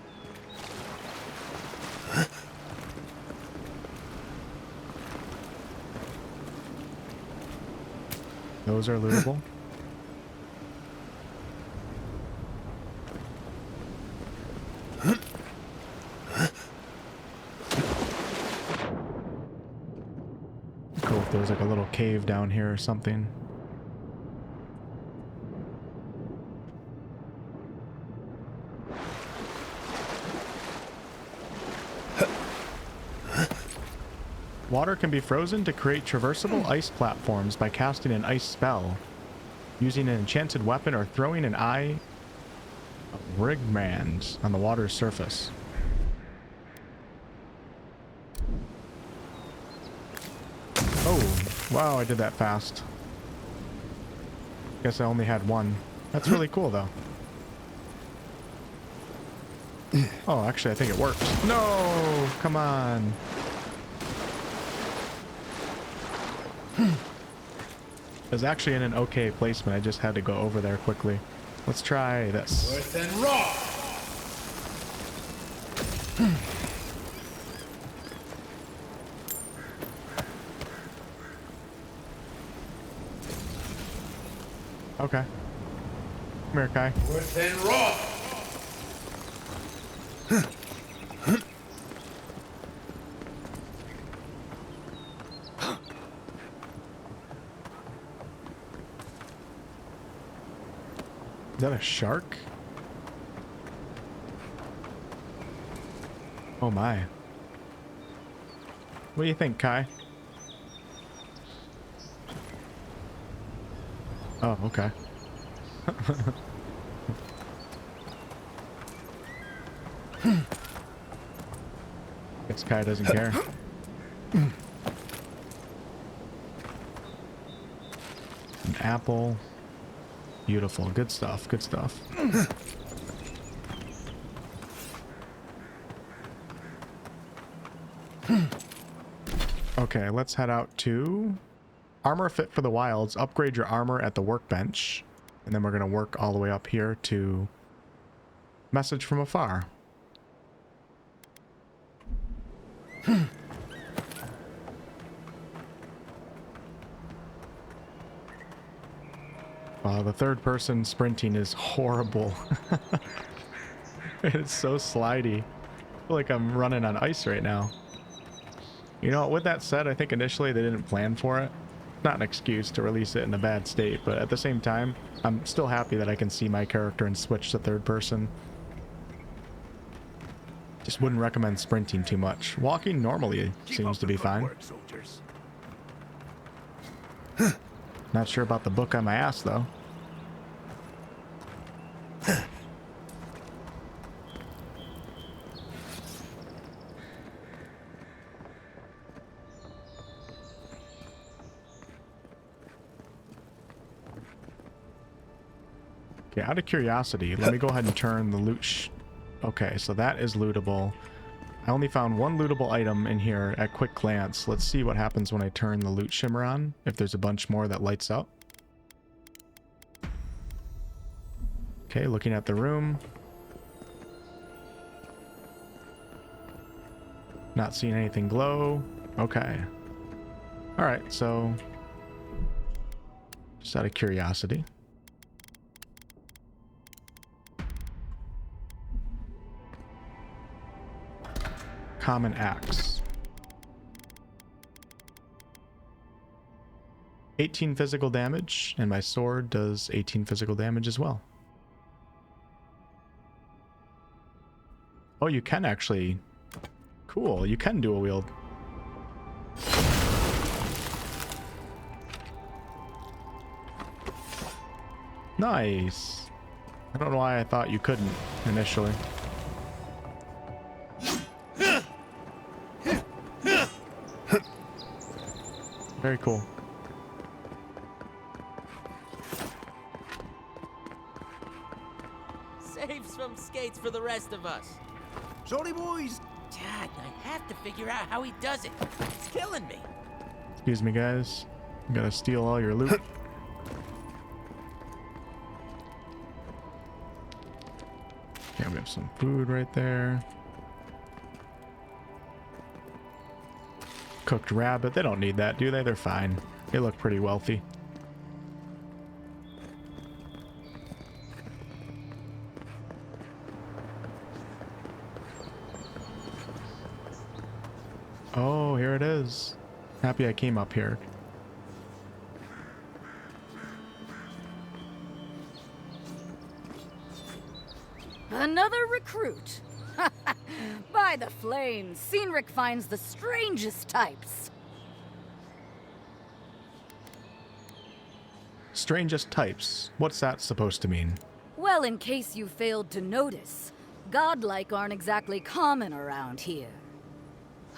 Those are lootable. Cool if there's like a little cave down here or something. Water can be frozen to create traversable ice platforms by casting an ice spell, using an enchanted weapon, or throwing an eye of Rigmand on the water's surface. Oh, wow, I did that fast. Guess I only had one. That's really cool, though. Oh, actually, I think it worked. No, come on. It was actually in an okay placement. I just had to go over there quickly. Let's try this. Earth and raw. Okay. Come here, Kai. Within raw. Is that a shark? Oh my. What do you think, Kai? Oh, okay. Guess Kai doesn't care. An apple. Beautiful. Good stuff. Good stuff. Okay, let's head out to Armor Fit for the Wilds. Upgrade your armor at the workbench. And then we're going to work all the way up here to Message from Afar. Wow, the third person sprinting is horrible. It's so slidey. I feel like I'm running on ice right now. You know, with that said, I think initially they didn't plan for it. Not an excuse to release it in a bad state, but at the same time, I'm still happy that I can see my character and switch to third person. Just wouldn't recommend sprinting too much. Walking normally seems to be fine. Not sure about the book on my ass, though. Okay, out of curiosity, let me go ahead and turn the loot. Okay, so that is lootable. I only found one lootable item in here at quick glance. Let's see what happens when I turn the loot shimmer on, if there's a bunch more that lights up. Okay, looking at the room. Not seeing anything glow. Okay. Alright, so just out of curiosity. Common axe. 18 physical damage, and my sword does 18 physical damage as well. Oh, you can actually... Cool, you can dual wield. Nice. I don't know why I thought you couldn't initially. Very cool. Saves some skates for the rest of us. Sorry, boys. Dad, I have to figure out how he does it. It's killing me. Excuse me, guys. I'm gonna steal all your loot. Okay, we have some food right there. Cooked rabbit. They don't need that, do they? They're fine. They look pretty wealthy. Oh, here it is. Happy I came up here. Another recruit. By the flames, Cynric finds the strangest types. Strangest types. What's that supposed to mean? Well, in case you failed to notice, godlike aren't exactly common around here.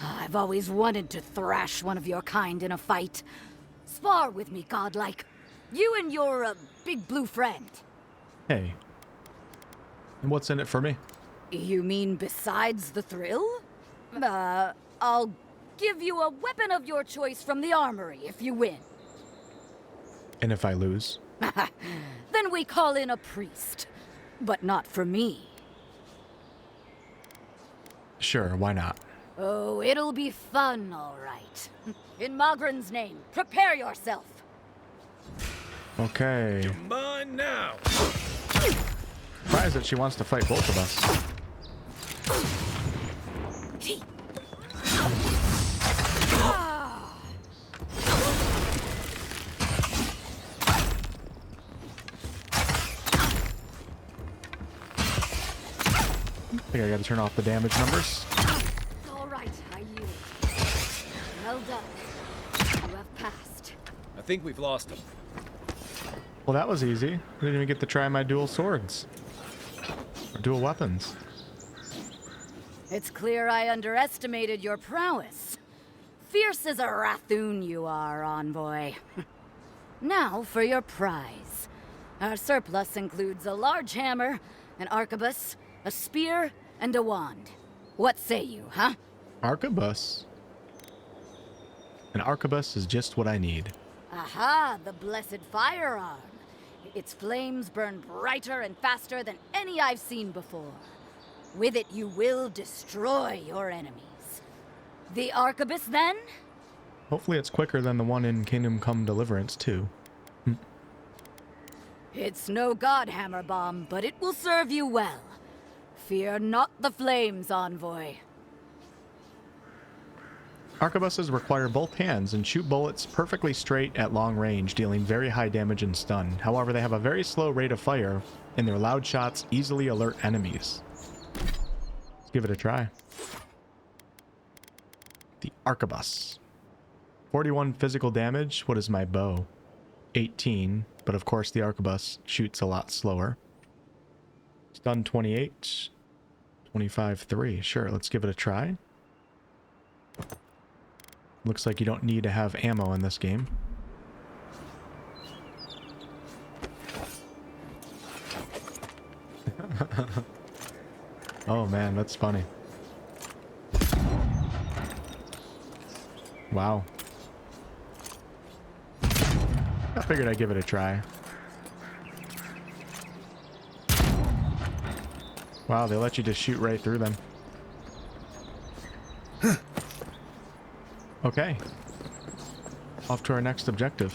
I've always wanted to thrash one of your kind in a fight. Spar with me, godlike. You and your, big blue friend. Hey. And what's in it for me? You mean besides the thrill? I'll give you a weapon of your choice from the armory if you win. And if I lose? Then we call in a priest. But not for me. Sure, why not? Oh, it'll be fun, all right. In Magran's name, prepare yourself. Okay. Come on now. Surprised that she wants to fight both of us. I think I gotta turn off the damage numbers. All right, I yield. Well done. You have passed. I think we've lost him. Well, that was easy. I didn't even get to try my dual swords. Or dual weapons. It's clear I underestimated your prowess. Fierce as a Rathoon you are, envoy. Now for your prize. Our surplus includes a large hammer, an arquebus, a spear, and a wand. What say you, huh? Arquebus? An arquebus is just what I need. Aha, the blessed firearm. Its flames burn brighter and faster than any I've seen before. With it, you will destroy your enemies. The arquebus, then? Hopefully it's quicker than the one in Kingdom Come Deliverance, too. It's no god hammer bomb, but it will serve you well. Fear not the flames, envoy. Arquebuses require both hands and shoot bullets perfectly straight at long range, dealing very high damage and stun. However, they have a very slow rate of fire, and their loud shots easily alert enemies. Let's give it a try. The arquebus. 41 physical damage. What is my bow? 18, but of course the arquebus shoots a lot slower. Stun 28. 25-3. Sure, let's give it a try. Looks like you don't need to have ammo in this game. Oh man, that's funny. Wow. I figured I'd give it a try. Wow, they let you just shoot right through them. Okay. Off to our next objective.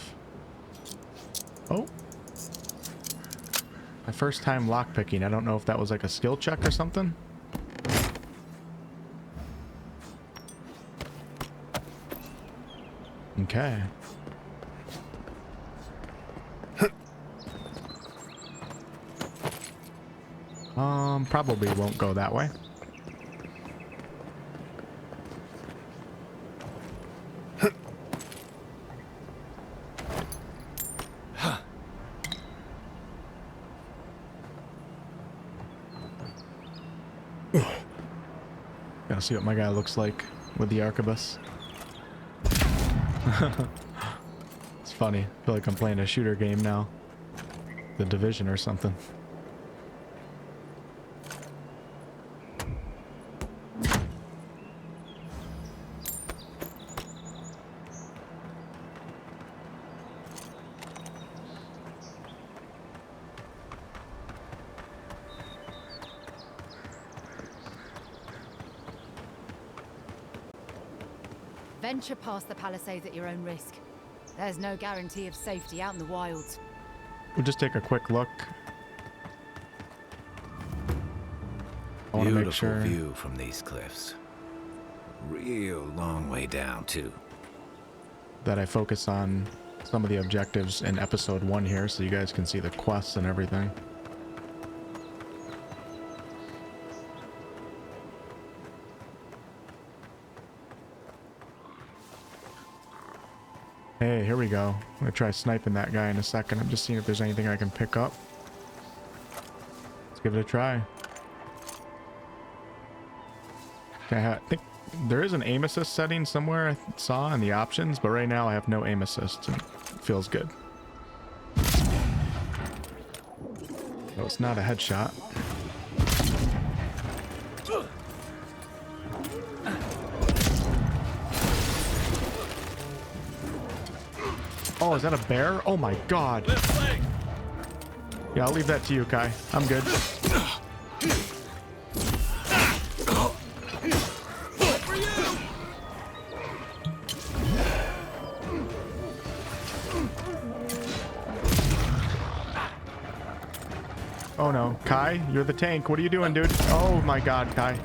Oh. My first time lockpicking. I don't know if that was like a skill check or something. Okay. Probably won't go that way. Gotta see what my guy looks like with the arquebus. It's funny. I feel like I'm playing a shooter game now. The Division or something. Venture past the Palisades at your own risk. There's no guarantee of safety out in the wilds. We'll just take a quick look. I want to make sure. Beautiful view from these cliffs. Real long way down, too. That I focus on some of the objectives in episode 1 here so you guys can see the quests and everything. Hey, here we go. I'm gonna try sniping that guy in a second. I'm just seeing if there's anything I can pick up. Let's give it a try. Okay, I think there is an aim assist setting somewhere I saw in the options, but right now I have no aim assist. And it feels good. Oh, it's not a headshot. Oh, is that a bear? Oh my god. Yeah, I'll leave that to you, Kai. I'm good. no. Kai, you're the tank. What are you doing, dude? Oh my god, Kai.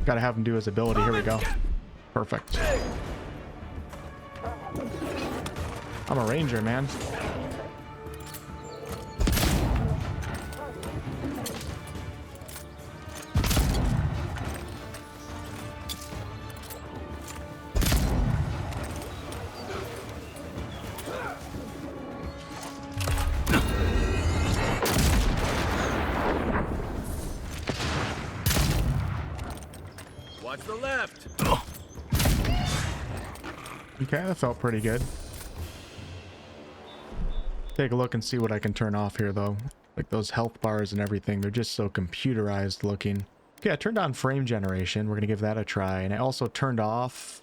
Gotta have him do his ability. Here we go. Perfect. I'm a ranger, man. Watch the left. Okay, that felt pretty good. Take a look and see what I can turn off here, though. Like those health bars and everything, they're just so computerized looking. Okay, I turned on frame generation. We're gonna give that a try. And I also turned off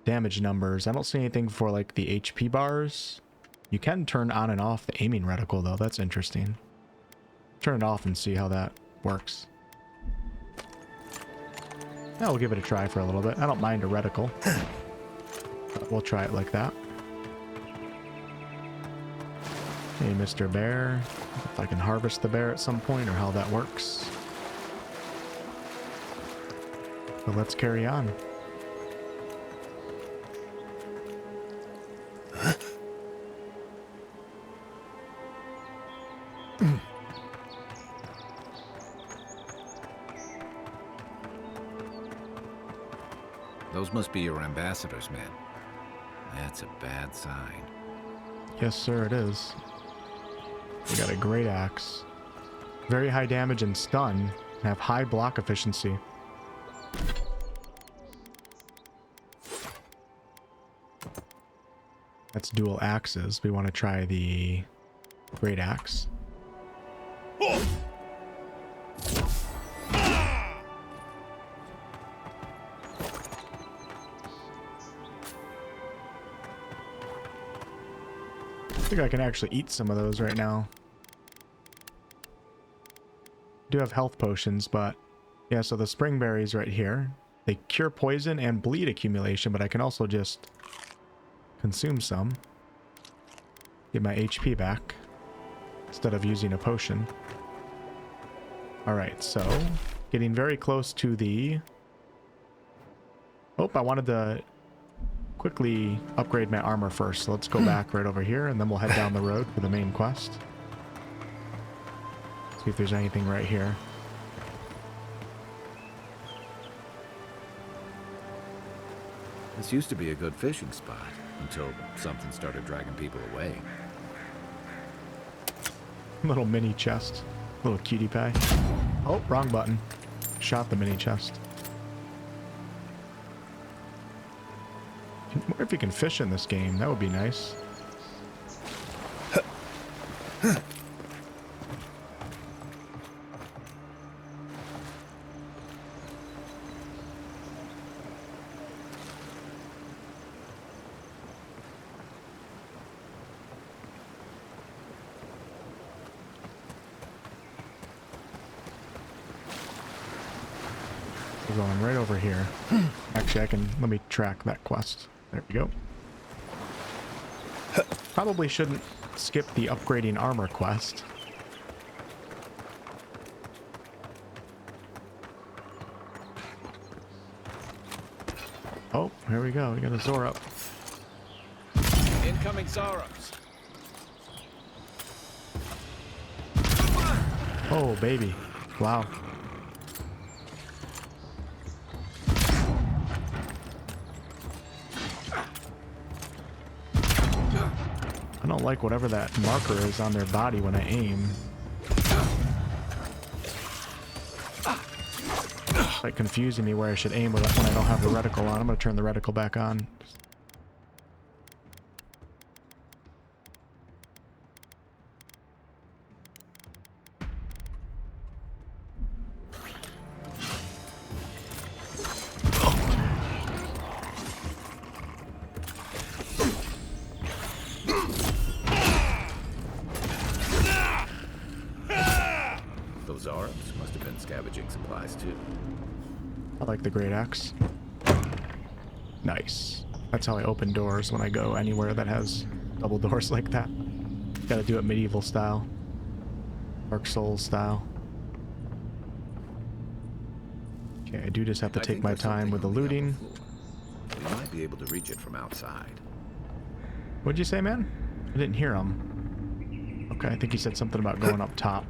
damage numbers. I don't see anything for like the HP bars. You can turn on and off the aiming reticle, though. That's interesting. Turn it off and see how that works. Yeah, we'll give it a try for a little bit. I don't mind a reticle. But we'll try it like that. Hey, Mr. Bear. If I can harvest the bear at some point or how that works. But let's carry on. Those must be your ambassadors, man. That's a bad sign. Yes, sir, it is. We got a great axe. Very high damage and stun. And have high block efficiency. That's dual axes. We want to try the great axe. I think I can actually eat some of those right now. Do have health potions, but yeah, so the spring berries right here, they cure poison and bleed accumulation, but I can also just consume some. Get my HP back instead of using a potion. Alright, so getting very close to the... Oh, I wanted to quickly upgrade my armor first. So let's go back right over here and then we'll head down the road for the main quest. See if there's anything right here. This used to be a good fishing spot until something started dragging people away. Little mini chest. Little cutie pie. Oh, wrong button. Shot the mini chest. I wonder if you can fish in this game. That would be nice. We're going right over here. Actually, let me track that quest. There we go. Probably shouldn't skip the upgrading armor quest. Oh, here we go. We got a Zor up. Incoming Zoros. Oh, baby. Wow. I don't like whatever that marker is on their body when I aim. It's like confusing me where I should aim when I don't have the reticle on. I'm going to turn the reticle back on. Those Arabs must have been scavenging supplies too. I like the great axe. Nice. That's how I open doors when I go anywhere that has double doors like that. Gotta do it medieval style. Dark Souls style. Okay, I do just have to take my time with the looting. We might be able to reach it from outside. What'd you say, man? I didn't hear him. Okay, I think he said something about going up top.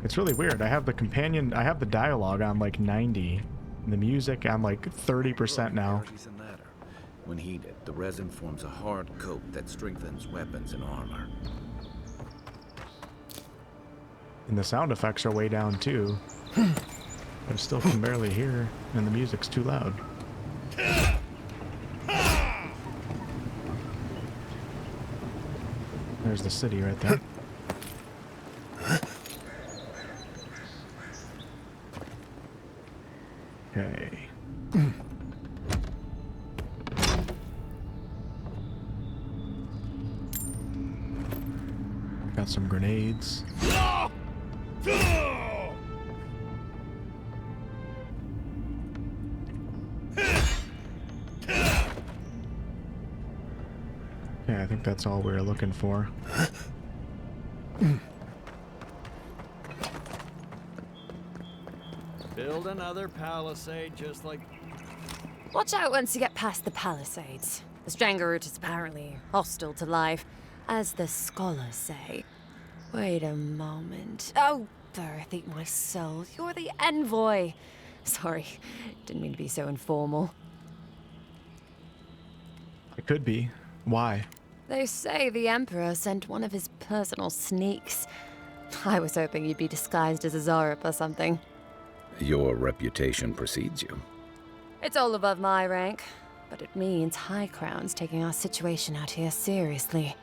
It's really weird. I have the companion, I have the dialogue on like 90. And the music on like 30% now. When heated, the resin forms a hard coat that strengthens weapons and armor. And the sound effects are way down too. But I still can barely hear, and the music's too loud. There's the city right there. Okay. Got some grenades. Yeah, I think that's all we were looking for. Build another palisade just like... Watch out once you get past the Palisades. The Strangleroot is apparently hostile to life, as the scholars say. Wait a moment. Oh, Birth, eat my soul. You're the envoy. Sorry, didn't mean to be so informal. It could be. Why? They say the Emperor sent one of his personal sneaks. I was hoping you'd be disguised as a Zarep or something. Your reputation precedes you. It's all above my rank, but it means High Crown's taking our situation out here seriously.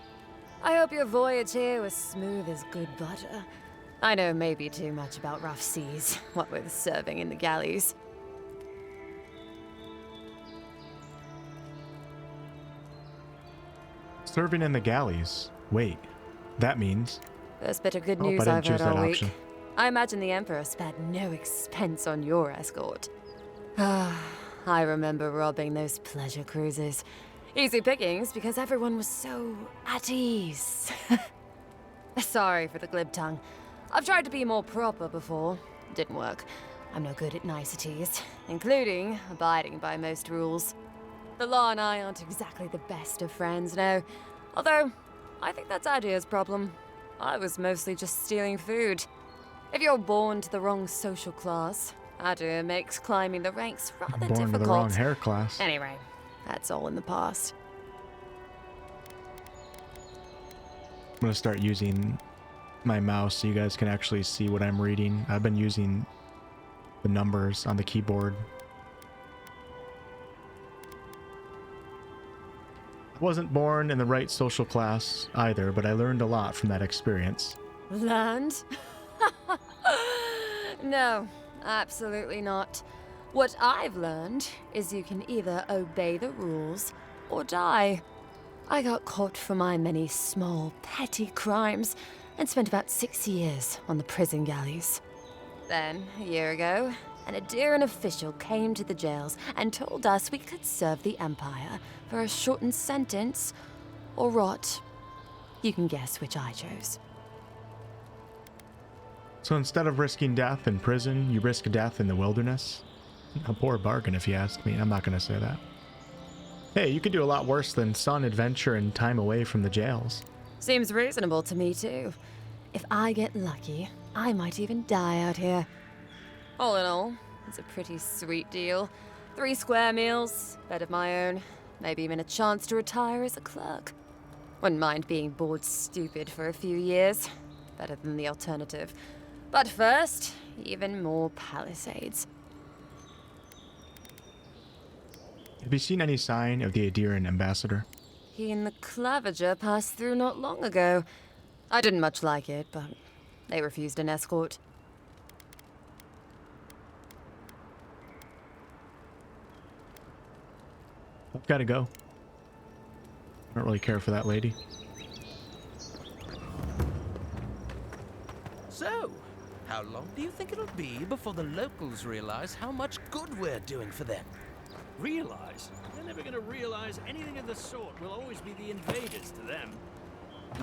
I hope your voyage here was smooth as good butter. I know maybe too much about rough seas, what with serving in the galleys. Serving in the galleys. Wait, that means... First bit of good I hope news I I've didn't heard choose that all week. option. I imagine the Emperor spared no expense on your escort. I remember robbing those pleasure cruises. Easy pickings because everyone was so at ease. Sorry for the glib tongue. I've tried to be more proper before. Didn't work. I'm no good at niceties, including abiding by most rules. The law and I aren't exactly the best of friends, no. Although, I think that's Adia's problem. I was mostly just stealing food. If you're born to the wrong social class, Adia makes climbing the ranks rather Born difficult. to the wrong hair class. Anyway, that's all in the past. I'm gonna start using my mouse so you guys can actually see what I'm reading. I've been using the numbers on the keyboard. I wasn't born in the right social class either, but I learned a lot from that experience. Learned? No, absolutely not. What I've learned is you can either obey the rules or die. I got caught for my many small, petty crimes and spent about 6 years on the prison galleys. Then, a year ago, an Adiran official came to the jails and told us we could serve the Empire for a shortened sentence or rot. You can guess which I chose. So instead of risking death in prison, you risk death in the wilderness? A poor bargain if you ask me. I'm not going to say that. Hey, you could do a lot worse than sun, adventure, and time away from the jails. Seems reasonable to me, too. If I get lucky, I might even die out here. All in all, it's a pretty sweet deal. 3 square meals, bed of my own, maybe even a chance to retire as a clerk. Wouldn't mind being bored stupid for a few years. Better than the alternative. But first, even more Palisades. Have you seen any sign of the Adiran ambassador? He and the Clavager passed through not long ago. I didn't much like it, but they refused an escort. I've got to go. I don't really care for that lady. So, how long do you think it'll be before the locals realize how much good we're doing for them? Realize? They're never gonna realize anything of the sort. We'll always be the invaders to them.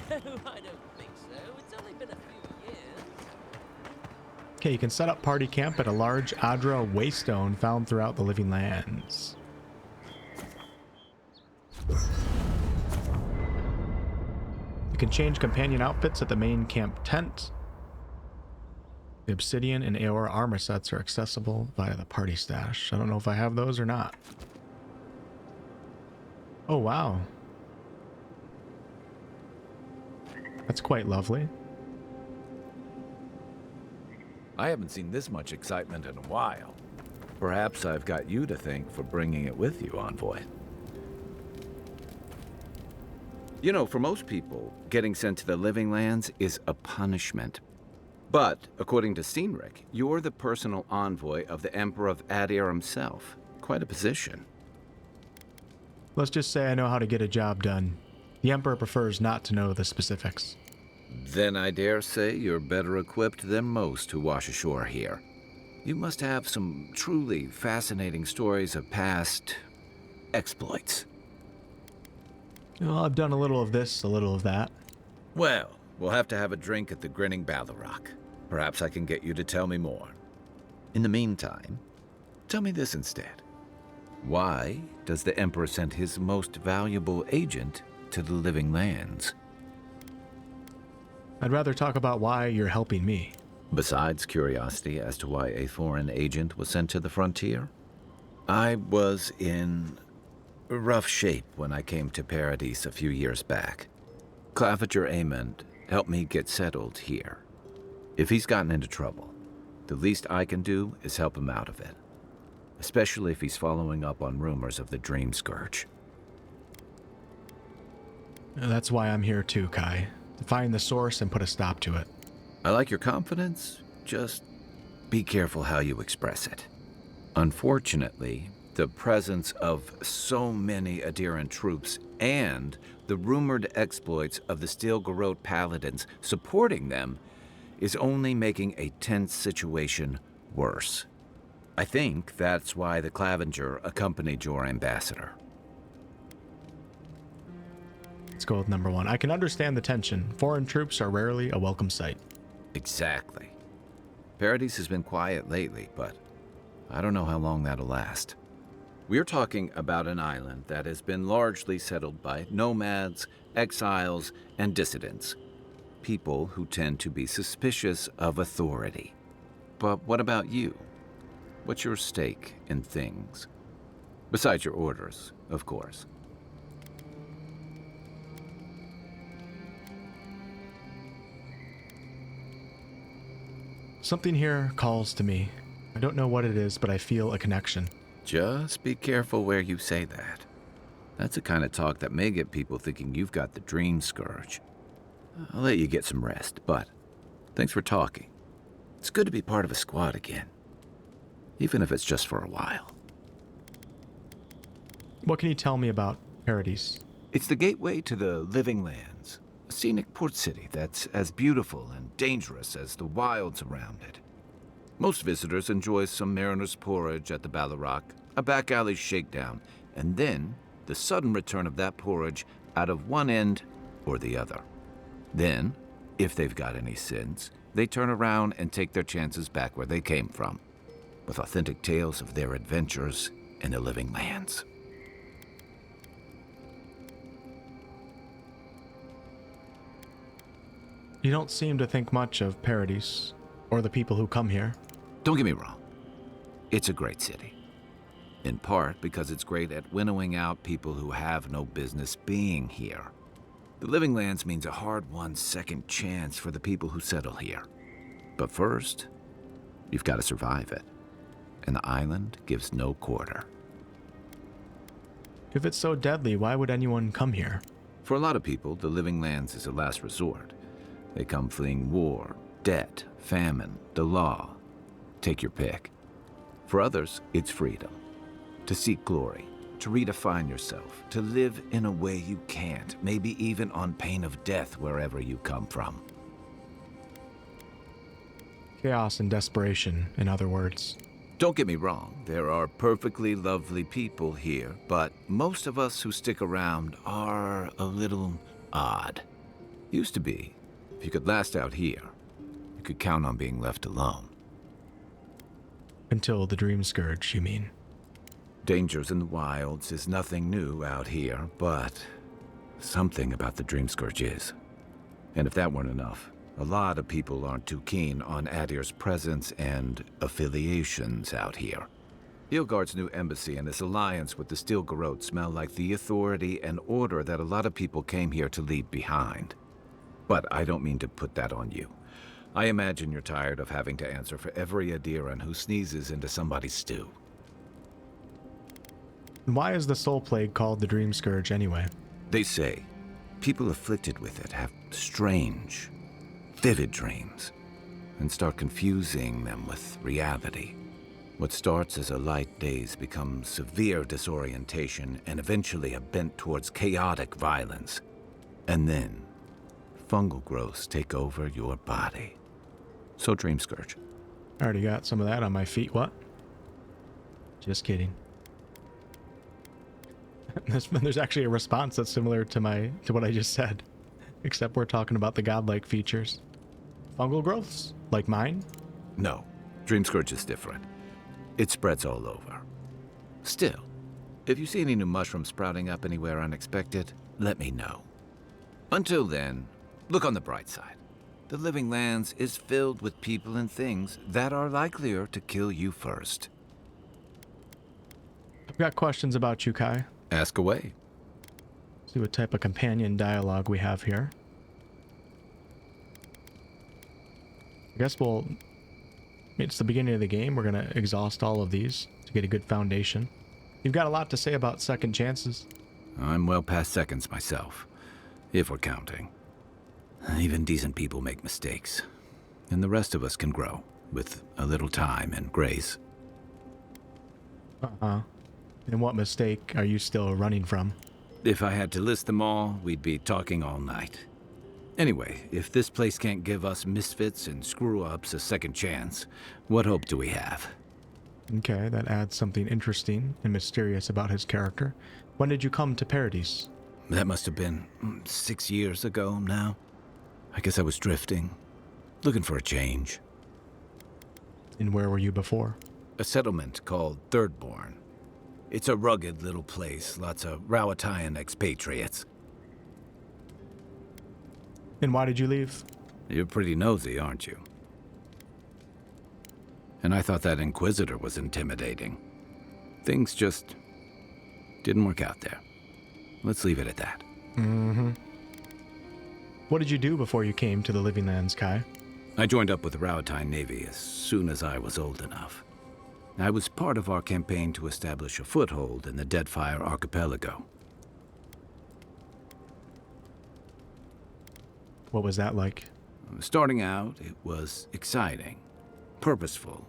No, I don't think so. It's only been a few years. Okay, you can set up party camp at a large Adra waystone found throughout the Living Lands. You can change companion outfits at the main camp tent. The obsidian and Aora armor sets are accessible via the party stash. I don't know if I have those or not. Oh, wow. That's quite lovely. I haven't seen this much excitement in a while. Perhaps I've got you to thank for bringing it with you, Envoy. You know, for most people, getting sent to the Living Lands is a punishment. But, according to Cynric, you're the personal envoy of the Emperor of Adir himself. Quite a position. Let's just say I know how to get a job done. The Emperor prefers not to know the specifics. Then I dare say you're better equipped than most who wash ashore here. You must have some truly fascinating stories of past exploits. Well, I've done a little of this, a little of that. Well, we'll have to have a drink at the Grinning Ballarrock. Perhaps I can get you to tell me more. In the meantime, tell me this instead. Why does the Emperor send his most valuable agent to the Living Lands? I'd rather talk about why you're helping me. Besides curiosity as to why a foreign agent was sent to the frontier, I was in rough shape when I came to Paradis a few years back. Claviger Amond helped me get settled here. If he's gotten into trouble, the least I can do is help him out of it. Especially if he's following up on rumors of the Dream Scourge. That's why I'm here too, Kai. To find the source and put a stop to it. I like your confidence, just be careful how you express it. Unfortunately, the presence of so many Adiran troops and the rumored exploits of the Strangleroot paladins supporting them is only making a tense situation worse. I think that's why the Claviger accompanied your ambassador. Let's go with number one. I can understand the tension. Foreign troops are rarely a welcome sight. Exactly. Paradis has been quiet lately, but I don't know how long that'll last. We're talking about an island that has been largely settled by nomads, exiles, and dissidents. People who tend to be suspicious of authority. But what about you? What's your stake in things? Besides your orders, of course. Something here calls to me. I don't know what it is, but I feel a connection. Just be careful where you say that. That's the kind of talk that may get people thinking you've got the Dream Scourge. I'll let you get some rest, but thanks for talking. It's good to be part of a squad again. Even if it's just for a while. What can you tell me about Paradis? It's the gateway to the Living Lands. A scenic port city that's as beautiful and dangerous as the wilds around it. Most visitors enjoy some mariner's porridge at the Ballarrock, a back alley shakedown, and then the sudden return of that porridge out of one end or the other. Then, if they've got any sins, they turn around and take their chances back where they came from, with authentic tales of their adventures in the Living Lands. You don't seem to think much of Paradis, or the people who come here. Don't get me wrong. It's a great city. In part because it's great at winnowing out people who have no business being here. The Living Lands means a hard-won second chance for the people who settle here. But first, you've got to survive it. And the island gives no quarter. If it's so deadly, why would anyone come here? For a lot of people, the Living Lands is a last resort. They come fleeing war, debt, famine, the law. Take your pick. For others, it's freedom. To seek glory, to redefine yourself, to live in a way you can't, maybe even on pain of death wherever you come from. Chaos and desperation, in other words. Don't get me wrong, there are perfectly lovely people here, but most of us who stick around are a little odd. Used to be, if you could last out here, You could count on being left alone. Until the Dream Scourge, you mean? Dangers in the wilds is nothing new out here, but something about the Dream Scourge is. And if that weren't enough, a lot of people aren't too keen on Adir's presence and affiliations out here. Ilgard's new embassy and his alliance with the Strangleroot smell like the authority and order that a lot of people came here to leave behind. But I don't mean to put that on you. I imagine you're tired of having to answer for every Adiran who sneezes into somebody's stew. Why is the Soul Plague called the Dream Scourge anyway? They say people afflicted with it have strange, vivid dreams and start confusing them with reality. What starts as a light daze becomes severe disorientation and eventually a bent towards chaotic violence. And then, fungal growths take over your body. So Dream Scourge. I already got some of that on my feet. What? Just kidding. There's actually a response that's similar to what I just said, except we're talking about the godlike features. Fungal growths? Like mine? No, Dream Scourge is different. It spreads all over. Still, if you see any new mushrooms sprouting up anywhere unexpected, let me know. Until then, look on the bright side. The Living Lands is filled with people and things that are likelier to kill you first. I've got questions about you, Kai. Ask away. See what type of companion dialogue we have here. I guess it's the beginning of the game. We're going to exhaust all of these to get a good foundation. You've got a lot to say about second chances. I'm well past seconds myself, if we're counting. Even decent people make mistakes, and the rest of us can grow with a little time and grace. Uh-huh. And what mistake are you still running from? If I had to list them all, we'd be talking all night. Anyway, if this place can't give us misfits and screw-ups a second chance, what hope do we have? Okay, that adds something interesting and mysterious about his character. When did you come to Paradise? That must have been 6 years ago now. I guess I was drifting, looking for a change. And where were you before? A settlement called Thirdborn. It's a rugged little place, lots of Rowatayan expatriates. And why did you leave? You're pretty nosy, aren't you? And I thought that Inquisitor was intimidating. Things just didn't work out there. Let's leave it at that. Mm-hmm. What did you do before you came to the Living Lands, Kai? I joined up with the Rowatayan Navy as soon as I was old enough. I was part of our campaign to establish a foothold in the Deadfire Archipelago. What was that like? Starting out, it was exciting, purposeful.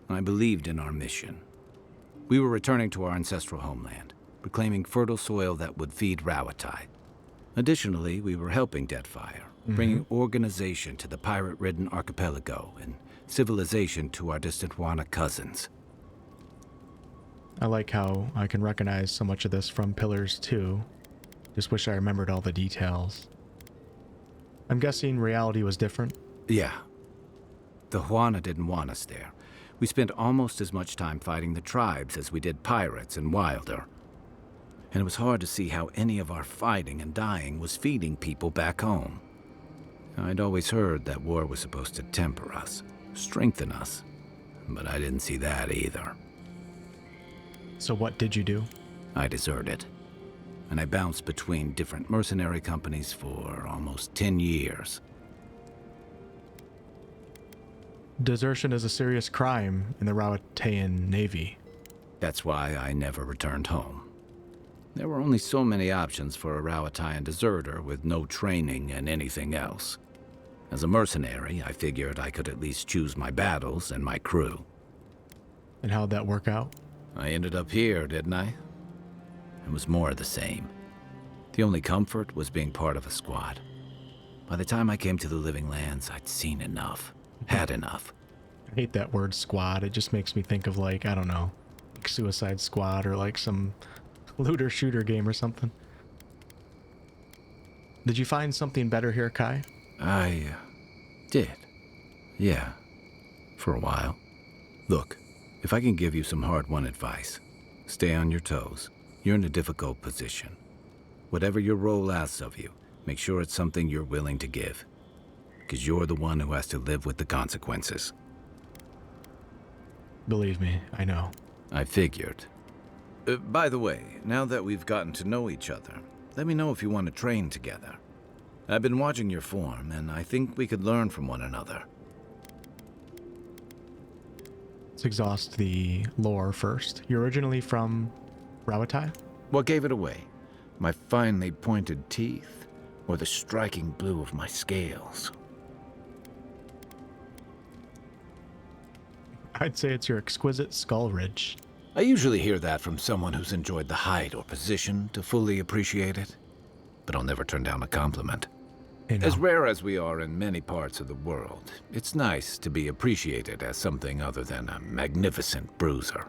I believed in our mission. We were returning to our ancestral homeland, reclaiming fertile soil that would feed Rawatai. Additionally, we were helping Deadfire, bringing organization to the pirate-ridden archipelago and civilization to our distant Wana cousins. I like how I can recognize so much of this from Pillars 2. Just wish I remembered all the details. I'm guessing reality was different? Yeah. The Huana didn't want us there. We spent almost as much time fighting the tribes as we did pirates and Wilder. And it was hard to see how any of our fighting and dying was feeding people back home. I'd always heard that war was supposed to temper us, strengthen us, but I didn't see that either. So what did you do? I deserted, and I bounced between different mercenary companies for almost 10 years. Desertion is a serious crime in the Rowatayan Navy. That's why I never returned home. There were only so many options for a Rowatayan deserter with no training and anything else. As a mercenary, I figured I could at least choose my battles and my crew. And how'd that work out? I ended up here, didn't I? It was more of the same. The only comfort was being part of a squad. By the time I came to the Living Lands, I'd seen enough. Had enough. I hate that word squad. It just makes me think of like, I don't know, like Suicide Squad or like some looter shooter game or something. Did you find something better here, Kai? I did. Yeah, for a while. Look, if I can give you some hard-won advice, stay on your toes. You're in a difficult position. Whatever your role asks of you, make sure it's something you're willing to give. Because you're the one who has to live with the consequences. Believe me, I know. I figured. By the way, now that we've gotten to know each other, let me know if you want to train together. I've been watching your form, and I think we could learn from one another. Let's exhaust the lore first. You're originally from Rauatai? What gave it away? My finely pointed teeth, or the striking blue of my scales? I'd say it's your exquisite skull ridge. I usually hear that from someone who's enjoyed the height or position to fully appreciate it, but I'll never turn down a compliment. As rare as we are in many parts of the world, it's nice to be appreciated as something other than a magnificent bruiser.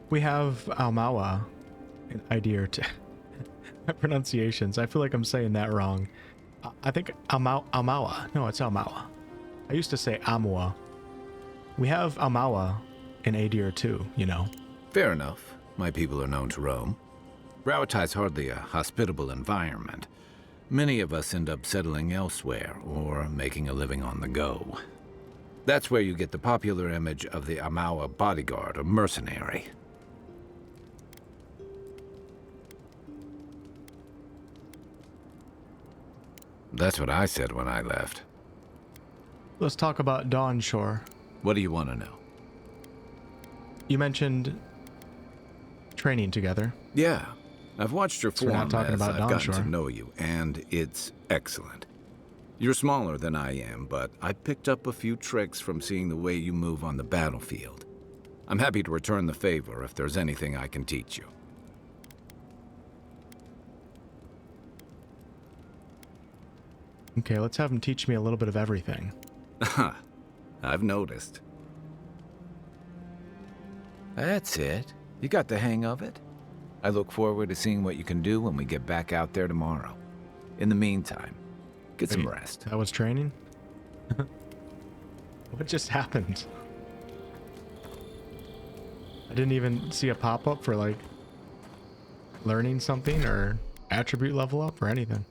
We have Almawa, an idea or two. Pronunciations, I feel like I'm saying that wrong. I think Almawa. No, it's Almawa. I used to say Amua. We have Almawa in Adir too, you know. Fair enough. My people are known to roam. Rauatai's hardly a hospitable environment. Many of us end up settling elsewhere or making a living on the go. That's where you get the popular image of the Amawa bodyguard or mercenary. That's what I said when I left. Let's talk about Dawnshore. What do you want to know? You mentioned training together. Yeah. I've watched your form we're not talking as about I've gotten Dawnshore. to know you, and it's excellent. You're smaller than I am, but I picked up a few tricks from seeing the way you move on the battlefield. I'm happy to return the favor if there's anything I can teach you. Okay, let's have him teach me a little bit of everything. I've noticed. That's it. You got the hang of it. I look forward to seeing what you can do when we get back out there tomorrow. In the meantime, get some rest. That was training? What just happened? I didn't even see a pop-up for, like, learning something or attribute level up or anything.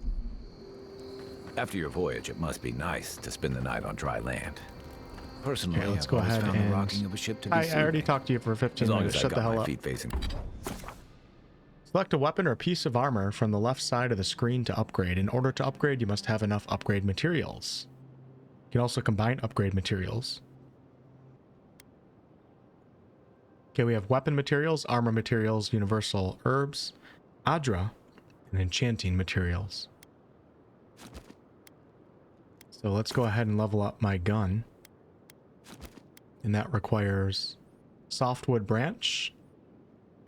After your voyage, it must be nice to spend the night on dry land. Personally, Okay, let's I've go always ahead found the and... rocking of a ship to be I already soothing. talked to you for 15 As long minutes. as Shut I've the got hell my up. feet facing. Select a weapon or piece of armor from the left side of the screen to upgrade. In order to upgrade, you must have enough upgrade materials. You can also combine upgrade materials. Okay, we have weapon materials, armor materials, universal herbs, Adra, and enchanting materials. So let's go ahead and level up my gun. And that requires softwood branch,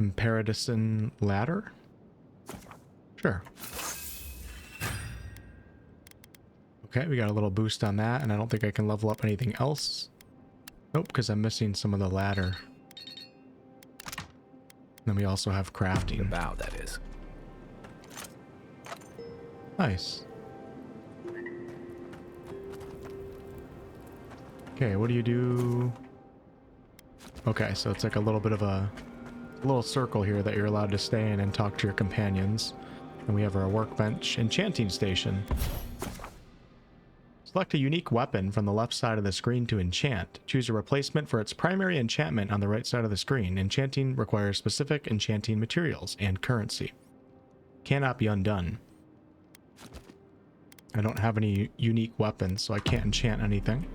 Paradison ladder? Sure. Okay, we got a little boost on that, and I don't think I can level up anything else. Nope, because I'm missing some of the ladder. Then we also have crafting. The bow, that is. Nice. Okay, what do you do? Okay, so it's like a little bit of a little circle here that you're allowed to stay in and talk to your companions. And we have our workbench enchanting station. Select a unique weapon from the left side of the screen to enchant. Choose a replacement for its primary enchantment on the right side of the screen. Enchanting requires specific enchanting materials and currency. Cannot be undone. I don't have any unique weapons, so I can't enchant anything.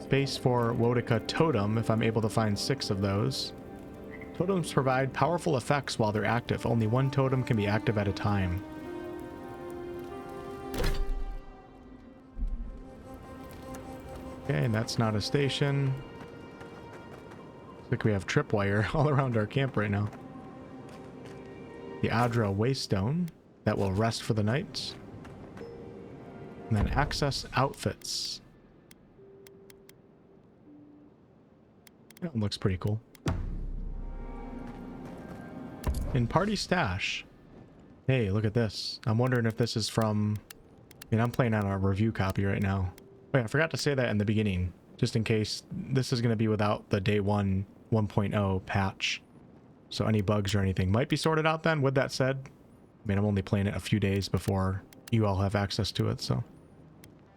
Space for Wodica Totem, if I'm able to find 6 of those. Totems provide powerful effects while they're active. Only one totem can be active at a time. Okay, and that's not a station. Looks like we have tripwire all around our camp right now. The Adra Waystone, that will rest for the night. And then access outfits. That one looks pretty cool. In party stash. Hey, look at this. I'm wondering if this is from And I'm playing on a review copy right now. Wait, I forgot to say that in the beginning, just in case this is going to be without the day 1 1.0 patch. So any bugs or anything might be sorted out then. With that said, I mean, I'm only playing it a few days before you all have access to it, so.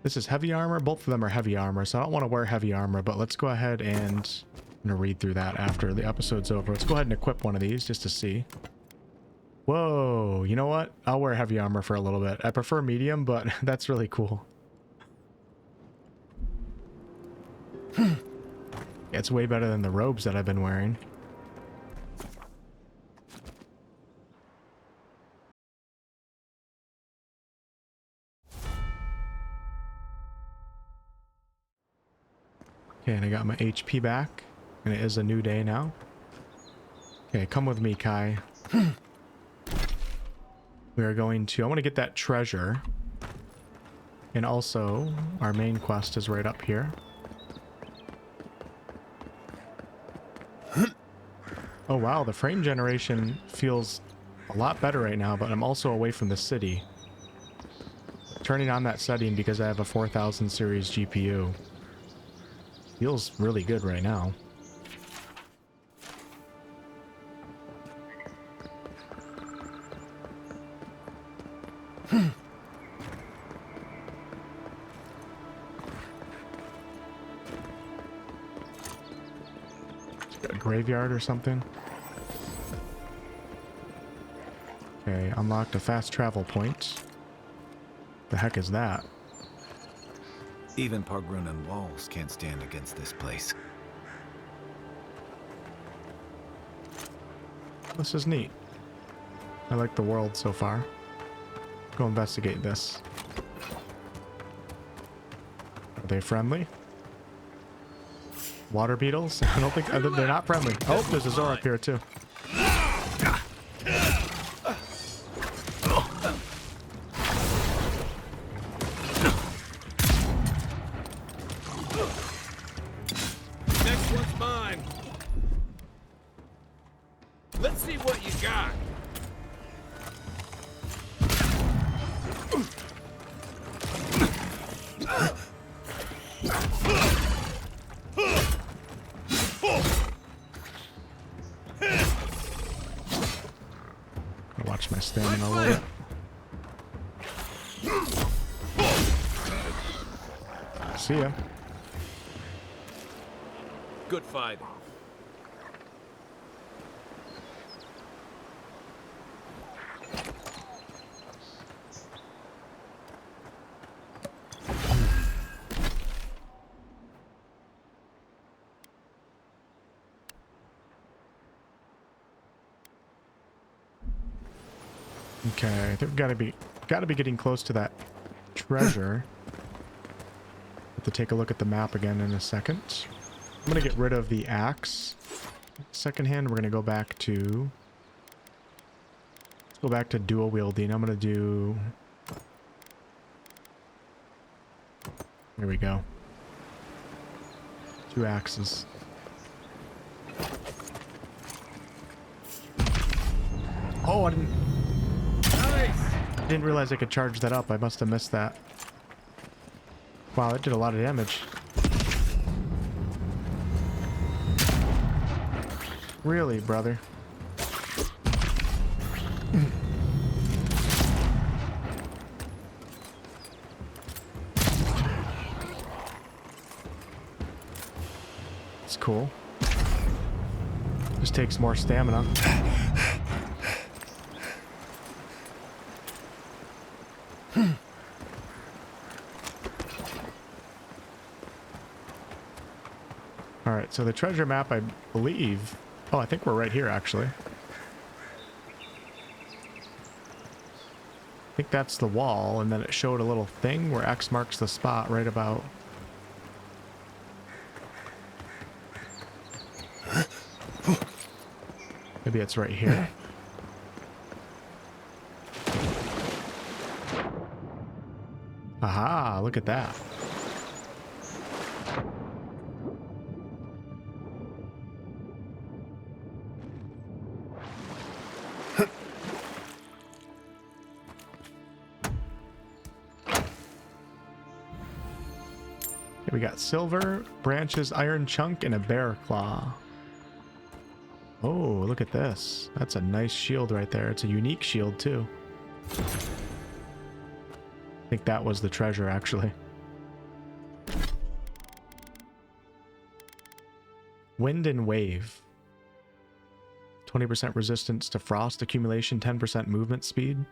This is heavy armor. Both of them are heavy armor, so I don't want to wear heavy armor, but let's go ahead and I'm going to read through that after the episode's over. Let's go ahead and equip one of these just to see. Whoa, you know what? I'll wear heavy armor for a little bit. I prefer medium, but that's really cool. It's way better than the robes that I've been wearing. Okay, and I got my HP back, and it is a new day now. Okay, come with me, Kai. We are going to... I want to get that treasure. And also, our main quest is right up here. Oh wow, the frame generation feels a lot better right now, but I'm also away from the city. Turning on that setting because I have a 4000 series GPU. Feels really good right now. Got a graveyard or something. Okay, unlocked a fast travel point. The heck is that? Even Pargrunan walls can't stand against this place. This is neat. I like the world so far. Go investigate this. Are they friendly? Water beetles? I don't think... they're not friendly. Oh, there's a Zor up here too. Next one's mine. Let's see what you got. Watch my stamina a little bit. See ya. Good fight. Okay, I think we've gotta be getting close to that treasure. Have to take a look at the map again in a second. I'm gonna get rid of the axe. Secondhand, we're gonna go back to... Let's go back to dual wielding. I'm gonna do... There we go. 2 axes. Oh, I didn't realize I could charge that up. I must have missed that. Wow, that did a lot of damage. Really, brother? It's cool. Just takes more stamina. Alright, so the treasure map, I believe... Oh, I think we're right here, actually. I think that's the wall, and then it showed a little thing where X marks the spot right about... Maybe it's right here. Aha, look at that. Okay, we got silver, branches, iron chunk, and a bear claw. Oh, look at this. That's a nice shield right there. It's a unique shield too. I think that was the treasure actually. Wind and wave. 20% resistance to frost accumulation, 10% movement speed.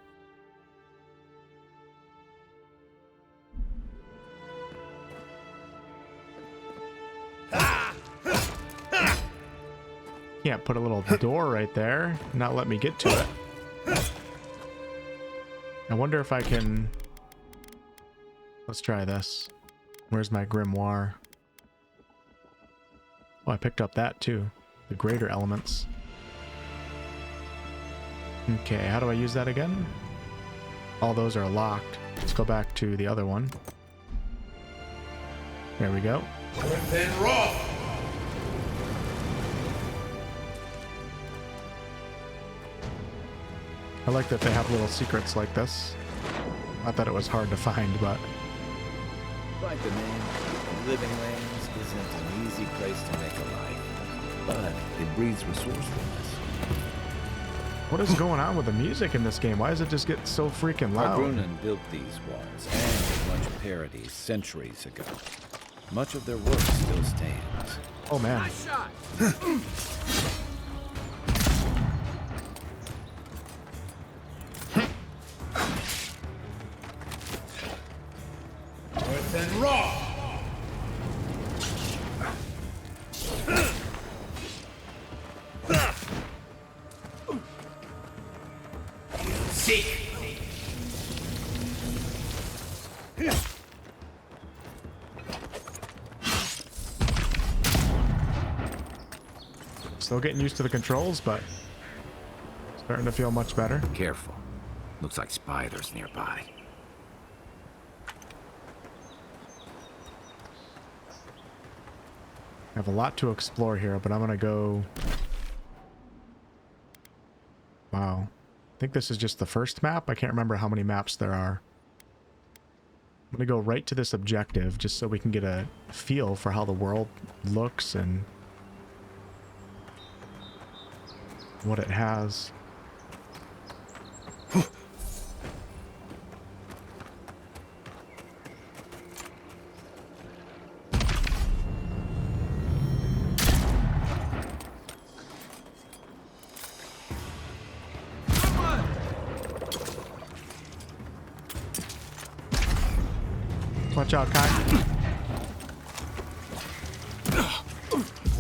Can't put a little door right there, not let me get to it. I wonder if I can... Let's try this. Where's my grimoire? Oh, I picked up that too. The greater elements. Okay, how do I use that again? All those are locked. Let's go back to the other one. There we go. Within Roth! I like that they have little secrets like this. Not that it was hard to find, but... Like the name, Living Lands isn't an easy place to make a life, but it breeds resourcefulness. What is going on with the music in this game? Why does it just get so freaking loud? Brunnen built these walls and a bunch of parodies centuries ago. Much of their work still stands. Oh man. Nice shot. Within Roth! Seek! Still getting used to the controls, but starting to feel much better. Careful. Looks like spiders nearby. I have a lot to explore here, but I'm gonna go... Wow. I think this is just the first map. I can't remember how many maps there are. I'm gonna go right to this objective just so we can get a feel for how the world looks and what it has. Watch out, Kai.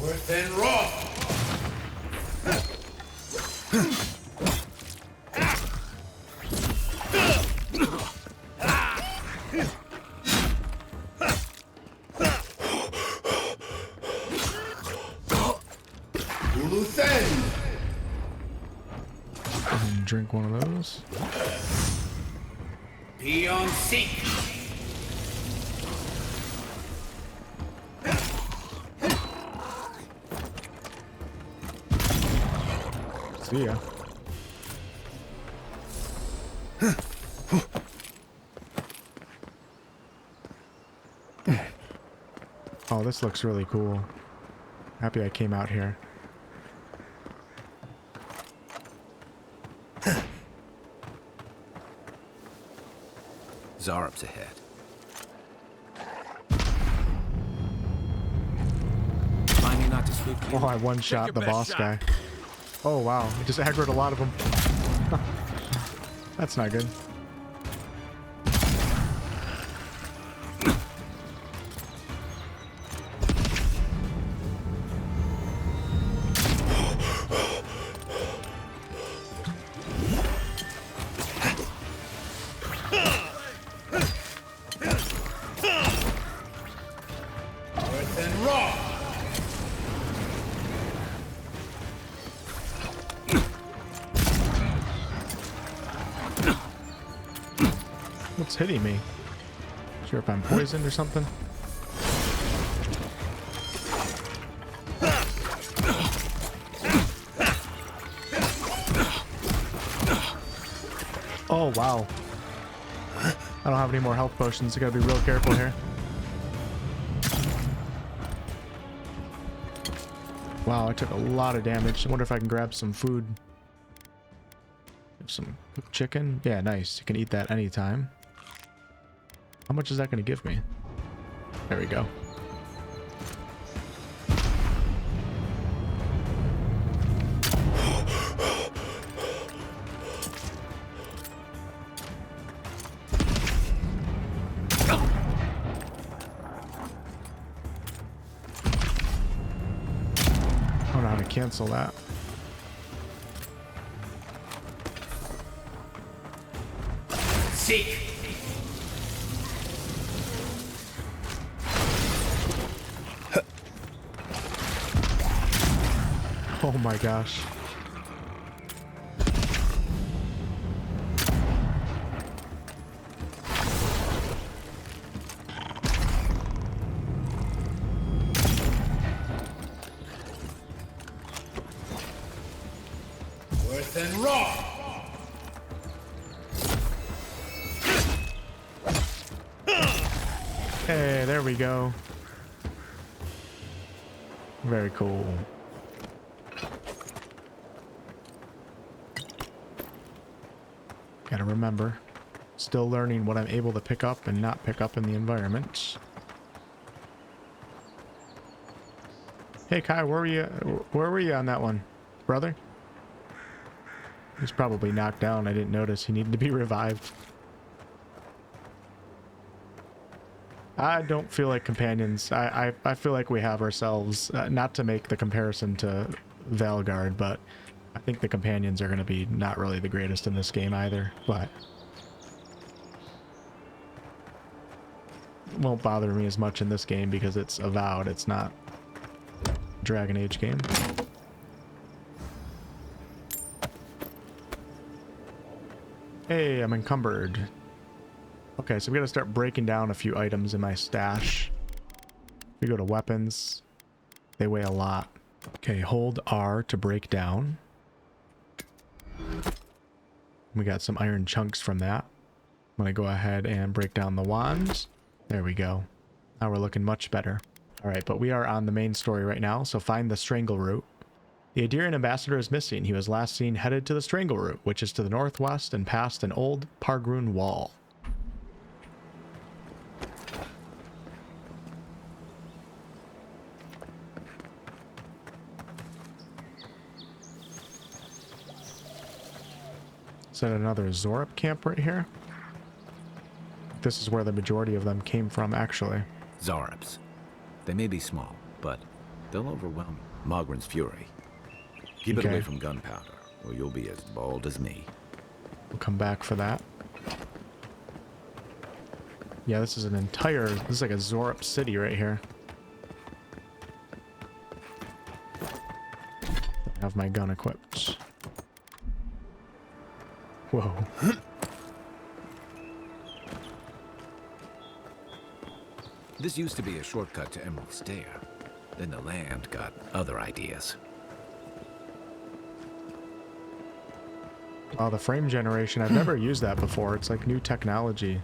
Within Roth! Drink one of those. Be on seek! See ya. Oh, this looks really cool. Happy I came out here. Zarub's ahead. Remind me not to spook you. Oh, I one-shot the boss guy. Oh, wow. He just aggroed a lot of them. That's not good. What's hitting me? Sure if I'm poisoned or something. Oh wow. I don't have any more health potions. I gotta be real careful here. Wow, I took a lot of damage. I wonder if I can grab some food. Some cooked chicken. Yeah, nice. You can eat that anytime. How much is that going to give me? There we go. I don't know how to cancel that. Seek. Oh my gosh. Worse than raw. Hey, there we go. Very cool. Gotta remember, still learning what I'm able to pick up and not pick up in the environment. Hey Kai, where were you on that one, brother? He's probably knocked down. I didn't notice he needed to be revived. I don't feel like companions. I feel like we have ourselves, not to make the comparison to Valgard, but I think the companions are going to be not really the greatest in this game either, but it won't bother me as much in this game because it's Avowed. It's not a Dragon Age game. Hey, I'm encumbered. Okay, so we gotta start breaking down a few items in my stash. We go to weapons. They weigh a lot. Okay, hold R to break down. We got some iron chunks from that. I'm gonna go ahead and break down the wands. There we go. Now we're looking much better. All right, but we are on the main story right now, so find the Strangleroot. The Adirian ambassador is missing. He was last seen headed to the Strangleroot, which is to the northwest and past an old Pargroon wall. Is that another Zorop camp right here? This is where the majority of them came from, actually. Zorops. They may be small, but they'll overwhelm Mogren's fury. Keep it away from gunpowder, or you'll be as bald as me. We'll come back for that. Yeah, this is this is like a Zorop city right here. I have my gun equipped. Whoa. This used to be a shortcut to Emerald Stair. Then the land got other ideas. Oh, the frame generation. I've never used that before. It's like new technology.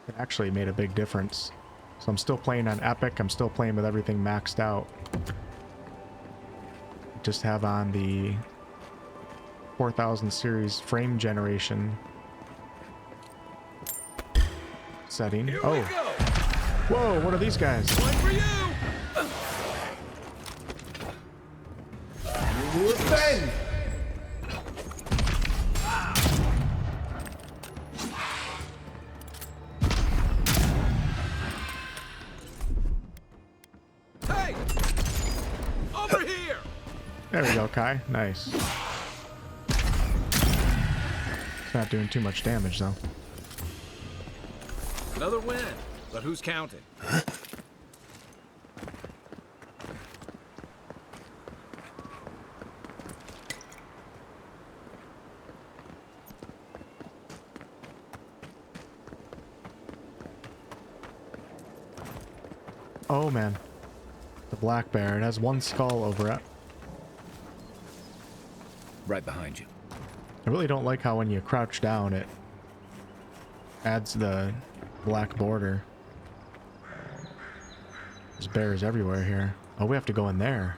It actually made a big difference. So I'm still playing on Epic. I'm still playing with everything maxed out. Just have on the 4000 series frame generation setting. Oh. Whoa, what are these guys? One for you! Ben! Hey! Over here! There we go, Kai. Nice. It's not doing too much damage, though. Another win, but who's counting? Oh, man. The black bear. It has one skull over it. Right behind you. I really don't like how when you crouch down, it adds the black border. There's bears everywhere here. Oh, we have to go in there.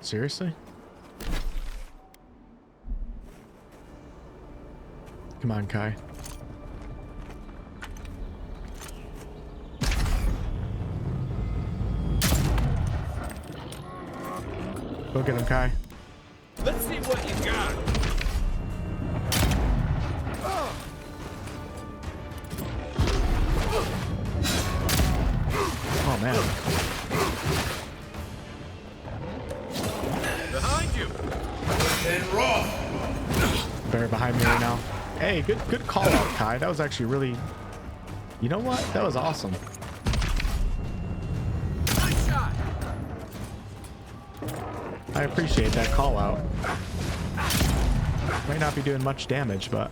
Seriously? Come on, Kai. Go get him, Kai. Let's see what you got. Oh, man. Behind you. And raw. Bear behind me right now. Hey, good call out, Kai. That was actually really... You know what? That was awesome. Nice shot. I appreciate that call out. Might not be doing much damage, but...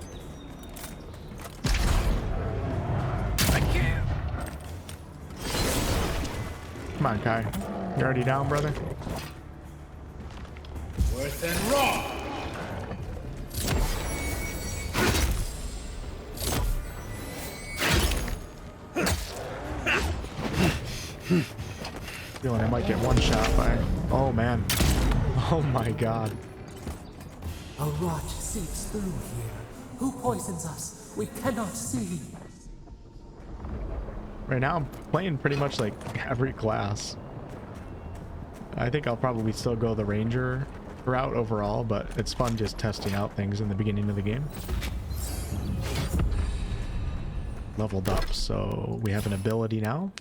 I can't. Come on, Kai. You already down, brother? Worse than raw. Feeling I might get one shot by... Oh, man. Oh, my God. A rot seeps through here. Who poisons us? We cannot see. Right now, I'm playing pretty much like every class. I think I'll probably still go the ranger route overall, but it's fun just testing out things in the beginning of the game. Leveled up, so we have an ability now.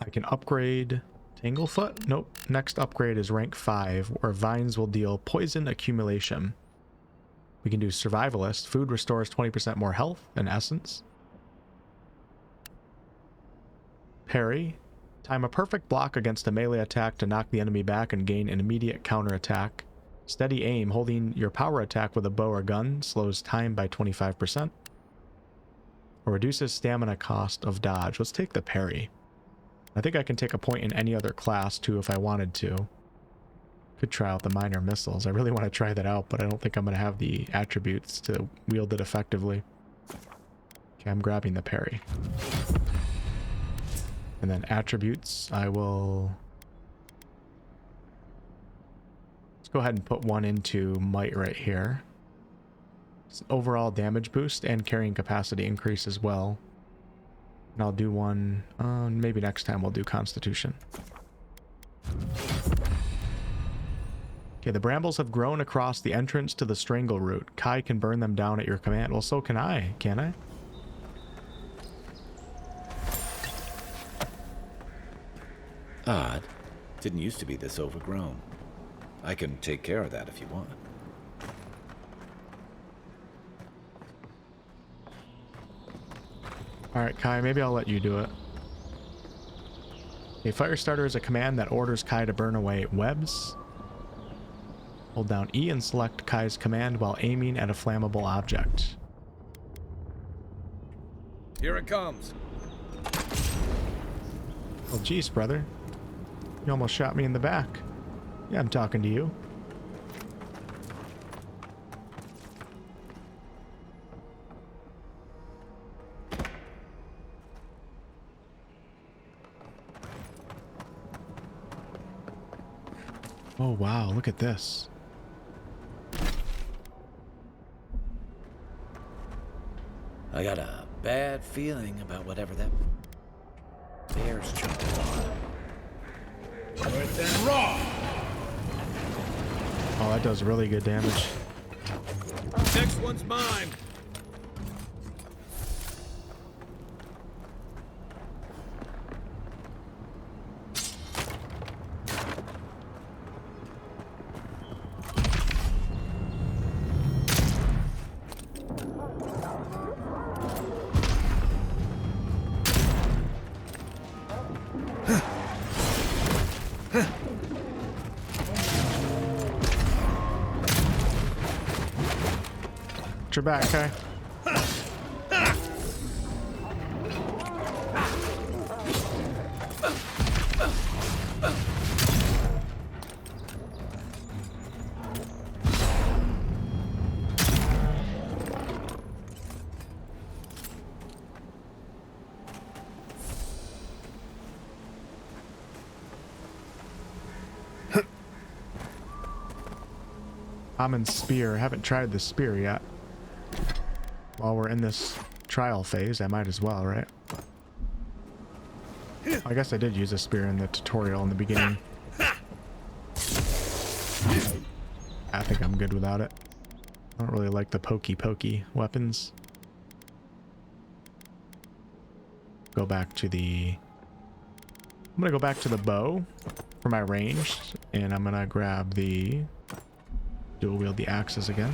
I can upgrade Tanglefoot. Nope. Next upgrade is rank 5, where vines will deal poison accumulation. We can do survivalist. Food restores 20% more health and essence. Parry. Time a perfect block against a melee attack to knock the enemy back and gain an immediate counterattack. Steady aim. Holding your power attack with a bow or gun slows time by 25%. Or reduces stamina cost of dodge. Let's take the parry. I think I can take a point in any other class too if I wanted to. Could try out the minor missiles. I really want to try that out, but I don't think I'm going to have the attributes to wield it effectively. Okay, I'm grabbing the parry. And then attributes, I will... Let's go ahead and put one into might right here. It's an overall damage boost and carrying capacity increase as well. And I'll do one, maybe next time we'll do Constitution. Okay, the brambles have grown across the entrance to the Strangleroot. Kai can burn them down at your command. Well, so can I, can't I? Odd. Didn't used to be this overgrown. I can take care of that if you want. Alright, Kai, maybe I'll let you do it. A Firestarter is a command that orders Kai to burn away webs. Hold down E and select Kai's command while aiming at a flammable object. Here it comes. Well, jeez, brother. You almost shot me in the back. Yeah, I'm talking to you. Oh, wow, look at this. I got a bad feeling about whatever that bear's jumping on. Worse than raw. Oh, that does really good damage. Next one's mine. Your back, okay? Common spear. Haven't tried the spear yet. While we're in this trial phase, I might as well, right? I guess I did use a spear in the tutorial in the beginning. I think I'm good without it. I don't really like the pokey weapons. Go back to the... I'm gonna go back to the bow for my ranged, and I'm gonna grab the dual wield the axes again.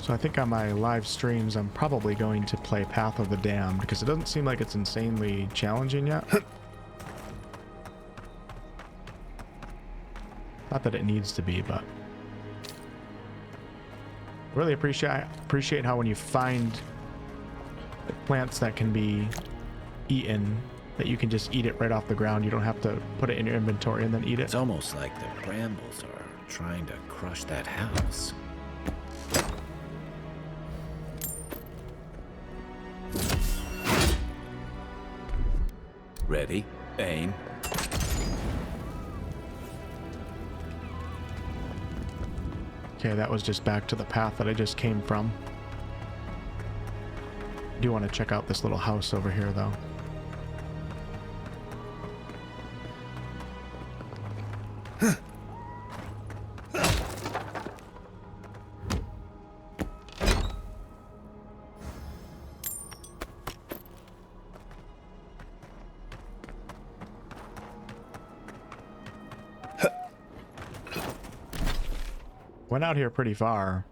So I think on my live streams, I'm probably going to play Path of the Damned because it doesn't seem like it's insanely challenging yet. Not that it needs to be, but really appreciate how when you find plants that can be eaten, that you can just eat it right off the ground. You don't have to put it in your inventory and then eat it. It's almost like the brambles are trying to crush that house. Ready, aim. Okay, that was just back to the path that I just came from. I do want to check out this little house over here, though. Went out here pretty far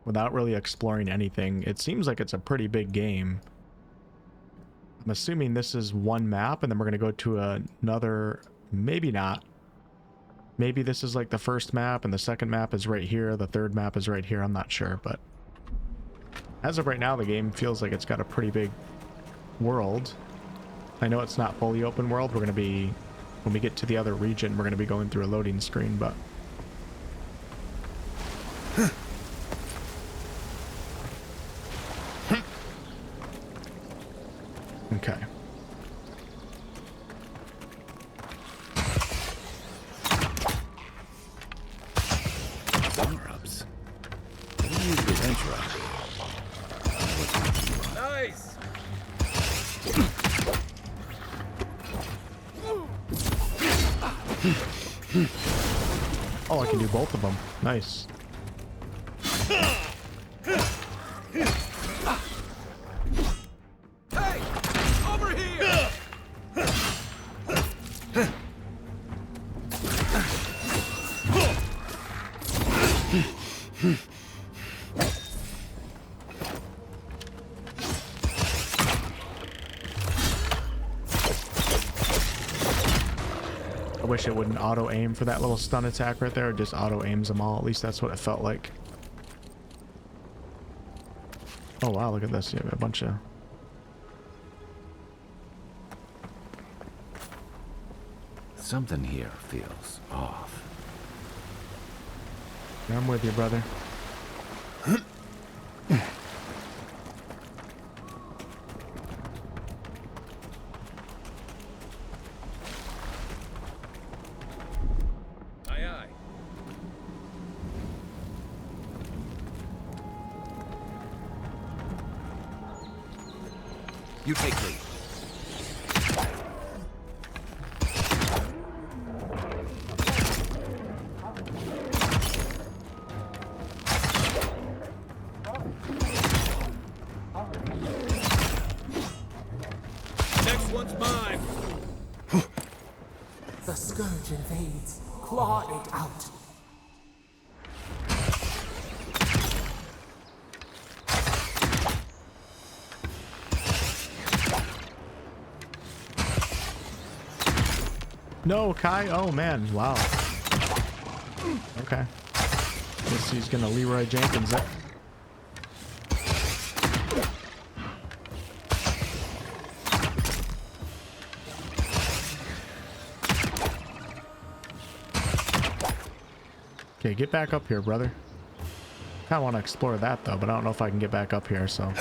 without really exploring anything. It seems like it's a pretty big game. I'm assuming this is one map and then we're going to go to another. Maybe not. Maybe this is like the first map and the second map is right here. The third map is right here. I'm not sure, but as of right now, the game feels like it's got a pretty big world. I know it's not fully open world. We're going to be, when we get to the other region, we're going to be going through a loading screen, but okay. Power-ups. What do you use the venture on? Nice! Oh, I can do both of them. Nice. Hey! Over here! I wish it wouldn't auto aim for that little stun attack right there. It just auto aims them all. At least that's what it felt like. Oh wow, look at this. You have a bunch of... Something here feels off. I'm with you, brother. Aye, aye. You take lead. Next one's mine. The scourge invades. Claw it out. No, Kai. Oh man, wow. Okay. Guess he's gonna Leroy Jenkins it. Okay, get back up here, brother. I want to explore that though, but I don't know if I can get back up here, so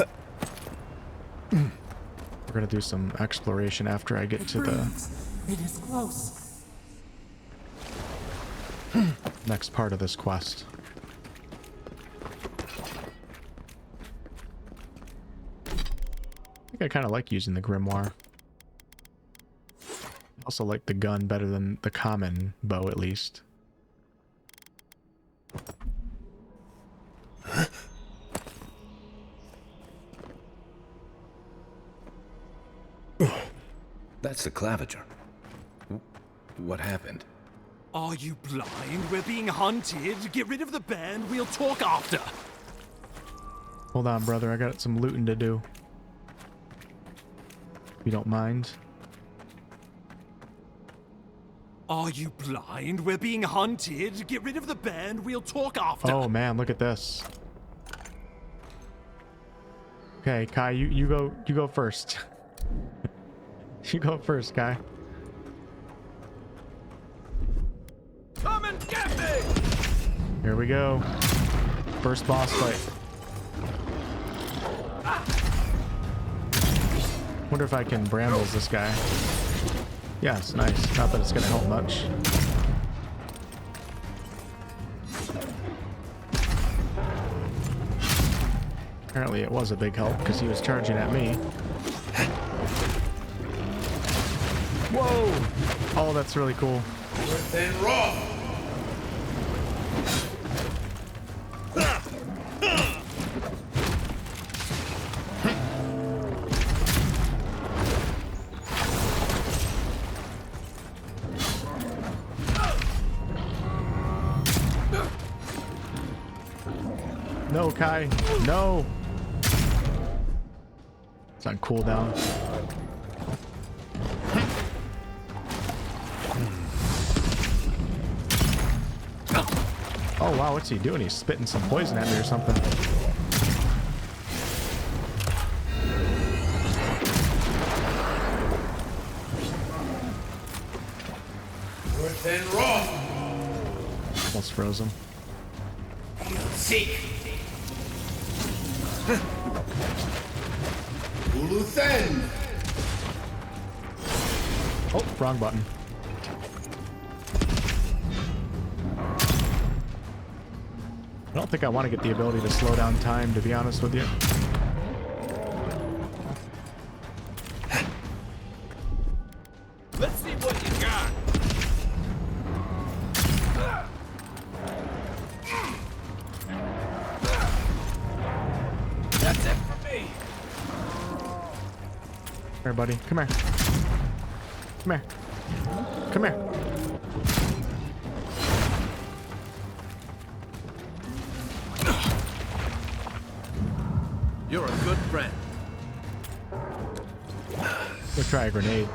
we're gonna do some exploration after I get to the It is close. next part of this quest. I think I kind of like using the grimoire. I also like the gun better than the common bow, at least. That's the claviger. What happened? Are you blind? We're being hunted. Get rid of the band. We'll talk after. Hold on, brother. I got some looting to do. If you don't mind. Are you blind? We're being hunted. Get rid of the band. We'll talk after. Oh man, look at this. Okay, Kai, you go first. You go first, Kai. Come and get me! Here we go. First boss fight. Wonder if I can brambles this guy. Yes, nice. Not that it's gonna help much. Apparently it was a big help because he was charging at me. Whoa! Oh, that's really cool. Within raw. No, Kai. No. It's on cooldown. Oh wow, what's he doing? He's spitting some poison at me or something. Within raw. Almost froze him. Seek. Uluthen. Oh, wrong button. I don't think I want to get the ability to slow down time, to be honest with you. Let's see what you got. That's it for me. Here, buddy. Come here. Come here. Come here. You're a good friend. Go try a grenade.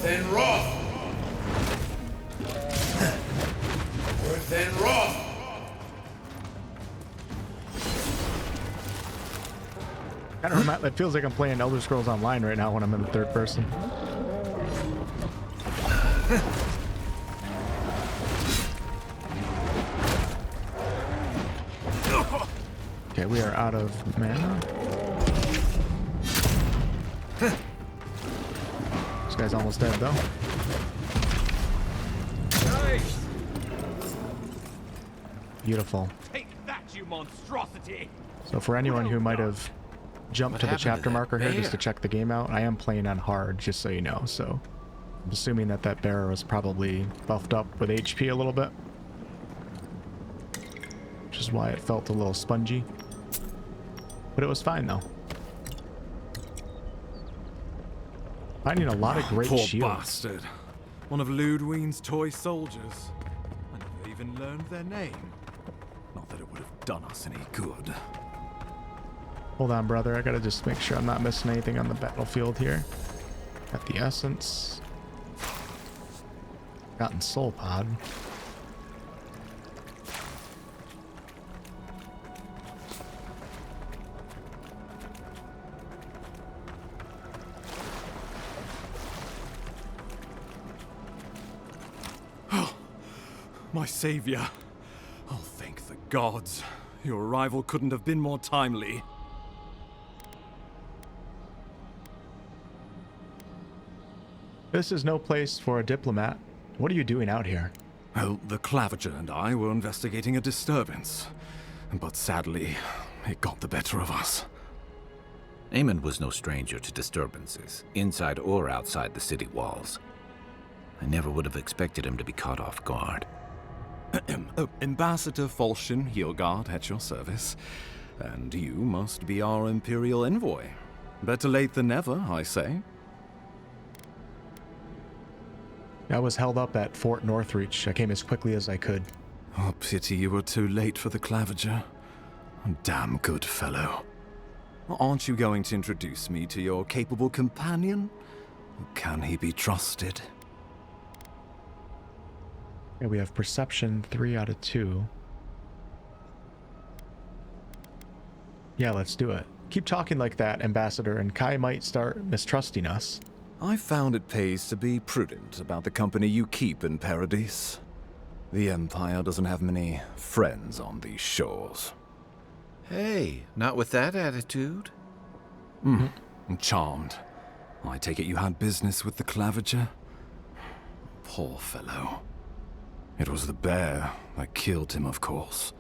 Within raw. Within raw. I don't know, it feels like I'm playing Elder Scrolls Online right now when I'm in the third person. Okay, we are out of mana. This guy's almost dead though. Nice. Beautiful. Take that, you monstrosity. So for anyone who might have jumped to the chapter marker here just to check the game out, I am playing on hard, just so you know. So I'm assuming that that bear was probably buffed up with HP a little bit, which is why it felt a little spongy. But it was fine though. Finding a lot of great Poor shields. bastard. One of Ludwine's toy soldiers. I never even learned their name. Not that it would have done us any good. Hold on, brother. I gotta just make sure I'm not missing anything on the battlefield here. Got the essence. Gotten soul pod. My savior. Oh, thank the gods. Your arrival couldn't have been more timely. This is no place for a diplomat. What are you doing out here? Well, the Clavager and I were investigating a disturbance. But sadly, it got the better of us. Eamon was no stranger to disturbances, inside or outside the city walls. I never would have expected him to be caught off guard. Ambassador Falchion Heelguard at your service. And you must be our Imperial envoy. Better late than never, I say. I was held up at Fort Northreach. I came as quickly as I could. Oh, pity you were too late for the Clavager. A damn good fellow. Aren't you going to introduce me to your capable companion? Can he be trusted? Yeah, we have perception 3 out of 2. Yeah, let's do it. Keep talking like that, Ambassador, and Kai might start mistrusting us. I found it pays to be prudent about the company you keep in Paradise. The Empire doesn't have many friends on these shores. Hey, not with that attitude. I'm charmed. I take it you had business with the Clavager? Poor fellow. It was the bear that killed him, of course.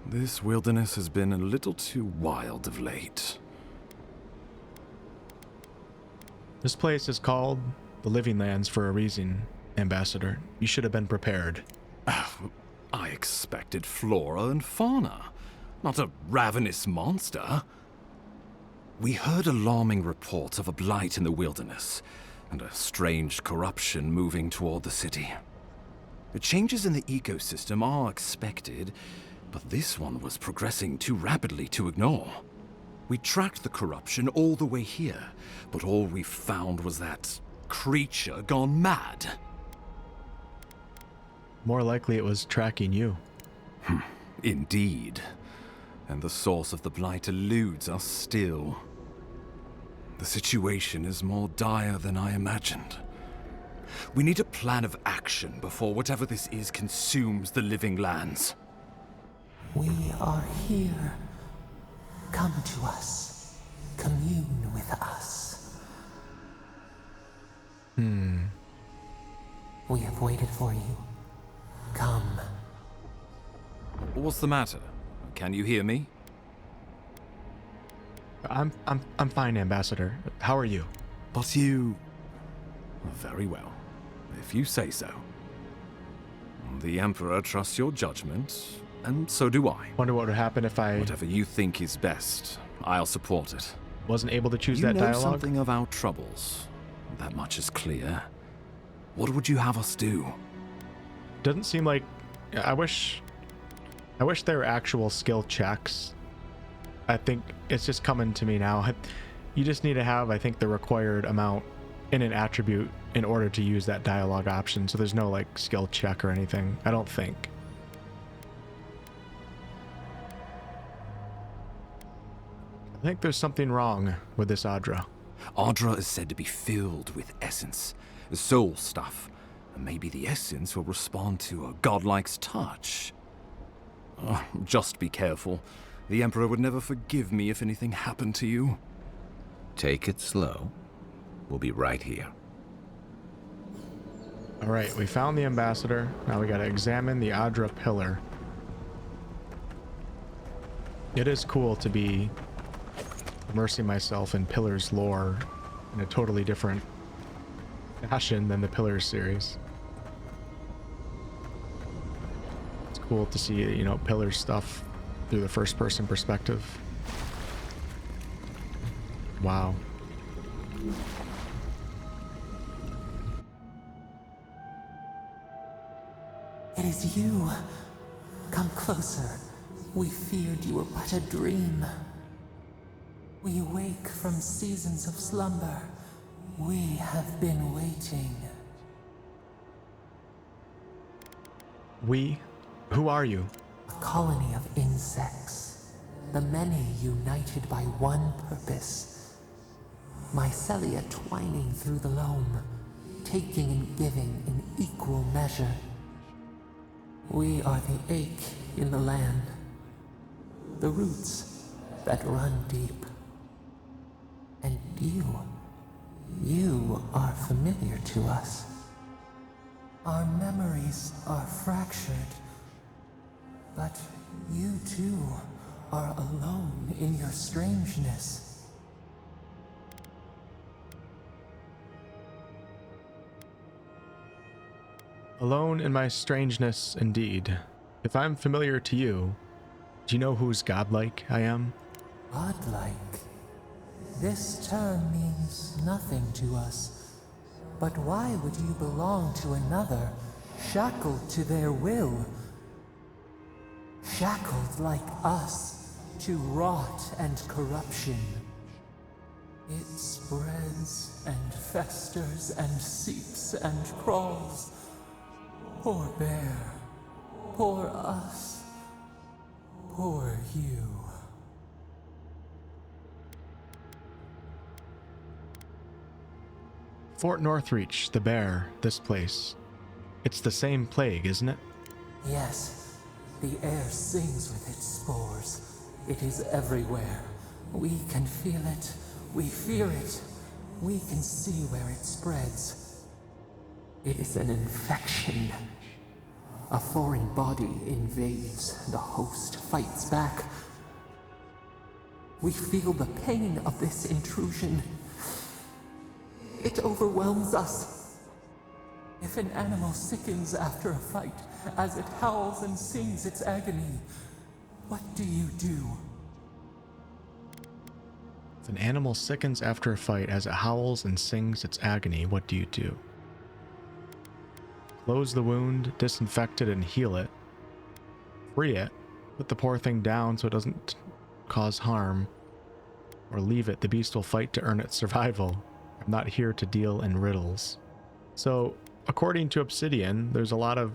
This wilderness has been a little too wild of late. This place is called the Living Lands for a reason, Ambassador. You should have been prepared. I expected flora and fauna, not a ravenous monster. We heard alarming reports of a blight in the wilderness, and a strange corruption moving toward the city. The changes in the ecosystem are expected, but this one was progressing too rapidly to ignore. We tracked the corruption all the way here, but all we found was that creature gone mad. More likely it was tracking you. Indeed. And the source of the blight eludes us still. The situation is more dire than I imagined. We need a plan of action before whatever this is consumes the living lands. We are here. Come to us. Commune with us. We have waited for you. Come. What's the matter? Can you hear me? I'm fine, Ambassador. How are you? But you... Very well, if you say so. The Emperor trusts your judgment, and so do I. Wonder what would happen if I... Whatever you think is best, I'll support it. Wasn't able to choose that You know dialogue? something of our troubles. That much is clear. What would you have us do? Doesn't seem like... I wish there were actual skill checks. I think it's just coming to me now. You just need to have, I think, the required amount in an attribute in order to use that dialogue option. So there's no like skill check or anything, I don't think. I think there's something wrong with this Adra. Adra is said to be filled with essence, soul stuff. And maybe the essence will respond to a godlike's touch. Just be careful. The Emperor would never forgive me if anything happened to you. Take it slow. We'll be right here. All right, we found the Ambassador. Now we got to examine the Adra pillar. It is cool to be immersing myself in Pillars lore in a totally different fashion than the Pillars series. It's cool to see, you know, Pillars stuff through the first-person perspective. Wow. It is you. Come closer. We feared you were but a dream. We wake from seasons of slumber. We have been waiting. We? Who are you? A colony of insects. The many united by one purpose. Mycelia twining through the loam, taking and giving in equal measure. We are the ache in the land. The roots that run deep. And you are familiar to us. Our memories are fractured, but you too are alone in your strangeness. Alone in my strangeness, indeed. If I'm familiar to you, do you know whose godlike I am? Godlike? This term means nothing to us. But why would you belong to another, shackled to their will? Shackled like us to rot and corruption. It spreads and festers and seeps and crawls. Poor bear, poor us, poor you. Fort Northreach, the bear, this place. It's the same plague, isn't it? Yes, the air sings with its spores. It is everywhere. We can feel it. We fear it. We can see where it spreads. It is an infection. A foreign body invades. The host fights back. We feel the pain of this intrusion. It overwhelms us. If an animal sickens after a fight, as it howls and sings its agony, what do you do? If an animal sickens after a fight as it howls and sings its agony, what do you do? Close the wound, disinfect it, and heal it. Free it. Put the poor thing down so it doesn't cause harm. Or leave it. The beast will fight to earn its survival. I'm not here to deal in riddles. So, according to Obsidian, there's a lot of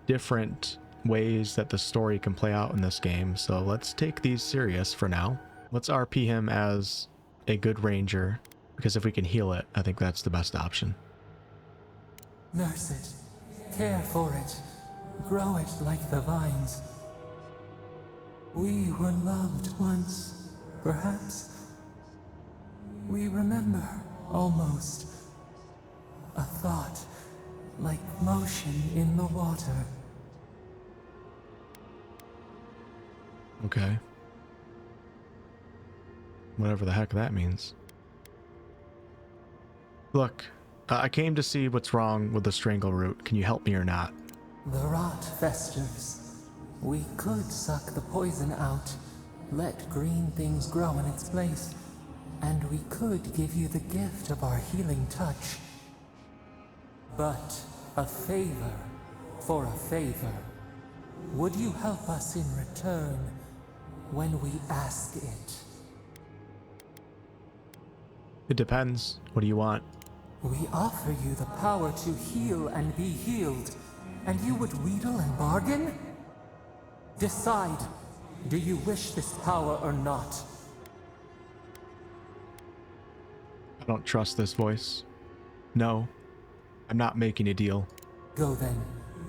different ways that the story can play out in this game, so let's take these serious for now. Let's RP him as a good ranger, because if we can heal it, I think that's the best option. Nurse it, care for it, grow it like the vines. We were loved once, perhaps. We remember. Almost. A thought, like motion in the water. Okay. Whatever the heck that means. Look, I came to see what's wrong with the Strangleroot. Can you help me or not? The rot festers. We could suck the poison out, let green things grow in its place. And we could give you the gift of our healing touch. But a favor for a favor. Would you help us in return when we ask it? It depends. What do you want? We offer you the power to heal and be healed, and you would wheedle and bargain? Decide. Do you wish this power or not? I don't trust this voice. No, I'm not making a deal. Go then.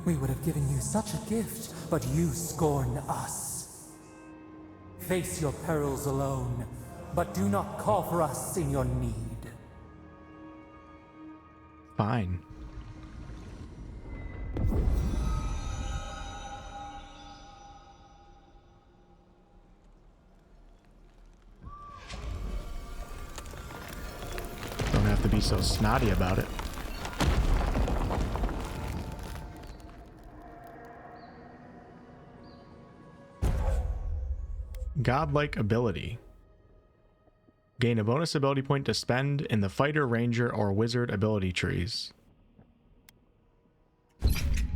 We would have given you such a gift, but you scorn us. Face your perils alone, but do not call for us in your need. Fine. Don't have to be so snotty about it. Godlike ability. Gain a bonus ability point to spend in the fighter, ranger, or wizard ability trees. Oh,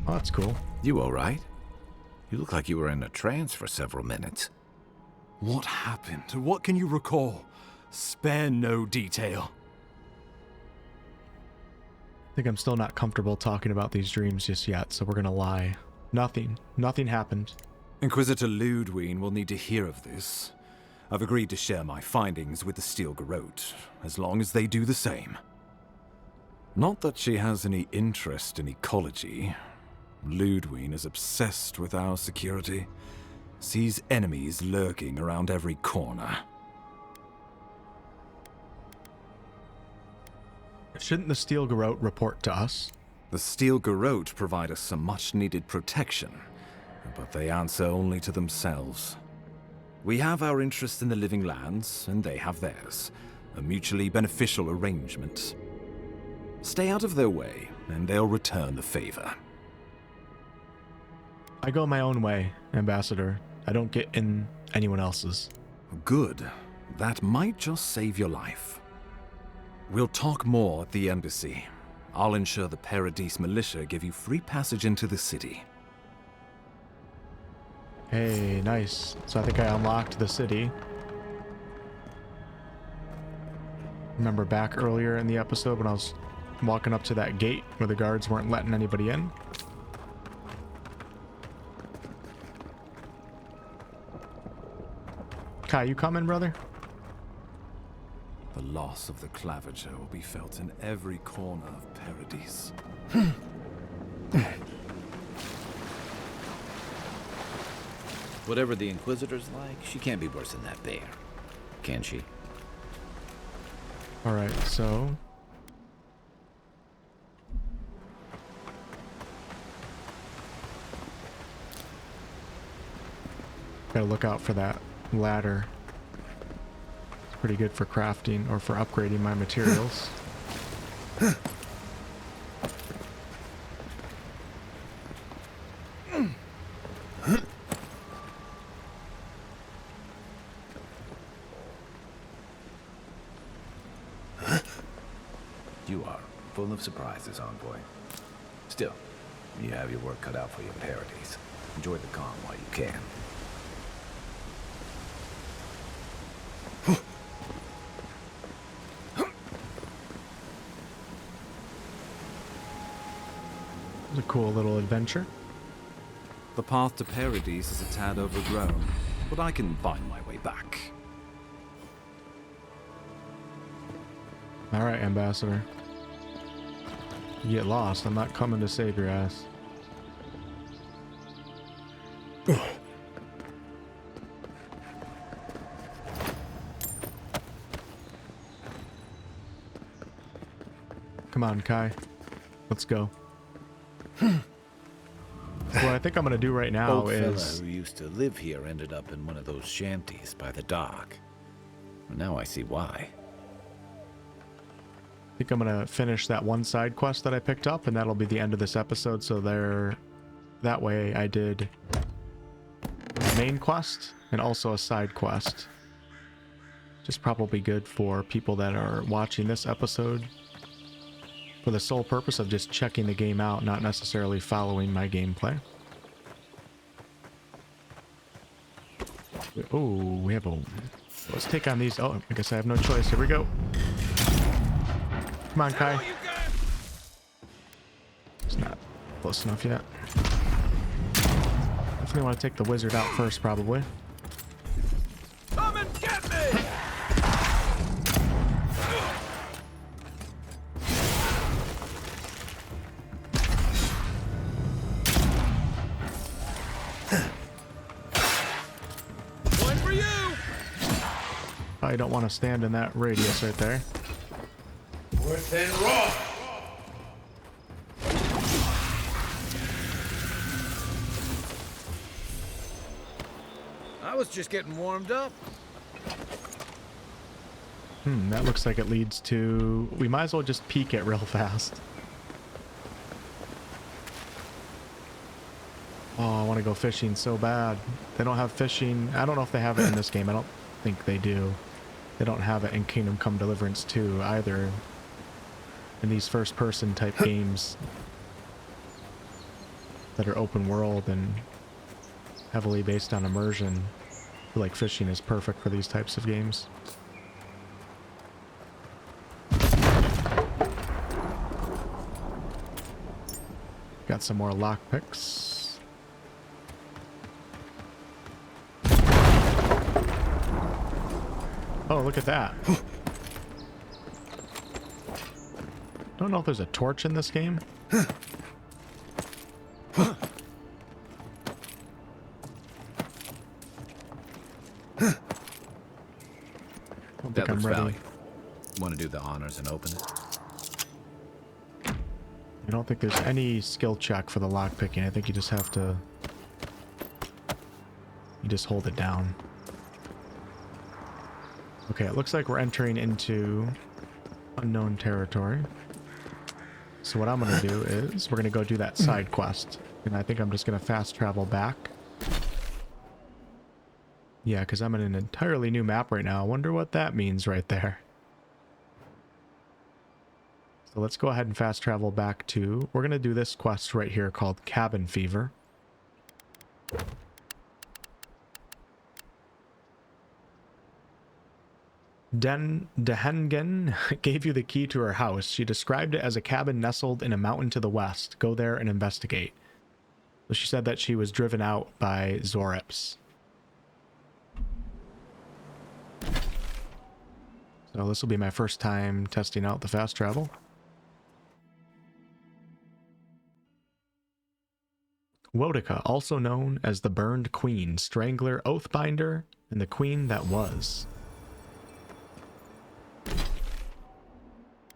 that's cool. You all right? You look like you were in a trance for several minutes. What happened? What can you recall? Spare no detail. I think I'm still not comfortable talking about these dreams just yet, so we're gonna lie. Nothing happened. Inquisitor Ludwine will need to hear of this. I've agreed to share my findings with the Strangleroot, as long as they do the same. Not that she has any interest in ecology. Ludwine is obsessed with our security, sees enemies lurking around every corner. Shouldn't the Strangleroot report to us? The Strangleroot provide us some much-needed protection, but they answer only to themselves. We have our interest in the living lands, and they have theirs. A mutually beneficial arrangement. Stay out of their way, and they'll return the favor. I go my own way, Ambassador. I don't get in anyone else's. Good. That might just save your life. We'll talk more at the embassy. I'll ensure the Paradis militia give you free passage into the city. Hey, nice. So I think I unlocked the city. Remember back earlier in the episode when I was walking up to that gate where the guards weren't letting anybody in? Kai, you coming, brother? The loss of the Clavager will be felt in every corner of Paradis. Whatever the Inquisitor's like, she can't be worse than that bear. Can she? Alright, so... gotta look out for that ladder. It's pretty good for crafting or for upgrading my materials. You are full of surprises, Envoy. Still, you have your work cut out for you in Paradis. Enjoy the calm while you can. It's a cool little adventure. The path to Paradis is a tad overgrown, but I can find my way back. Alright, Ambassador. You get lost, I'm not coming to save your ass. Come on, Kai. Let's go. What I think I'm gonna do right now Old is... fella who used to live here ended up in one of those shanties by the dock. Now I see why. I think I'm gonna finish that one side quest that I picked up, and that'll be the end of this episode. So that way I did a main quest and also a side quest. Just probably good for people that are watching this episode for the sole purpose of just checking the game out, not necessarily following my gameplay. Oh, we have a... Let's take on these. Oh, I guess I have no choice. Here we go. Come on, Kai. It's not close enough yet. Definitely want to take the wizard out first, probably. Come and get me! One for you! I don't want to stand in that radius right there. Within raw! I was just getting warmed up. That looks like it leads to... We might as well just peek it real fast. Oh, I want to go fishing so bad. They don't have fishing. I don't know if they have it in this game. I don't think they do. They don't have it in Kingdom Come Deliverance 2 either. In these first-person type games that are open world and heavily based on immersion, I feel like fishing is perfect for these types of games. Got some more lockpicks. Oh, look at that. Don't know if there's a torch in this game. That looks valuable. Want to do the honors and open it? I don't think there's any skill check for the lockpicking. I think you just have to... You just hold it down. Okay, it looks like we're entering into unknown territory. So what I'm going to do is we're going to go do that side quest. And I think I'm just going to fast travel back. Yeah, because I'm in an entirely new map right now. I wonder what that means right there. So let's go ahead and fast travel back to... We're going to do this quest right here called Cabin Fever. Dehengen gave you the key to her house. She described it as a cabin nestled in a mountain to the west. Go there and investigate. So she said that she was driven out by Zorips. So this will be my first time testing out the fast travel. Wodica, also known as the Burned Queen, Strangler, Oathbinder, and the Queen that was. Okay,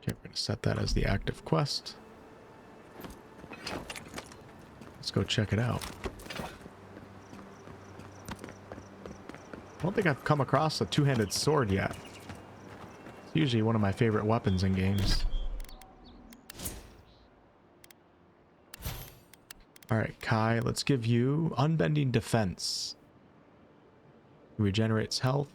we're going to set that as the active quest. Let's go check it out. I don't think I've come across a two-handed sword yet. It's usually one of my favorite weapons in games. Alright, Kai, let's give you Unbending Defense. Regenerates health.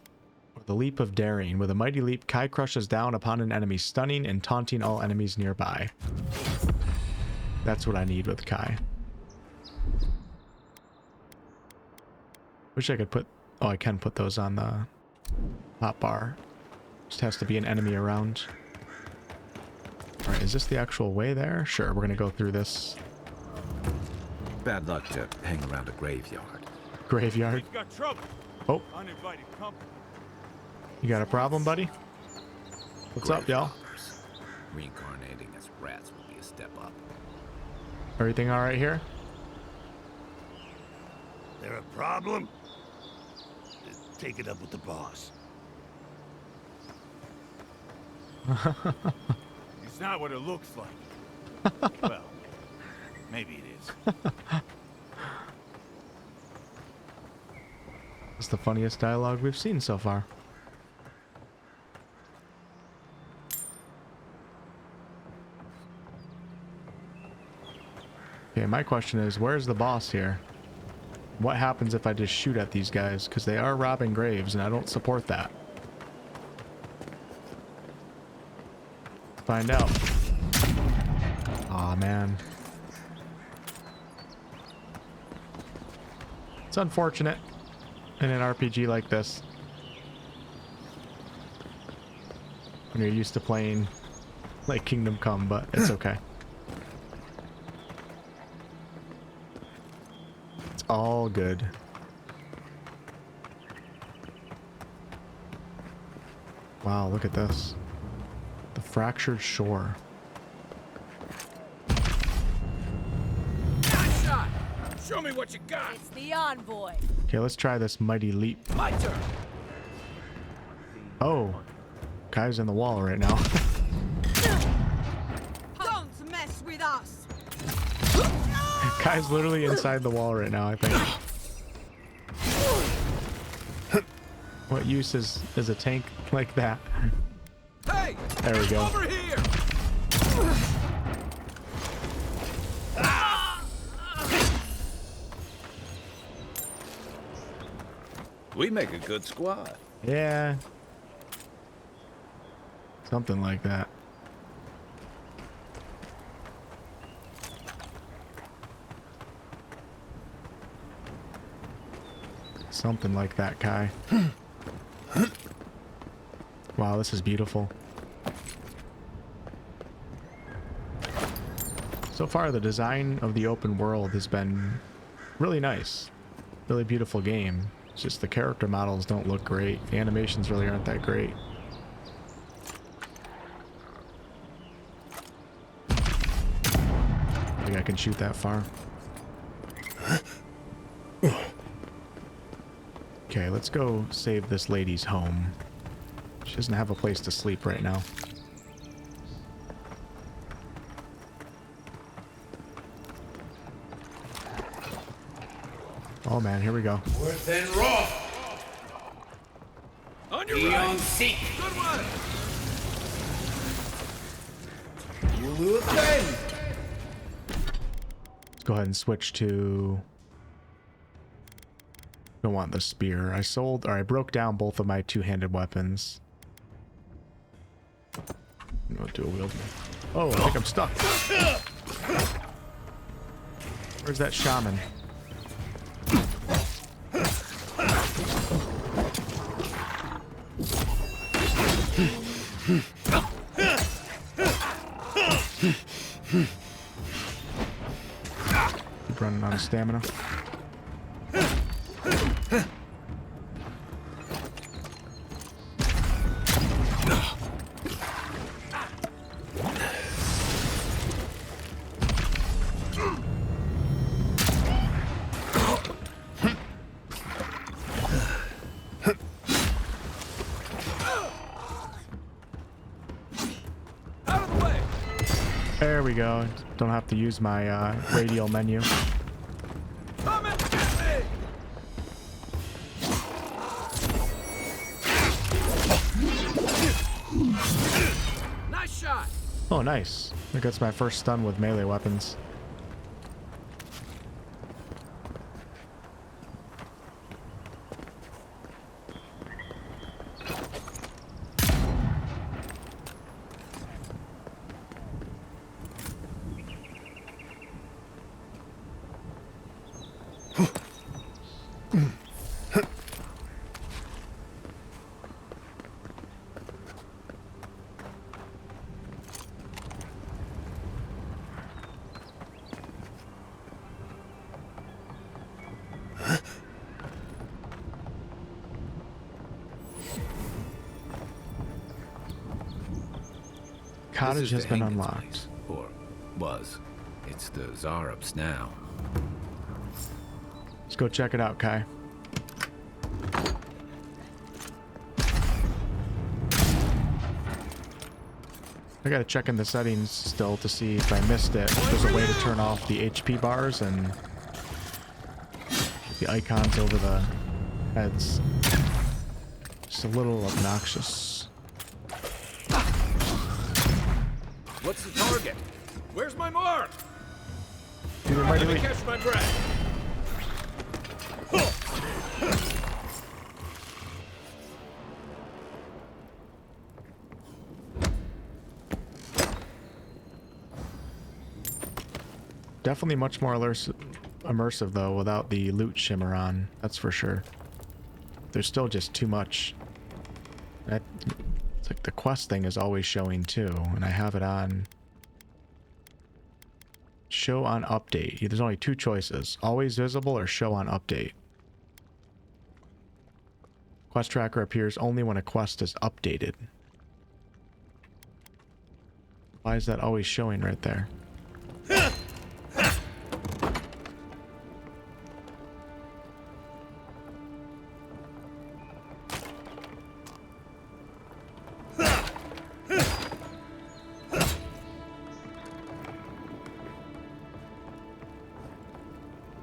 Or the Leap of Daring. With a mighty leap, Kai crushes down upon an enemy, stunning and taunting all enemies nearby. That's what I need with Kai. Wish I could put... Oh, I can put those on the hot bar. Just has to be an enemy around. Alright, is this the actual way there? Sure, we're gonna go through this. Bad luck to hang around a graveyard. Graveyard? We've got trouble. Oh. Uninvited company. You got a problem, buddy? What's up, y'all? Reincarnating as rats will be a step up. Everything alright here? There a problem? Take it up with the boss. It's not what it looks like. Well, maybe it is. It's the funniest dialogue we've seen so far. Okay, my question is, where's the boss here? What happens if I just shoot at these guys? Because they are robbing graves, and I don't support that. Find out. Aw, man. It's unfortunate in an RPG like this. When you're used to playing like Kingdom Come, but it's okay. It's all good. Wow, look at this. The Fractured Shore. Nice shot! Show me what you got! It's the envoy. Okay, let's try this Mighty Leap. My turn! Oh. Kai's in the wall right now. Don't mess with us! Kai's literally inside the wall right now, I think. What use is a tank like that? Hey! There we go. Over here! We make a good squad. Yeah. Something like that. Something like that, Kai. Wow, this is beautiful. So far, the design of the open world has been really nice. Really beautiful game. It's just the character models don't look great. The animations really aren't that great. I think I can shoot that far. Okay, let's go save this lady's home. She doesn't have a place to sleep right now. Oh man, here we go. Worth and raw. On your right. Seek. Good one. You will defend. Let's go ahead and switch to... Don't want the spear. I sold, or I broke down both of my two-handed weapons. No dual wield. Oh, I think I'm stuck. Where's that shaman? Keep running out of stamina. There we go. Don't have to use my radial menu. Nice shot. Oh, nice. I think that's my first stun with melee weapons. Cottage has been unlocked. Or was. It's the Zarub's now. Let's go check it out, Kai. I gotta check in the settings still to see if I missed it. If there's a way to turn off the HP bars and the icons over the heads. Just a little obnoxious. What's the target? Where's my mark? Dude, Let me catch my breath. Definitely much more immersive though without the loot shimmer on. That's for sure. There's still just too much. It's like the quest thing is always showing too, and I have it on show on update. There's only two choices: always visible or show on update. Quest tracker appears only when a quest is updated. Why is that always showing right there?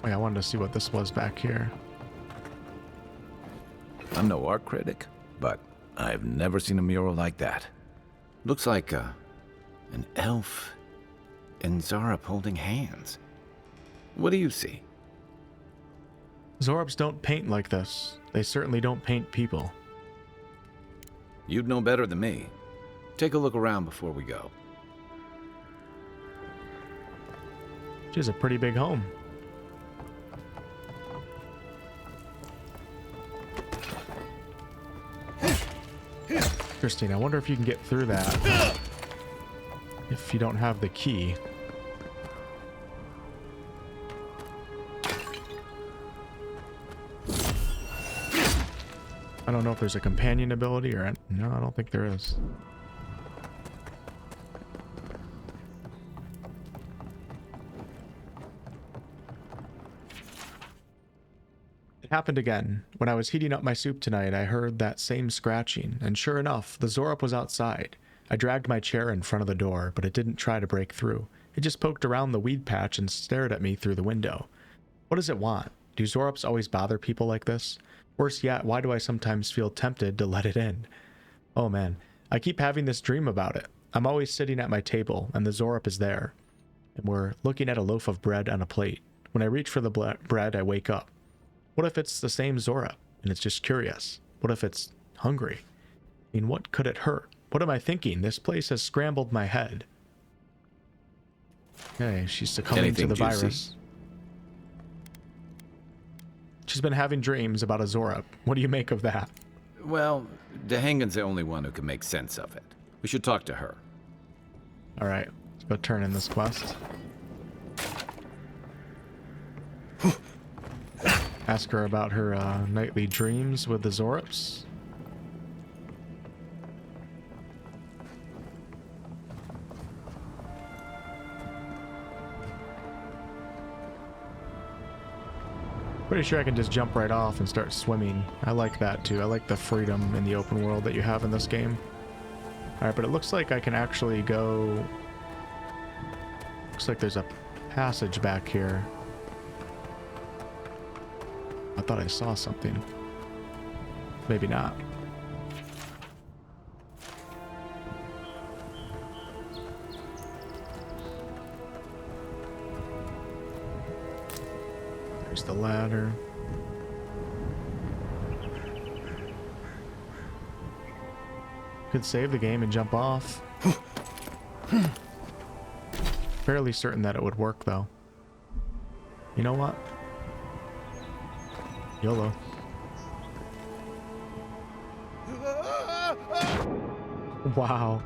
I wanted to see what this was back here. I'm no art critic, but I've never seen a mural like that. Looks like an elf and Zarub holding hands. What do you see? Zorubs don't paint like this. They certainly don't paint people. You'd know better than me. Take a look around before we go. She has a pretty big home. Interesting. I wonder if you can get through that if you don't have the key. I don't know if there's a companion ability or... No, I don't think there is. It happened again. When I was heating up my soup tonight, I heard that same scratching, and sure enough, the Zorop was outside. I dragged my chair in front of the door, but it didn't try to break through. It just poked around the weed patch and stared at me through the window. What does it want? Do Zorops always bother people like this? Worse yet, why do I sometimes feel tempted to let it in? Oh man, I keep having this dream about it. I'm always sitting at my table, and the Zorop is there. And we're looking at a loaf of bread on a plate. When I reach for the bread, I wake up. What if it's the same Zorop, and it's just curious? What if it's hungry? I mean, what could it hurt? What am I thinking? This place has scrambled my head. Okay, she's succumbing to the virus. She's been having dreams about a Zorop. What do you make of that? Well, Dehangan's the only one who can make sense of it. We should talk to her. Alright, let's go turn in this quest. Ask her about her nightly dreams with the Zorops. Pretty sure I can just jump right off and start swimming. I like that too. I like the freedom in the open world that you have in this game. Alright, but it looks like I can actually go... Looks like there's a passage back here. I thought I saw something. Maybe not. There's the ladder. Could save the game and jump off. Fairly certain that it would work though. You know what? YOLO. Wow.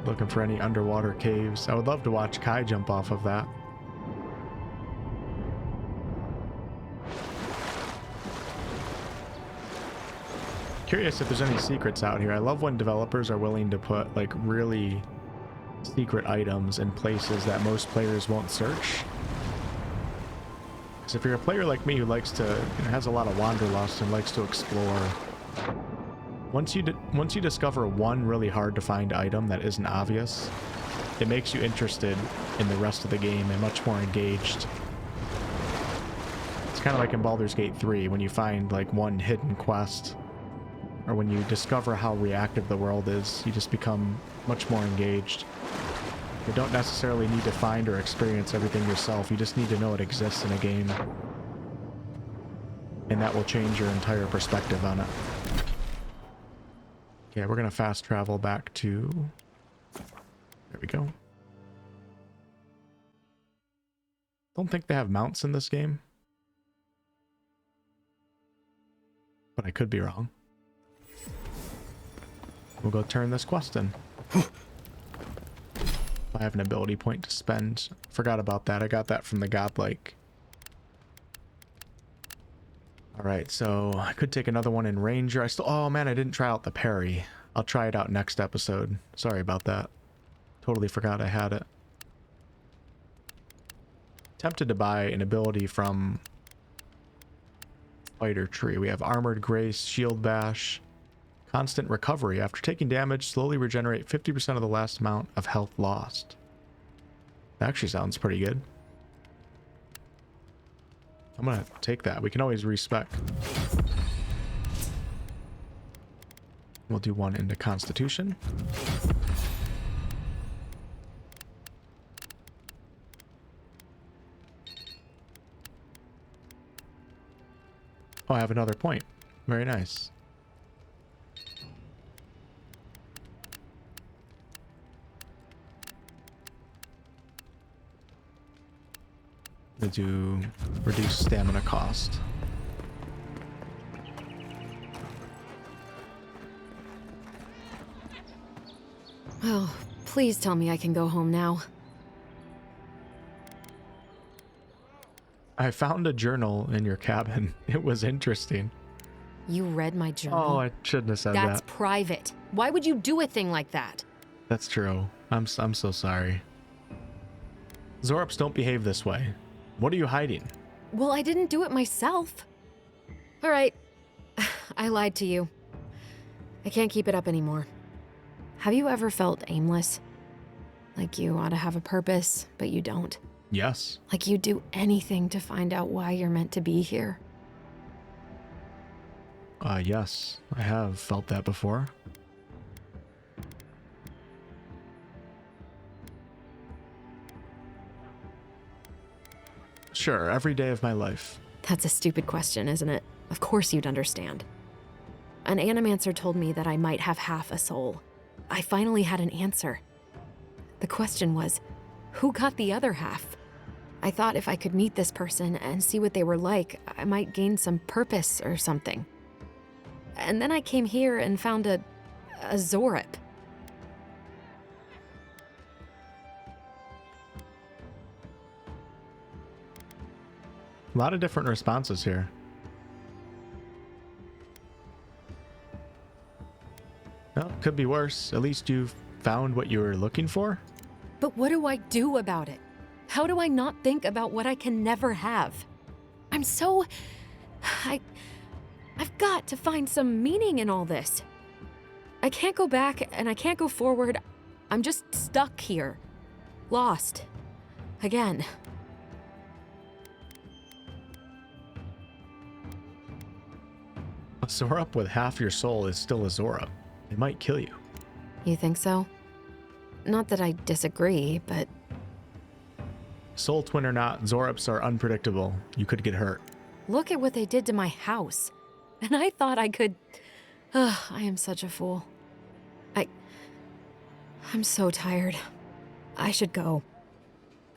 Looking for any underwater caves. I would love to watch Kai jump off of that. Curious if there's any secrets out here. I love when developers are willing to put like really secret items in places that most players won't search. Because if you're a player like me who likes to, has a lot of wanderlust and likes to explore, once you discover one really hard to find item that isn't obvious, it makes you interested in the rest of the game and much more engaged. It's kind of like in Baldur's Gate 3 when you find like one hidden quest, or when you discover how reactive the world is, you just become much more engaged. You don't necessarily need to find or experience everything yourself, you just need to know it exists in a game. And that will change your entire perspective on it. Okay, we're gonna fast travel back to... There we go. Don't think they have mounts in this game. But I could be wrong. We'll go turn this quest in. I have an ability point to spend. Forgot about that. I got that from the godlike. Alright, so I could take another one in Ranger. Oh man, I didn't try out the parry. I'll try it out next episode. Sorry about that. Totally forgot I had it. Tempted to buy an ability from Fighter Tree. We have Armored Grace, Shield Bash, Constant Recovery. After taking damage, slowly regenerate 50% of the last amount of health lost. That actually sounds pretty good. I'm gonna take that. We can always respec. We'll do one into Constitution. Oh, I have another point. Very nice. To do reduce stamina cost. Oh, please tell me I can go home now. I found a journal in your cabin. It was interesting. You read my journal? Oh, I shouldn't have said That's that. private. Why would you do a thing like that? That's true. I'm so sorry. Zorups don't behave this way. What are you hiding? Well, I didn't do it myself. All right. I lied to you. I can't keep it up anymore. Have you ever felt aimless? Like you ought to have a purpose, but you don't? Yes. Like you'd do anything to find out why you're meant to be here? Yes. I have felt that before. Sure, every day of my life. That's a stupid question, isn't it? Of course you'd understand. An animancer told me that I might have half a soul. I finally had an answer. The question was, who got the other half? I thought if I could meet this person and see what they were like, I might gain some purpose or something. And then I came here and found a Zorup. A lot of different responses here. Well, could be worse. At least you've found what you were looking for. But what do I do about it? How do I not think about what I can never have? I'm so... I've got to find some meaning in all this. I can't go back and I can't go forward. I'm just stuck here. Lost. Again. A Zorup with half your soul is still a Zorup. It might kill you. You think so? Not that I disagree, but... Soul twin or not, Zorups are unpredictable. You could get hurt. Look at what they did to my house. And I thought I could... I am such a fool. I'm so tired. I should go.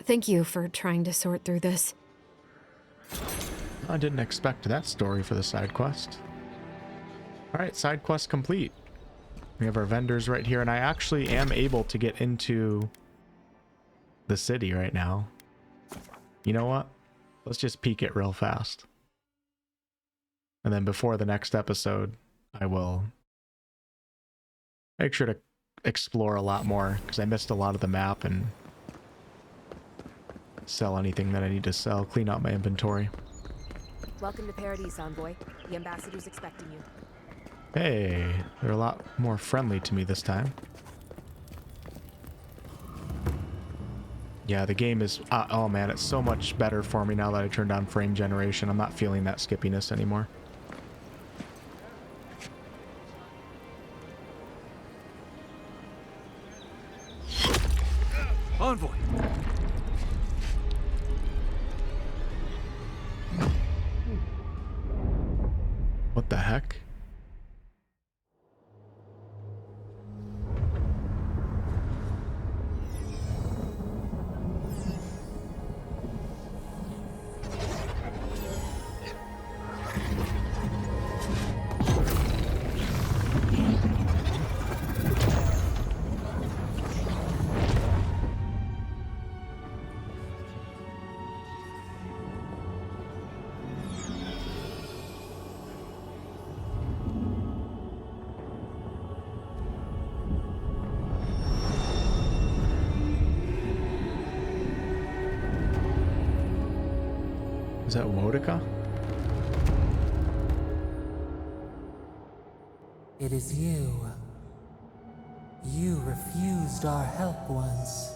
Thank you for trying to sort through this. I didn't expect that story for the side quest. Alright, side quest complete. We have our vendors right here, and I actually am able to get into the city right now. You know what? Let's just peek it real fast. And then before the next episode, I will make sure to explore a lot more, because I missed a lot of the map, and sell anything that I need to sell, clean out my inventory. Welcome to Paradise, Envoy. The ambassador's expecting you. Hey, they're a lot more friendly to me this time. Yeah, the game is... oh man, it's so much better for me now that I turned on frame generation. I'm not feeling that skippiness anymore. Envoy! What the heck? Is that Wodica? It is you. You refused our help once.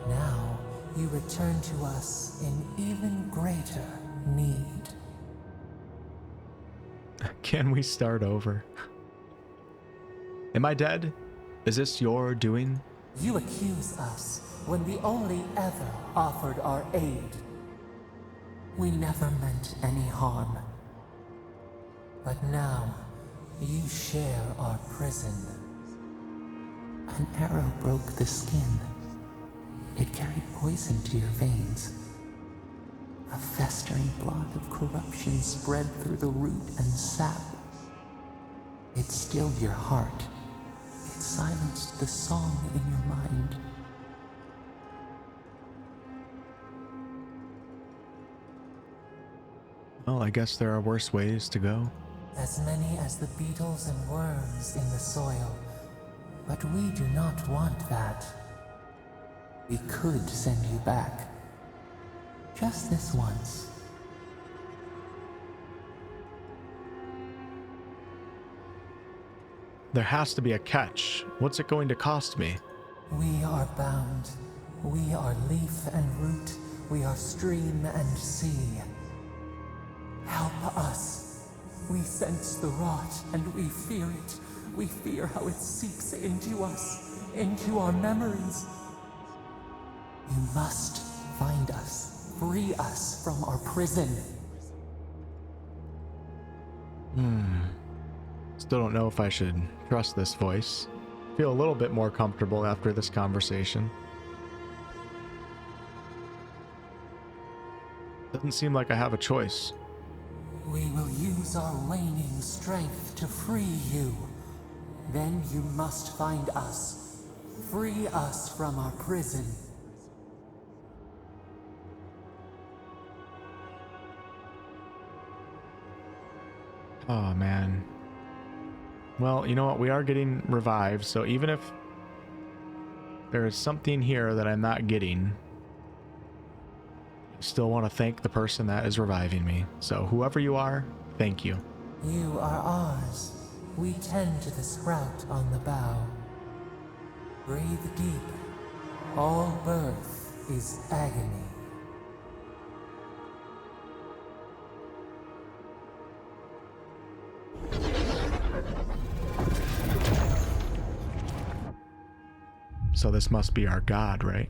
Now you return to us in even greater need. Can we start over? Am I dead? Is this your doing? You accuse us when we only ever offered our aid. We never meant any harm. But now, you share our prison. An arrow broke the skin. It carried poison to your veins. A festering blot of corruption spread through the root and sap. It stilled your heart. It silenced the song in your mind. Well, I guess there are worse ways to go. As many as the beetles and worms in the soil. But we do not want that. We could send you back. Just this once. There has to be a catch. What's it going to cost me? We are bound. We are leaf and root. We are stream and sea. Help us. We sense the rot and we fear it. We fear how it seeps into us, into our memories. You must find us, free us from our prison. Still don't know if I should trust this voice. Feel a little bit more comfortable after this conversation. Doesn't seem like I have a choice. We will use our waning strength to free you. Then you must find us. Free us from our prison. Oh, man. Well, you know what? We are getting revived, so even if there is something here that I'm not getting, I still want to thank the person that is reviving me. So whoever you are, thank you. You are ours. We tend to the sprout on the bough. Breathe deep. All birth is agony. So this must be our god, right?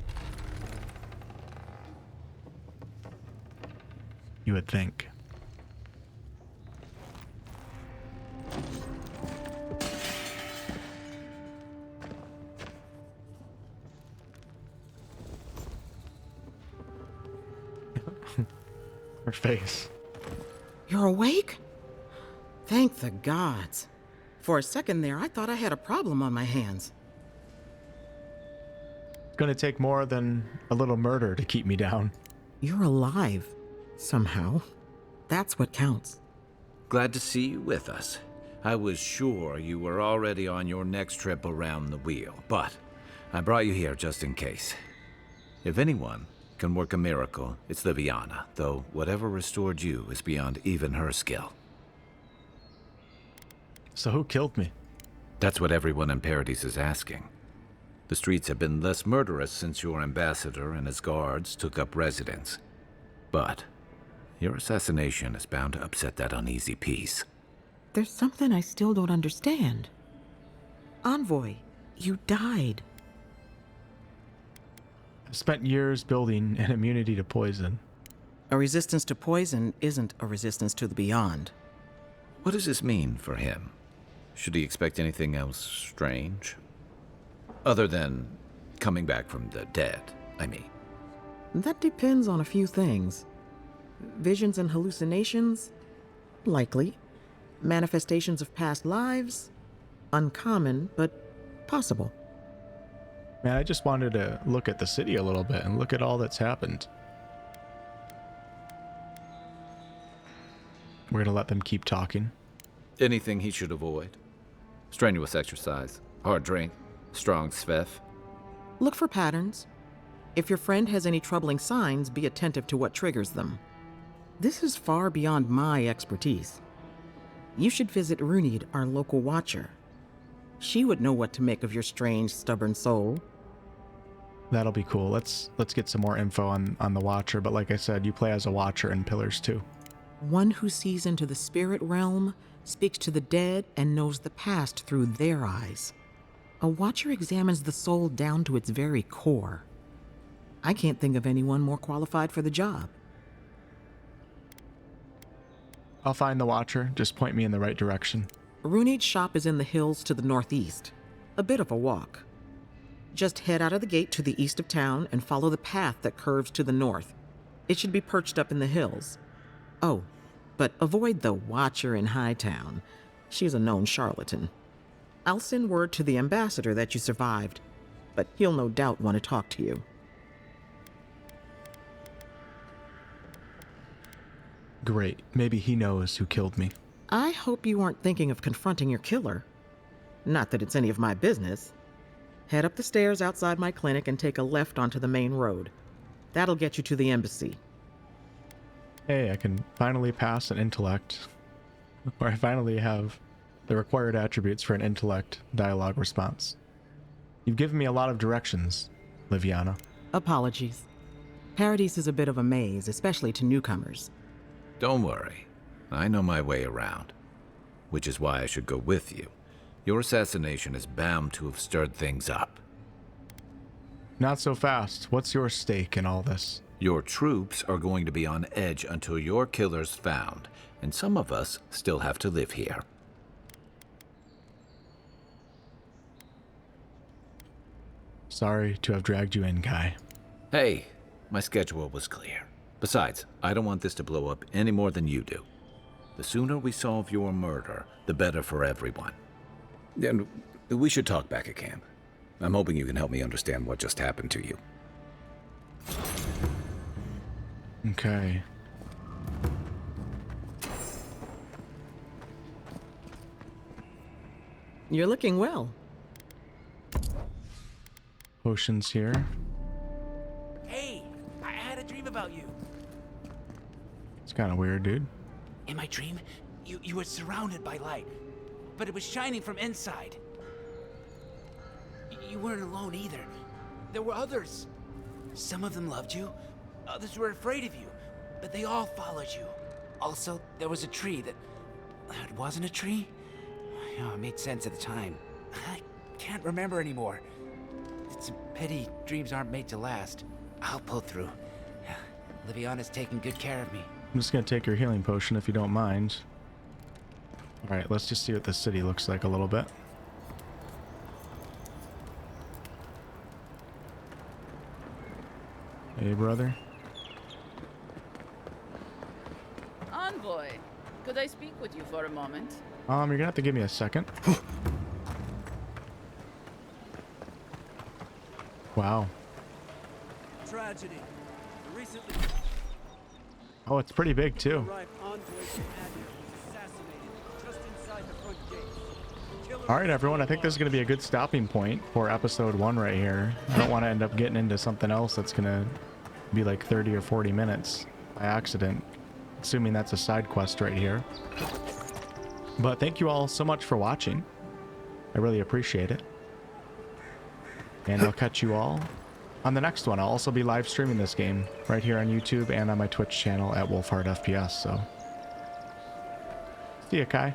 You would think. Her face. You're awake? Thank the gods. For a second there, I thought I had a problem on my hands. It's gonna take more than a little murder to keep me down. You're alive, somehow. That's what counts. Glad to see you with us. I was sure you were already on your next trip around the wheel, but I brought you here just in case. If anyone can work a miracle, it's Liviana, though whatever restored you is beyond even her skill. So who killed me? That's what everyone in Paradise is asking. The streets have been less murderous since your ambassador and his guards took up residence. But your assassination is bound to upset that uneasy peace. There's something I still don't understand. Envoy, you died. I spent years building an immunity to poison. A resistance to poison isn't a resistance to the beyond. What does this mean for him? Should he expect anything else strange? Other than coming back from the dead, I mean. That depends on a few things. Visions and hallucinations? Likely. Manifestations of past lives? Uncommon, but possible. Man, I just wanted to look at the city a little bit and look at all that's happened. We're gonna let them keep talking. Anything he should avoid? Strenuous exercise, hard drink, strong svef. Look for patterns. If your friend has any troubling signs, be attentive to what triggers them. This is far beyond my expertise. You should visit Runid, our local watcher. She would know what to make of your strange, stubborn soul. That'll be cool. Let's get some more info on the Watcher, but like I said, you play as a Watcher in Pillars 2. One who sees into the spirit realm, speaks to the dead, and knows the past through their eyes. A Watcher examines the soul down to its very core. I can't think of anyone more qualified for the job. I'll find the Watcher. Just point me in the right direction. Runid's shop is in the hills to the northeast. A bit of a walk. Just head out of the gate to the east of town and follow the path that curves to the north. It should be perched up in the hills. Oh, but avoid the Watcher in Hightown. She's a known charlatan. I'll send word to the ambassador that you survived, but he'll no doubt want to talk to you. Great. Maybe he knows who killed me. I hope you weren't thinking of confronting your killer. Not that it's any of my business. Head up the stairs outside my clinic and take a left onto the main road. That'll get you to the embassy. Hey, I can finally pass an intellect. Or I finally have the required attributes for an intellect dialogue response. You've given me a lot of directions, Liviana. Apologies. Paradise is a bit of a maze, especially to newcomers. Don't worry. I know my way around. Which is why I should go with you. Your assassination is bound to have stirred things up. Not so fast. What's your stake in all this? Your troops are going to be on edge until your killer's found, and some of us still have to live here. Sorry to have dragged you in, Guy. Hey, my schedule was clear. Besides, I don't want this to blow up any more than you do. The sooner we solve your murder, the better for everyone. And we should talk back at camp. I'm hoping you can help me understand what just happened to you. Okay. You're looking well. Potions here. Hey, I had a dream about you. It's kind of weird, dude. In my dream, you were surrounded by light, but it was shining from inside. You weren't alone either. There were others. Some of them loved you, others were afraid of you, but they all followed you. Also, there was a tree that it wasn't a tree. It made sense at the time. I can't remember anymore. It's a pity dreams aren't made to last. I'll pull through. Liviana's taking good care of me. I'm just gonna take your healing potion if you don't mind. Alright, let's just see what the city looks like a little bit. Hey, brother. Envoy, could I speak with you for a moment? You're gonna have to give me a second. Wow. Tragedy. Recently. Oh, it's pretty big too. Alright everyone, I think this is going to be a good stopping point for episode 1 right here. I don't want to end up getting into something else that's going to be like 30 or 40 minutes by accident. Assuming that's a side quest right here. But thank you all so much for watching. I really appreciate it. And I'll catch you all on the next one. I'll also be live streaming this game right here on YouTube and on my Twitch channel at WolfheartFPS. So, see ya, Kai.